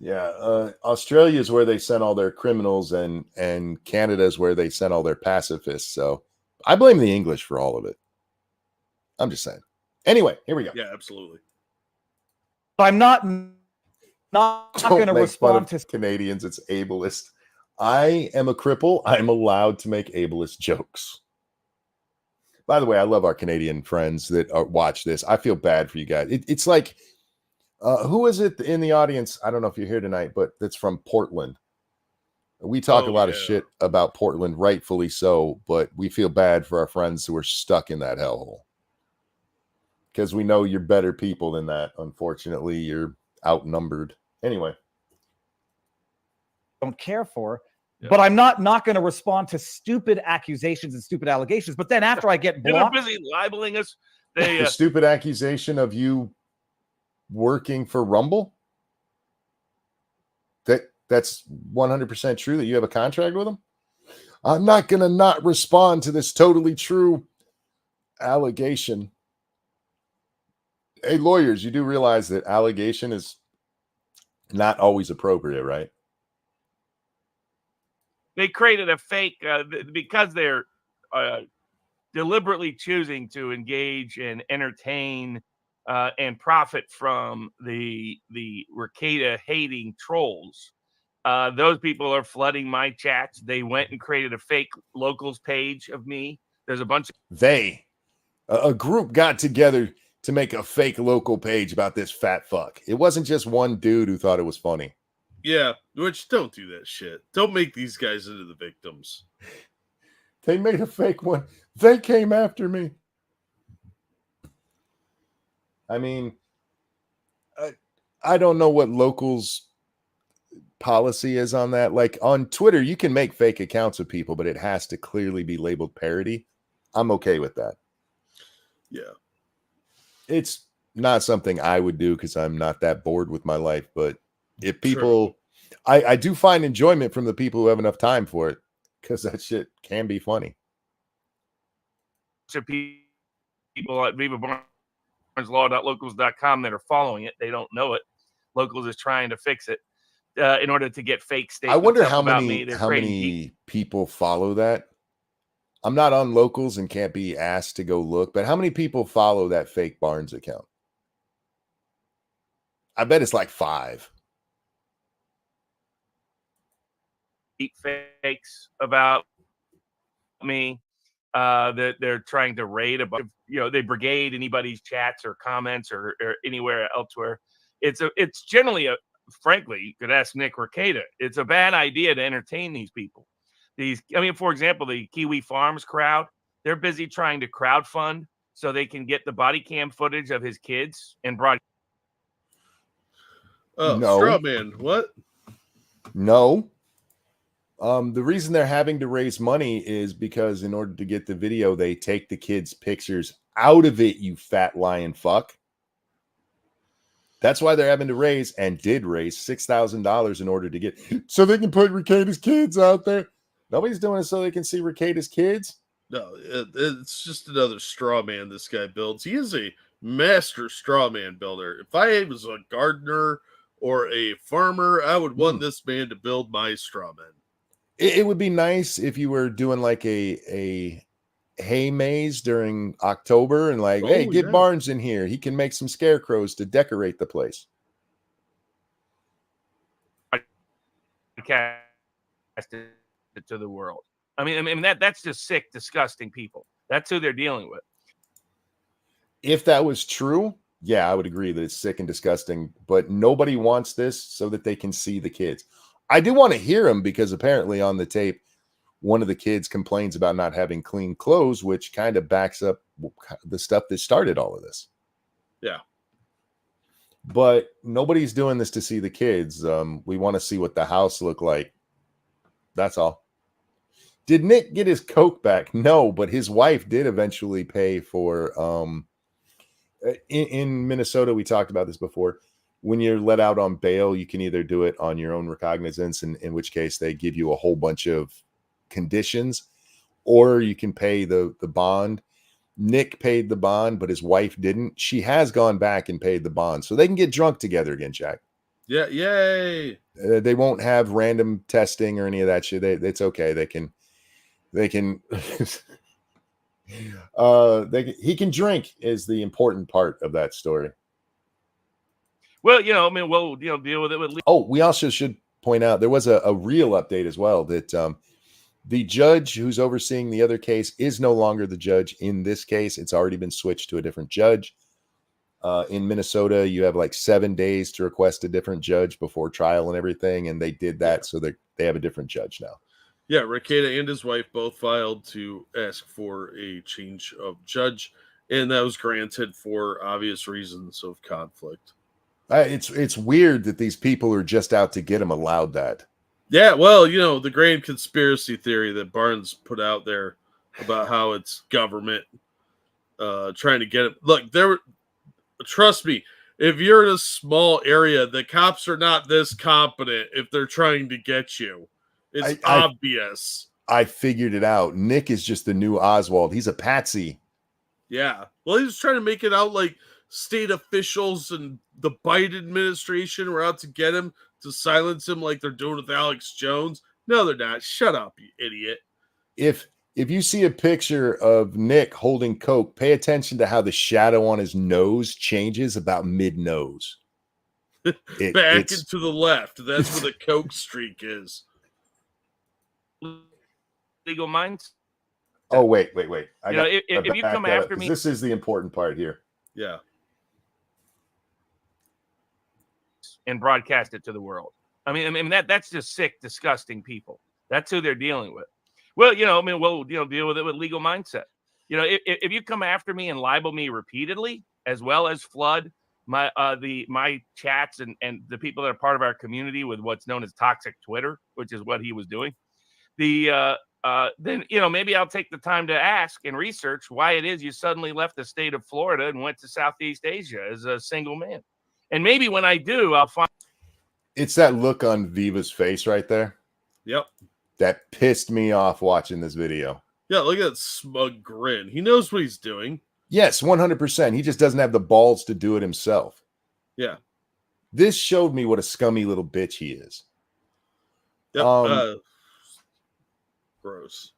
Yeah, Australia is where they sent all their criminals, and Canada is where they sent all their pacifists. So I blame the English for all of it. I'm just saying. Anyway, here we go. Yeah, absolutely. I'm not going to respond to Canadians. It's ableist. I am a cripple. I'm allowed to make ableist jokes. By the way, I love our Canadian friends that watch this. I feel bad for you guys. It's like, who is it in the audience? I don't know if you're here tonight, but that's from Portland. We talk a lot of shit about Portland, rightfully so, but we feel bad for our friends who are stuck in that hellhole. Because we know you're better people than that. Unfortunately, you're outnumbered. Anyway. Don't care for, but I'm not going to respond to stupid accusations and stupid allegations. But then after I get blocked, they're busy libeling us. The stupid accusation of you working for Rumble? That's 100% true that you have a contract with them? I'm not going to not respond to this totally true allegation. Hey, lawyers, you do realize that allegation is not always appropriate, right? They created a fake because they're deliberately choosing to engage and entertain and profit from the Ricada hating trolls. Those people are flooding my chats. They went and created a fake locals page of me. There's a bunch of a group got together to make a fake local page about this fat fuck. It wasn't just one dude who thought it was funny. Yeah, which don't do that shit. Don't make these guys into the victims. They made a fake one. They came after me. I mean, I don't know what locals policy is on that. Like on Twitter, you can make fake accounts of people, but it has to clearly be labeled parody. I'm okay with that. Yeah. It's not something I would do because I'm not that bored with my life. But if people, I do find enjoyment from the people who have enough time for it because that shit can be funny. People at vivabarneslaw.locals.com that are following it. They don't know it. Locals is trying to fix it in order to get fake statements. I wonder how about many me. people follow that. I'm not on Locals and can't be asked to go look, but how many people follow that fake Barnes account? I bet it's like 5. Fakes about me that they're trying to raid a bunch of, they brigade anybody's chats or comments or anywhere elsewhere. It's generally frankly, you could ask Nick Ricada. It's a bad idea to entertain these people. For example, the Kiwi Farms crowd, they're busy trying to crowdfund so they can get the body cam footage of his kids and broadcast. No. Straw man, what? No. The reason they're having to raise money is because in order to get the video, they take the kids' pictures out of it, you fat lion fuck. That's why they're having to raise and did raise $6,000 in order to get so they can put Ricada's kids out there. Nobody's doing it so they can see Ricada's kids. No, it's just another straw man this guy builds. He is a master straw man builder. If I was a gardener or a farmer, I would want this man to build my straw man. It would be nice if you were doing like a hay maze during October and like, hey, get Barnes in here. He can make some scarecrows to decorate the place. Cast it to the world. I mean that's just sick, disgusting people. That's who they're dealing with. If that was true, yeah, I would agree that it's sick and disgusting, but nobody wants this so that they can see the kids. I do want to hear them because apparently on the tape, one of the kids complains about not having clean clothes, which kind of backs up the stuff that started all of this. Yeah. But nobody's doing this to see the kids. We want to see what the house looked like. That's all. Did Nick get his Coke back? No, but his wife did eventually pay for in Minnesota, we talked about this before. When you're let out on bail, you can either do it on your own recognizance, in which case they give you a whole bunch of conditions, or you can pay the bond. Nick paid the bond, but his wife didn't. She has gone back and paid the bond, so they can get drunk together again, Jack. Yeah, yay! They won't have random testing or any of that shit. It's okay. They can. He can drink is the important part of that story. Well, I mean, we'll deal with it with. Oh, we also should point out there was a real update as well that the judge who's overseeing the other case is no longer the judge in this case. It's already been switched to a different judge. In Minnesota, you have like 7 days to request a different judge before trial and everything, and they did that, so they have a different judge now. Yeah, Rekieta and his wife both filed to ask for a change of judge, and that was granted for obvious reasons of conflict. It's weird that these people are just out to get him allowed that. Yeah, well, the grand conspiracy theory that Barnes put out there about how it's government trying to get him. Look, trust me, if you're in a small area, the cops are not this competent if they're trying to get you. It's obvious. I figured it out. Nick is just the new Oswald. He's a patsy. Yeah. Well, he's trying to make it out like state officials and the Biden administration were out to get him, to silence him like they're doing with Alex Jones. No, they're not. Shut up, you idiot. If you see a picture of Nick holding Coke, pay attention to how the shadow on his nose changes about mid-nose. Back and to the left. That's where the Coke streak is. Legal minds. Oh, wait. If you come after me, this is the important part here. Yeah. And broadcast it to the world. I mean that's just sick, disgusting people. That's who they're dealing with. Well, we'll deal with it with legal mindset. If you come after me and libel me repeatedly, as well as flood my chats and the people that are part of our community with what's known as toxic Twitter, which is what he was doing, then maybe I'll take the time to ask and research why it is you suddenly left the state of Florida and went to Southeast Asia as a single man. And maybe when I do, I'll find. It's that look on Viva's face right there. Yep. That pissed me off watching this video. Yeah, look at that smug grin. He knows what he's doing. Yes, 100%. He just doesn't have the balls to do it himself. Yeah. This showed me what a scummy little bitch he is. Yep. Gross.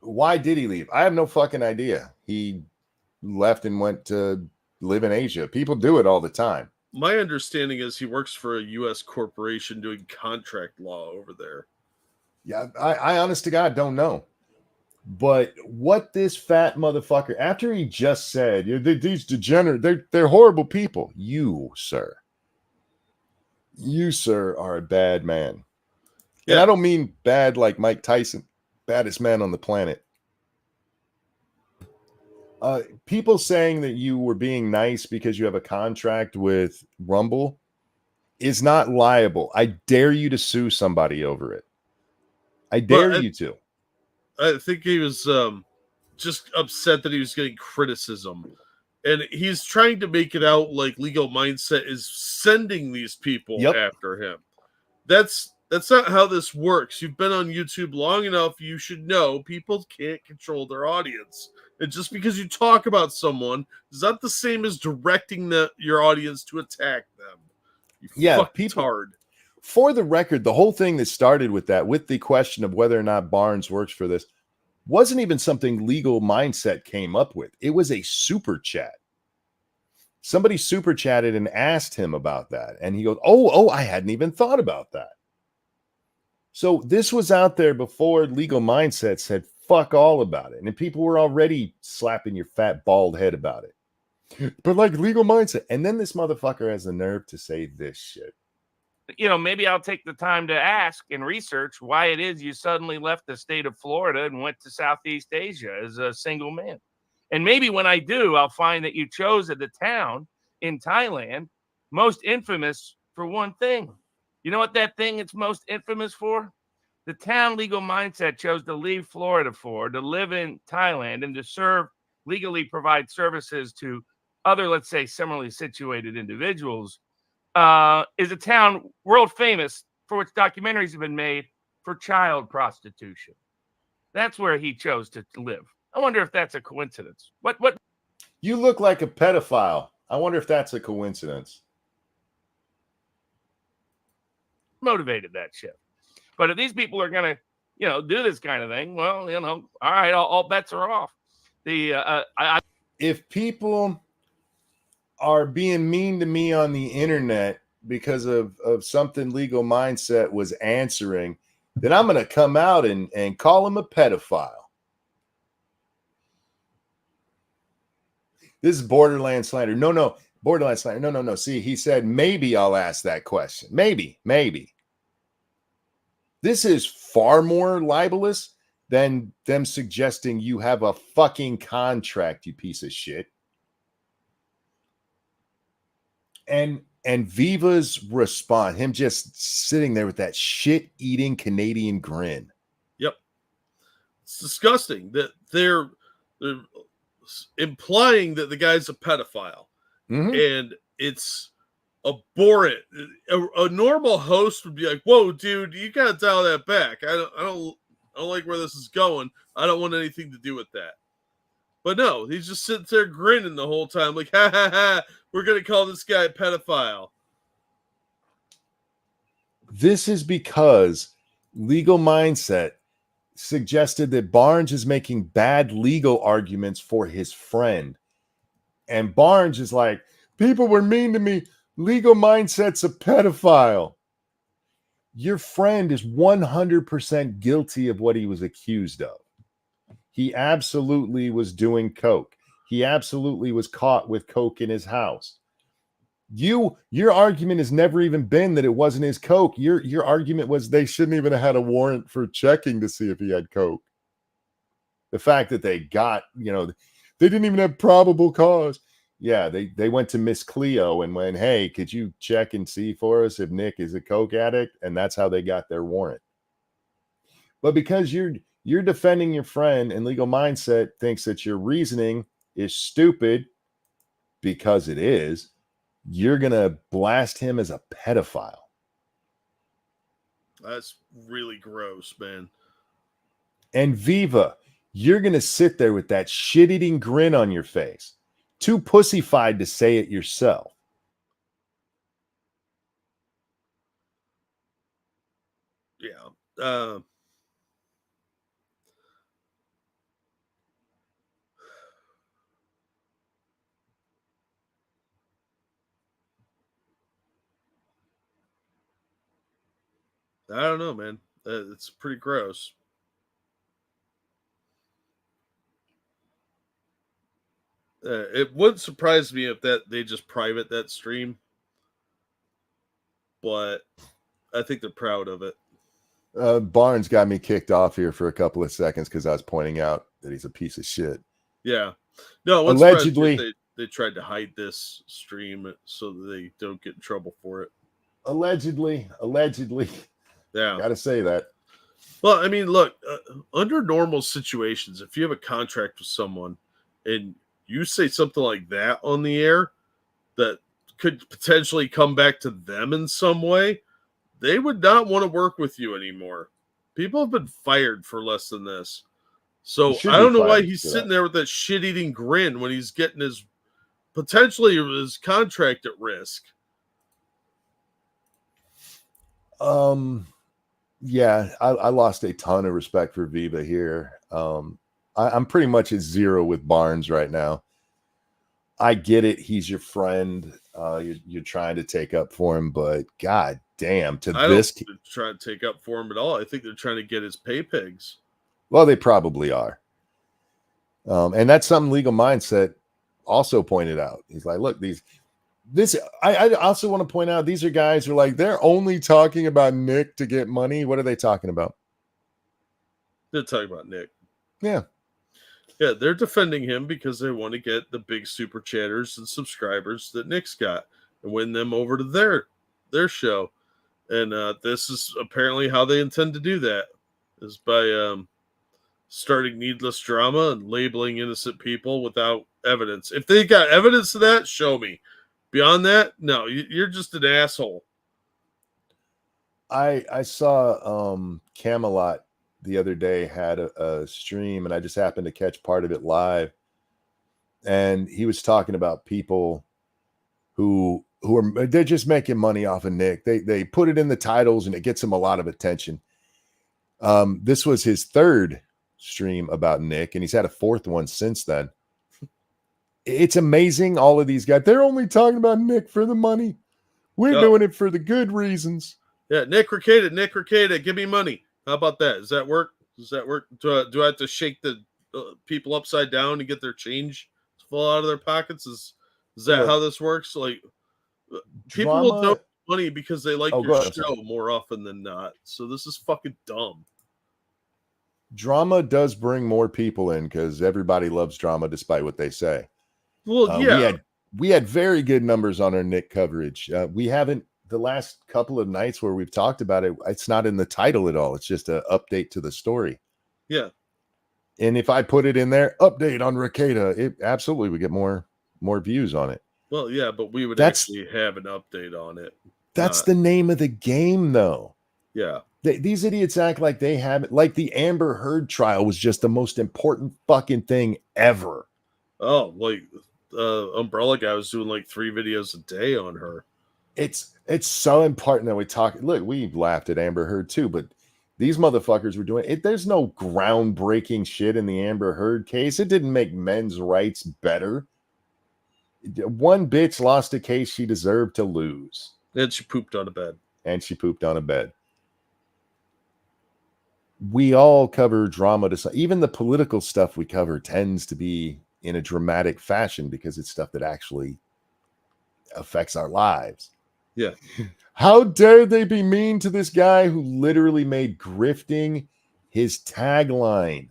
Why did he leave? I have no fucking idea. He left and went to live in Asia. People do it all the time. My understanding is he works for a U.S. corporation doing contract law over there. Yeah, I honest to God don't know. But what this fat motherfucker, after he just said, these degenerate, they're horrible people. You, sir, are a bad man. Yeah. And I don't mean bad like Mike Tyson, baddest man on the planet. People saying that you were being nice because you have a contract with Rumble is not liable. I dare you to sue somebody over it. I dare you to. I think he was just upset that he was getting criticism. And he's trying to make it out like Legal Mindset is sending these people after him. That's not how this works. You've been on YouTube long enough, you should know people can't control their audience. And just because you talk about someone is not the same as directing your audience to attack them. People hard. For the record, the whole thing that started with that, with the question of whether or not Barnes works for this, wasn't even something Legal Mindset came up with. It was a super chat. Somebody super chatted and asked him about that. And he goes, oh, I hadn't even thought about that. So this was out there before Legal Mindset said fuck all about it. And people were already slapping your fat bald head about it. But like Legal Mindset. And then this motherfucker has the nerve to say this shit. You know, maybe I'll take the time to ask and research why it is you suddenly left the state of Florida and went to Southeast Asia as a single man. And maybe when I do, I'll find that you chose the town in Thailand most infamous for one thing. You know what that thing it's most infamous for? The town Legal Mindset chose to leave Florida for, to live in Thailand and to serve, legally provide services to other, let's say, similarly situated individuals, is a town world famous for which documentaries have been made for child prostitution. That's where he chose to live. I wonder if that's a coincidence. What? You look like a pedophile. I wonder if that's a coincidence. Motivated that shit. But if these people are going to, you know, do this kind of thing, well, you know, all right, all bets are off. If people are being mean to me on the internet because of something Legal Mindset was answering, then I'm going to come out and call him a pedophile. This is borderland slander. No, borderline slander. No. See, he said, maybe I'll ask that question. Maybe. This is far more libelous than them suggesting you have a fucking contract, you piece of shit. And Viva's response, him just sitting there with that shit-eating Canadian grin. Yep. It's disgusting that they're implying that the guy's a pedophile. Mm-hmm. And it's abhorrent. A normal host would be like, whoa, dude, you gotta dial that back. I don't like where this is going. I don't want anything to do with that. But no, he's just sitting there grinning the whole time, like, ha ha ha, we're gonna call this guy a pedophile. This is because Legal Mindset suggested that Barnes is making bad legal arguments for his friend. And Barnes is like, people were mean to me. Legal Mindset's a pedophile. Your friend is 100% guilty of what he was accused of. He absolutely was doing coke. He absolutely was caught with coke in his house. Your argument has never even been that it wasn't his coke. Your argument was they shouldn't even have had a warrant for checking to see if he had coke. The fact that they got, they didn't even have probable cause. Yeah, they went to Miss Cleo and went, hey, could you check and see for us if Nick is a coke addict? And that's how they got their warrant. But because you're defending your friend and Legal Mindset thinks that your reasoning is stupid, because it is, you're going to blast him as a pedophile. That's really gross, man. And Viva, you're going to sit there with that shit-eating grin on your face. Too pussyfied to say it yourself. Yeah. I don't know, man. It's pretty gross. It wouldn't surprise me if they just private that stream, but I think they're proud of it. Barnes got me kicked off here for a couple of seconds because I was pointing out that he's a piece of shit. Yeah. No, allegedly they tried to hide this stream so that they don't get in trouble for it. Allegedly. Yeah. Got to say that. Well, I mean, look, under normal situations, if you have a contract with someone and you say something like that on the air that could potentially come back to them in some way, they would not want to work with you anymore. People have been fired for less than this. So I don't know why he's sitting there with that shit-eating grin when he's getting his contract at risk. Yeah, I lost a ton of respect for Viva here. I'm pretty much at zero with Barnes right now. I get it. He's your friend. You're trying to take up for him, but God damn to I this. don't try to take up for him at all. I think they're trying to get his pay pigs. Well, they probably are. And that's something Legal Mindset also pointed out. He's like, look, I also want to point out, these are guys who are like, they're only talking about Nick to get money. What are they talking about? They're talking about Nick. Yeah. Yeah, they're defending him because they want to get the big super chatters and subscribers that Nick's got and win them over to their show. And this is apparently how they intend to do that, is by starting needless drama and labeling innocent people without evidence. If they got evidence of that, show me. Beyond that, no, you're just an asshole. I saw Camelot the other day had a stream, and I just happened to catch part of it live. And he was talking about people who they're just making money off of Nick. They put it in the titles and it gets them a lot of attention. This was his third stream about Nick, and he's had a fourth one since then. It's amazing. All of these guys, they're only talking about Nick for the money. We're doing it for the good reasons. Yeah, Nick Rekieta, give me money. How about that? Does that work? Do I have to shake the people upside down to get their change to fall out of their pockets? Is that how this works? Like, people will donate money because they like your show more often than not. So this is fucking dumb. Drama does bring more people in because everybody loves drama, despite what they say. Well, yeah, we had very good numbers on our Nick coverage. We haven't. The last couple of nights where we've talked about it, it's not in the title at all. It's just an update to the story. Yeah. And if I put it in there, update on Rekieta, it absolutely would get more views on it. Well, yeah, but we would actually have an update on it. That's the name of the game, though. Yeah. These idiots act like they haven't. Like the Amber Heard trial was just the most important fucking thing ever. Oh, like Umbrella Guy was doing like 3 videos a day on her. It's so important that we talk. Look, we laughed at Amber Heard too, but these motherfuckers were doing it. There's no groundbreaking shit in the Amber Heard case. It didn't make men's rights better. One bitch lost a case she deserved to lose. And she pooped on a bed. We all cover drama. Even the political stuff we cover tends to be in a dramatic fashion because it's stuff that actually affects our lives. Yeah. How dare they be mean to this guy who literally made grifting his tagline?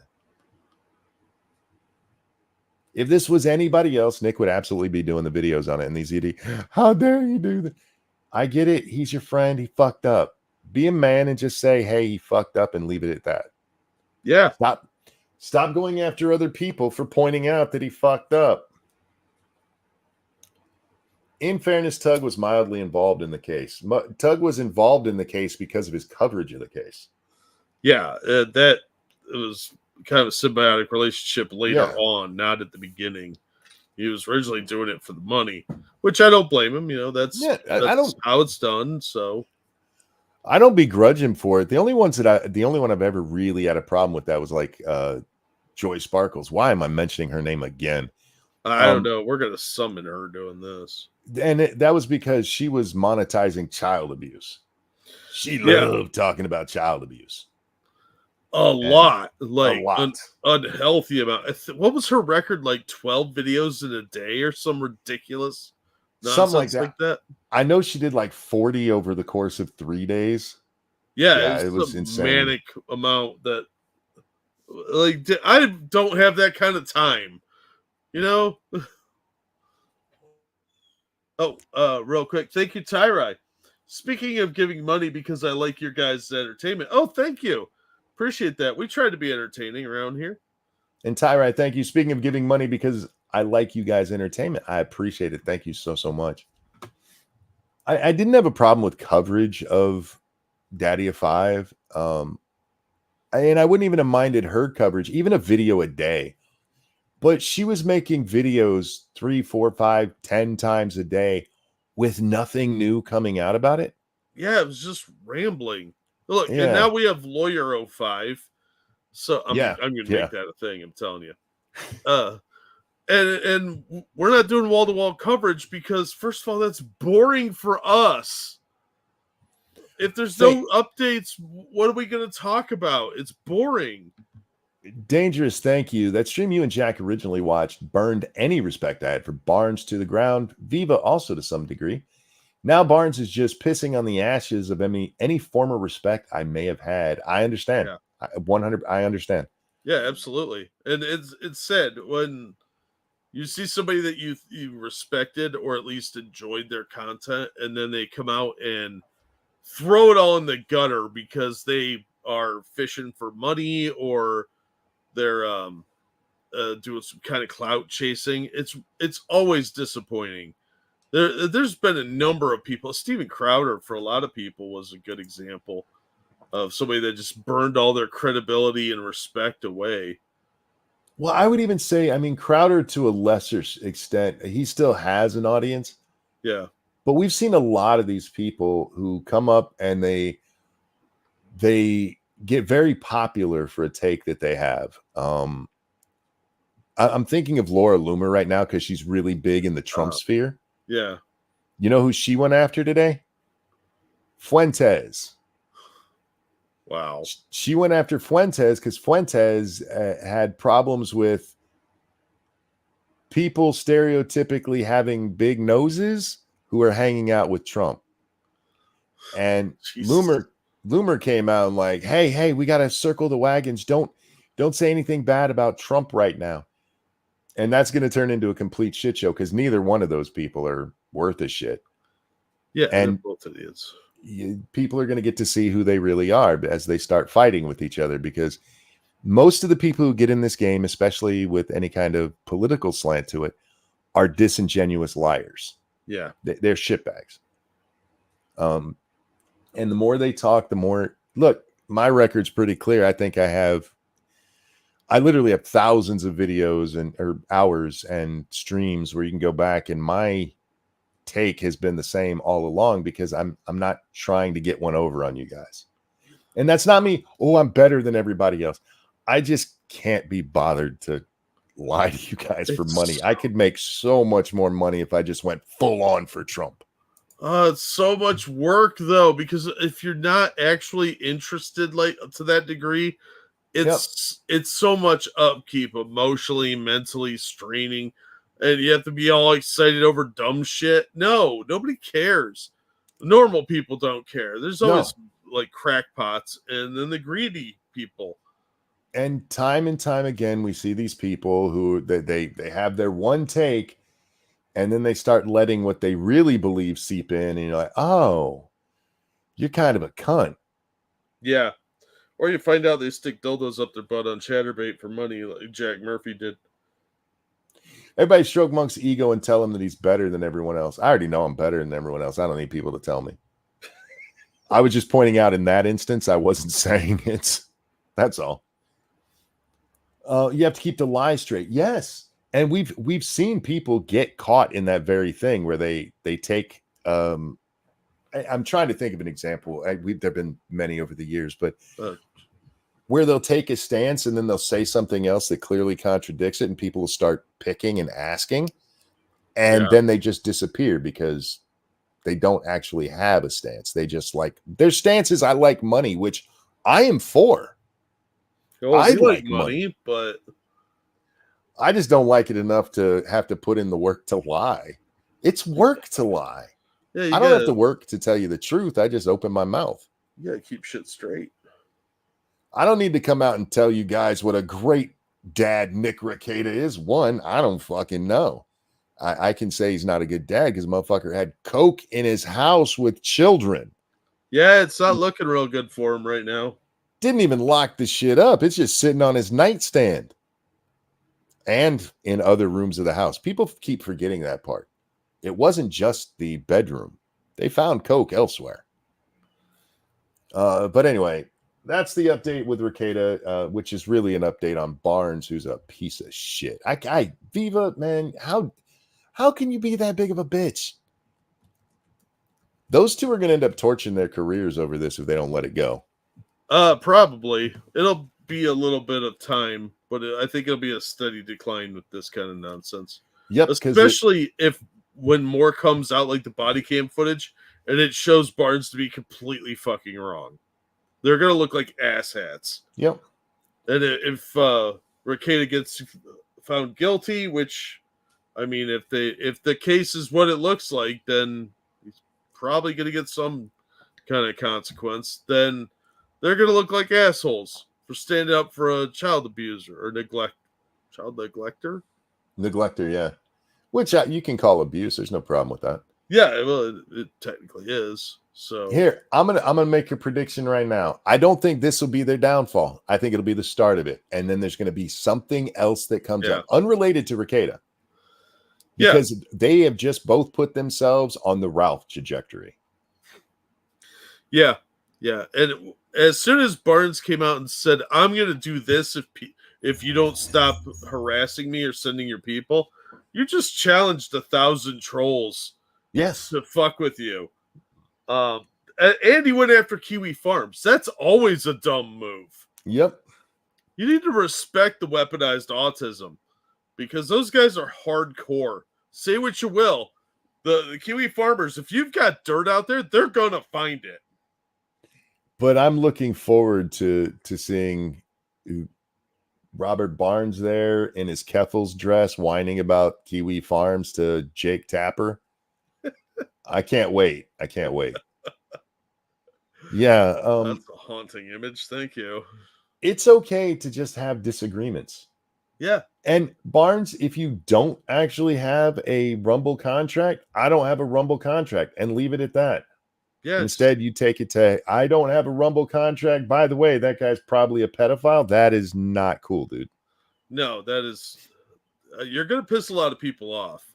If this was anybody else, Nick would absolutely be doing the videos on it. And these idiots, how dare you do that? I get it. He's your friend. He fucked up. Be a man and just say, hey, he fucked up, and leave it at that. Yeah. Stop going after other people for pointing out that he fucked up. In fairness, Tug was mildly involved in the case. Tug was involved in the case because of his coverage of the case. Yeah, that was kind of a symbiotic relationship later on, not at the beginning. He was originally doing it for the money, which I don't blame him. You know, that's how it's done. So I don't begrudge him for it. The only one I've ever really had a problem with that was like Joy Sparkles. Why am I mentioning her name again? I don't know. We're gonna summon her doing this. And that was because she was monetizing child abuse. She loved talking about child abuse. A lot. Unhealthy amount. What was her record? Like 12 videos in a day or some ridiculous nonsense something like that. I know she did like 40 over the course of 3 days. Yeah, it was insane. Manic amount that, like, I don't have that kind of time. You know? Real quick. Thank you, Tyrai. Speaking of giving money because I like your guys' entertainment. Oh, thank you. Appreciate that. We try to be entertaining around here. And Tyrai, thank you. Speaking of giving money because I like you guys' entertainment. I appreciate it. Thank you so much. I didn't have a problem with coverage of Daddy of Five. And I wouldn't even have minded her coverage, even a video a day. But she was making videos 3, 4, 5, 10 times a day with nothing new coming out about it. Yeah, it was just rambling. Look, and now we have Lawyer 05. So I'm going to make that a thing, I'm telling you. And we're not doing wall-to-wall coverage because, first of all, that's boring for us. if there's no updates, what are we going to talk about? It's boring. Dangerous, thank you. That stream you and Jack originally watched burned any respect I had for Barnes to the ground. Viva also to some degree. Now Barnes is just pissing on the ashes of any former respect I may have had. I understand. Yeah. 100. I understand. Yeah, absolutely. And it's said when you see somebody that you respected or at least enjoyed their content, and then they come out and throw it all in the gutter because they are fishing for money or they're doing some kind of clout chasing. It's always disappointing. There's been a number of people. Steven Crowder, for a lot of people, was a good example of somebody that just burned all their credibility and respect away. Well, I would even say, I mean, Crowder to a lesser extent, he still has an audience. Yeah. But we've seen a lot of these people who come up and they get very popular for a take that they have. I'm thinking of Laura Loomer right now because she's really big in the Trump sphere. Yeah. You know who she went after today? Fuentes. Wow. She went after Fuentes because Fuentes had problems with people stereotypically having big noses who are hanging out with Trump. And Loomer came out and like, hey, we got to circle the wagons. Don't say anything bad about Trump right now. And that's going to turn into a complete shit show because neither one of those people are worth a shit. Yeah, and they're both idiots. People are going to get to see who they really are as they start fighting with each other, because most of the people who get in this game, especially with any kind of political slant to it, are disingenuous liars. Yeah. They're shitbags. And the more they talk, the more, look, my record's pretty clear. I think I literally have thousands of videos or hours and streams where you can go back, and my take has been the same all along because I'm not trying to get one over on you guys. And that's not me. Oh, I'm better than everybody else. I just can't be bothered to lie to you guys for money. I could make so much more money if I just went full on for Trump. It's so much work though, because if you're not actually interested like to that degree, it's so much upkeep, emotionally, mentally straining, and you have to be all excited over dumb shit. No, nobody cares. Normal people don't care. There's always like crackpots and then the greedy people. And time again, we see these people who they have their one take, and then they start letting what they really believe seep in, and you're like, oh, you're kind of a cunt. Yeah. Or you find out they stick dildos up their butt on Chatterbait for money like Jack Murphy did. Everybody stroke Monk's ego and tell him that he's better than everyone else. I already know I'm better than everyone else. I don't need people to tell me. I was just pointing out in that instance, I wasn't saying it. That's all. You have to keep the lie straight. Yes. And we've seen people get caught in that very thing where they take I'm trying to think of an example. There have been many over the years, but where they'll take a stance and then they'll say something else that clearly contradicts it, and people will start picking and asking, and then they just disappear because they don't actually have a stance. They just like their stance is, I like money, which I am for. Well, I like money, but I just don't like it enough to have to put in the work to lie. It's work to lie. Yeah, I don't have to work to tell you the truth. I just open my mouth. You gotta keep shit straight. I don't need to come out and tell you guys what a great dad Nick Rekieta is. One, I don't fucking know. I can say he's not a good dad because motherfucker had coke in his house with children. Yeah, it's not looking real good for him right now. Didn't even lock the shit up. It's just sitting on his nightstand and in other rooms of the house. People keep forgetting that part. It wasn't just the bedroom. They found coke elsewhere. But anyway, that's the update with Rekieta, which is really an update on Barnes, who's a piece of shit. Viva, man, how can you be that big of a bitch? Those two are going to end up torching their careers over this if they don't let it go. Probably. It'll be a little bit of time, but I think it'll be a steady decline with this kind of nonsense. Yep. Especially if when more comes out, like the body cam footage, and it shows Barnes to be completely fucking wrong. They're gonna look like asshats. Yep. And if Rekieta gets found guilty, which, I mean, if the case is what it looks like, then he's probably gonna get some kind of consequence. Then they're gonna look like assholes for standing up for a child abuser or child neglector. Neglector, yeah. Which you can call abuse. There's no problem with that. Yeah, well, it technically is. So here, I'm gonna make a prediction right now. I don't think this will be their downfall. I think it'll be the start of it, and then there's going to be something else that comes up unrelated to Rekieta, because they have just both put themselves on the Ralph trajectory. Yeah, and as soon as Barnes came out and said, "I'm going to do this if you don't stop harassing me or sending your people," you just challenged 1,000 trolls. Yes, to fuck with you. And he went after Kiwi Farms. That's always a dumb move. Yep. You need to respect the weaponized autism, because those guys are hardcore. Say what you will. The Kiwi farmers, if you've got dirt out there, they're gonna find it. But I'm looking forward to seeing Robert Barnes there in his Keffels dress whining about Kiwi Farms to Jake Tapper. I can't wait. Yeah. That's a haunting image. Thank you. It's okay to just have disagreements. Yeah. And Barnes, if you don't actually have a Rumble contract, I don't have a Rumble contract, and leave it at that. Yeah. Instead, you take it to, I don't have a Rumble contract. By the way, that guy's probably a pedophile. That is not cool, dude. No, that is, you're going to piss a lot of people off.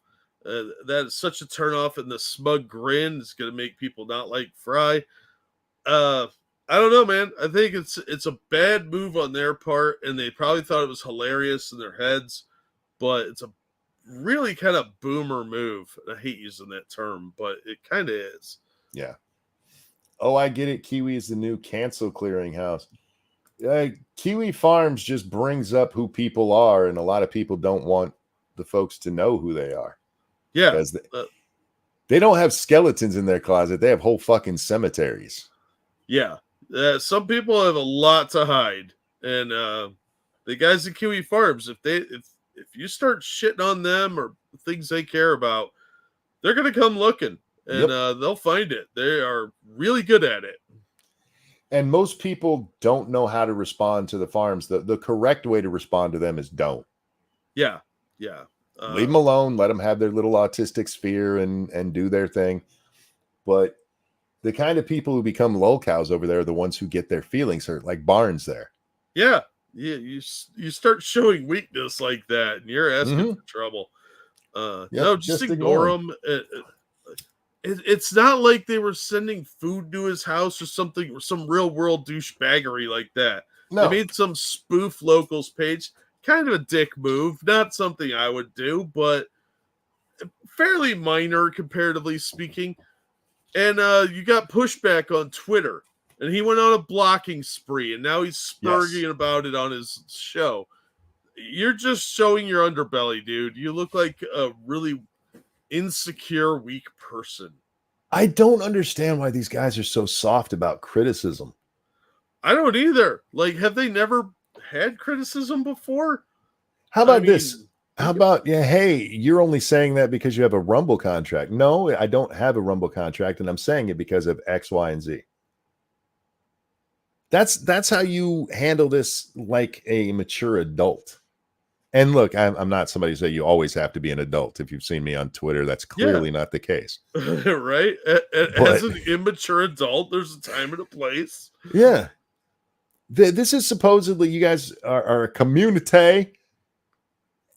That is such a turnoff, and the smug grin is going to make people not like Fry. I don't know, man. I think it's a bad move on their part, and they probably thought it was hilarious in their heads, but it's a really kind of boomer move. I hate using that term, but it kind of is. Yeah. Oh, I get it. Kiwi is the new cancel clearinghouse. Kiwi Farms just brings up who people are, and a lot of people don't want the folks to know who they are. Yeah. Because they don't have skeletons in their closet. They have whole fucking cemeteries. Yeah. Some people have a lot to hide. And the guys at Kiwi Farms, if you start shitting on them or things they care about, they're going to come looking. And they'll find it. They are really good at it. And most people don't know how to respond to the farms. The correct way to respond to them is don't. Yeah. Leave them alone. Let them have their little autistic sphere and do their thing. But the kind of people who become lolcows over there are the ones who get their feelings hurt, like Barnes there. Yeah. You start showing weakness like that, and you're asking for trouble. No, just ignore them. It's not like they were sending food to his house or something, or some real world douchebaggery like that. No. They made some spoof locals page. Kind of a dick move. Not something I would do, but fairly minor comparatively speaking. And you got pushback on Twitter, and he went on a blocking spree, and now he's spurging about it on his show. You're just showing your underbelly, dude. You look like a really insecure, weak person. I don't understand why these guys are so soft about criticism. I don't either. Like, have they never had criticism before? How about this? How about, hey, you're only saying that because you have a Rumble contract. No, I don't have a Rumble contract, and I'm saying it because of X, Y, and Z. That's how you handle this like a mature adult. And look, I'm not somebody who say you always have to be an adult. If you've seen me on Twitter, that's clearly not the case. Right? As an immature adult, there's a time and a place. Yeah. This is supposedly, you guys are a community.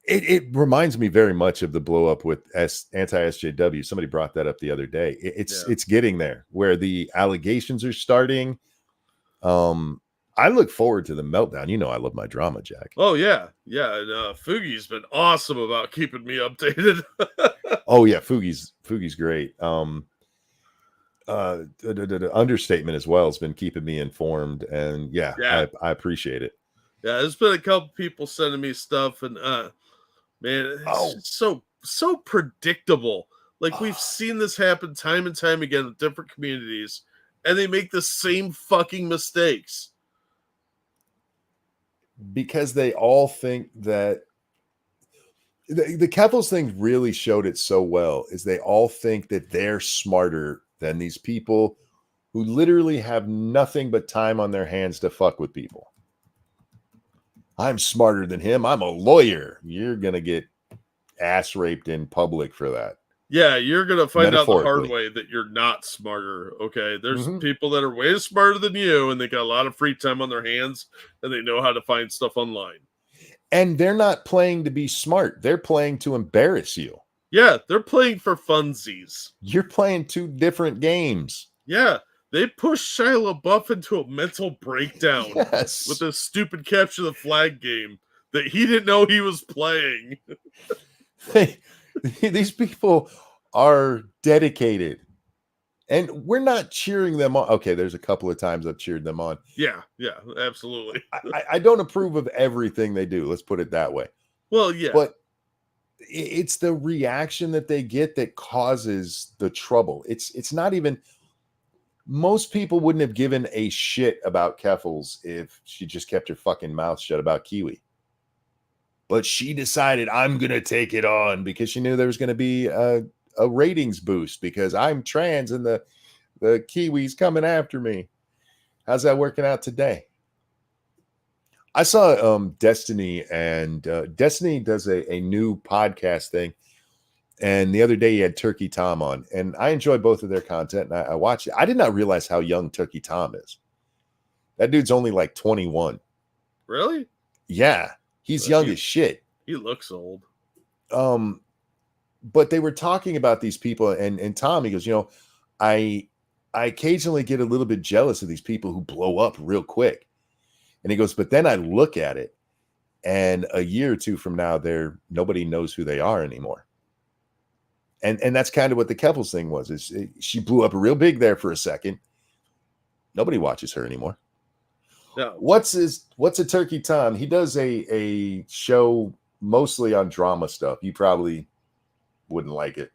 It reminds me very much of the blow up with anti-SJW. Somebody brought that up the other day. It's getting there where the allegations are starting. I look forward to the meltdown. You know, I love my drama, Jack. Oh yeah. And Fugi's been awesome about keeping me updated. Oh yeah, Fugi's great. The understatement as well has been keeping me informed, and I appreciate it. Yeah, there's been a couple people sending me stuff, and man, it's so predictable. Like, we've seen this happen time and time again with different communities, and they make the same fucking mistakes. Because they all think that the Keffels thing really showed it so well, is they all think that they're smarter than these people who literally have nothing but time on their hands to fuck with people. I'm smarter than him. I'm a lawyer. You're going to get ass raped in public for that. Yeah, you're going to find out the hard Metaphorically. way that you're not smarter, okay? There's Mhm. people that are way smarter than you, and they got a lot of free time on their hands, and they know how to find stuff online. And they're not playing to be smart. They're playing to embarrass you. Yeah, they're playing for funsies. You're playing two different games. Yeah, they pushed Shia LaBeouf into a mental breakdown Yes. with this stupid capture the flag game that he didn't know he was playing. These people are dedicated. And we're not cheering them on. Okay, there's a couple of times I've cheered them on. Yeah, absolutely. I don't approve of everything they do. Let's put it that way. Well, yeah. But it's the reaction that they get that causes the trouble. It's not even, most people wouldn't have given a shit about Keffels if she just kept her fucking mouth shut about Kiwi. But she decided, I'm going to take it on because she knew there was going to be a ratings boost because I'm trans and the Kiwi's coming after me. How's that working out today? I saw Destiny, and Destiny does a new podcast thing. And the other day he had Turkey Tom on, and I enjoy both of their content. And I watched it. I did not realize how young Turkey Tom is. That dude's only like 21. Really? Yeah. He's young as shit. He looks old. But they were talking about these people, and Tom, he goes, I occasionally get a little bit jealous of these people who blow up real quick. And he goes, but then I look at it, and a year or two from now, nobody knows who they are anymore. And that's kind of what the Keffels thing was. She blew up real big there for a second. Nobody watches her anymore. No. What's a Turkey Tom? He does a show mostly on drama stuff. You probably wouldn't like it.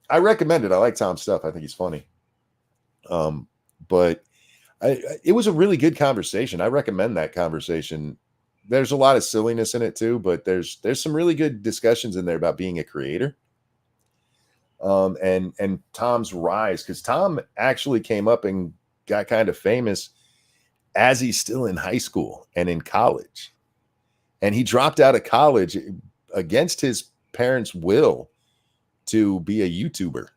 I recommend it. I like Tom's stuff. I think he's funny. But it was a really good conversation. I recommend that conversation. There's a lot of silliness in it too, but there's some really good discussions in there about being a creator. And Tom's rise, because Tom actually came up and got kind of famous as he's still in high school and in college. And he dropped out of college against his parents' will to be a YouTuber.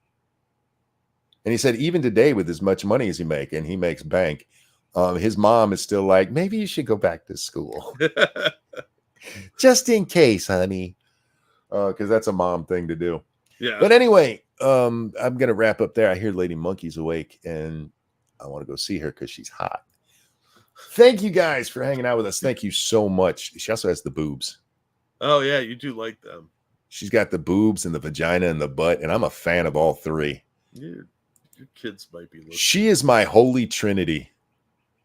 And he said, even today, with as much money as he makes bank, his mom is still like, maybe you should go back to school. Just in case, honey. Because that's a mom thing to do. Yeah. But anyway, I'm going to wrap up there. I hear Lady Monkey's awake, and I want to go see her because she's hot. Thank you guys for hanging out with us. Thank you so much. She also has the boobs. Oh, yeah, you do like them. She's got the boobs and the vagina and the butt, and I'm a fan of all three. Your kids might be listening. She is my holy trinity.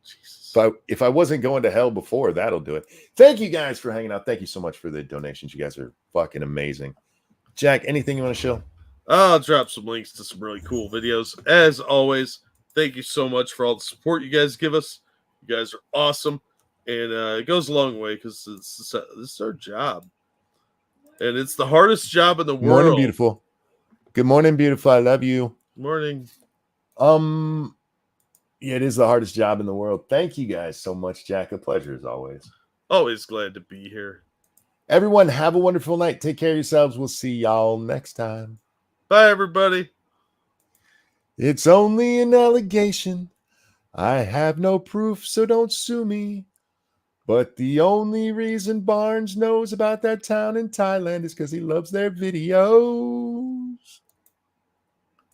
Jesus. If I wasn't going to hell before, that'll do it. Thank you guys for hanging out. Thank you so much for the donations. You guys are fucking amazing. Jack, anything you want to show? I'll drop some links to some really cool videos. As always, thank you so much for all the support you guys give us. You guys are awesome. And it goes a long way because this is our job. And it's the hardest job in the world. Morning, beautiful. Good morning, beautiful. I love you. Morning. Yeah, it is the hardest job in the world. Thank you guys so much, Jack. A pleasure as always. Always glad to be here. Everyone, have a wonderful night. Take care of yourselves. We'll see y'all next time. Bye, everybody. It's only an allegation. I have no proof, so don't sue me. But the only reason Barnes knows about that town in Thailand is because he loves their videos.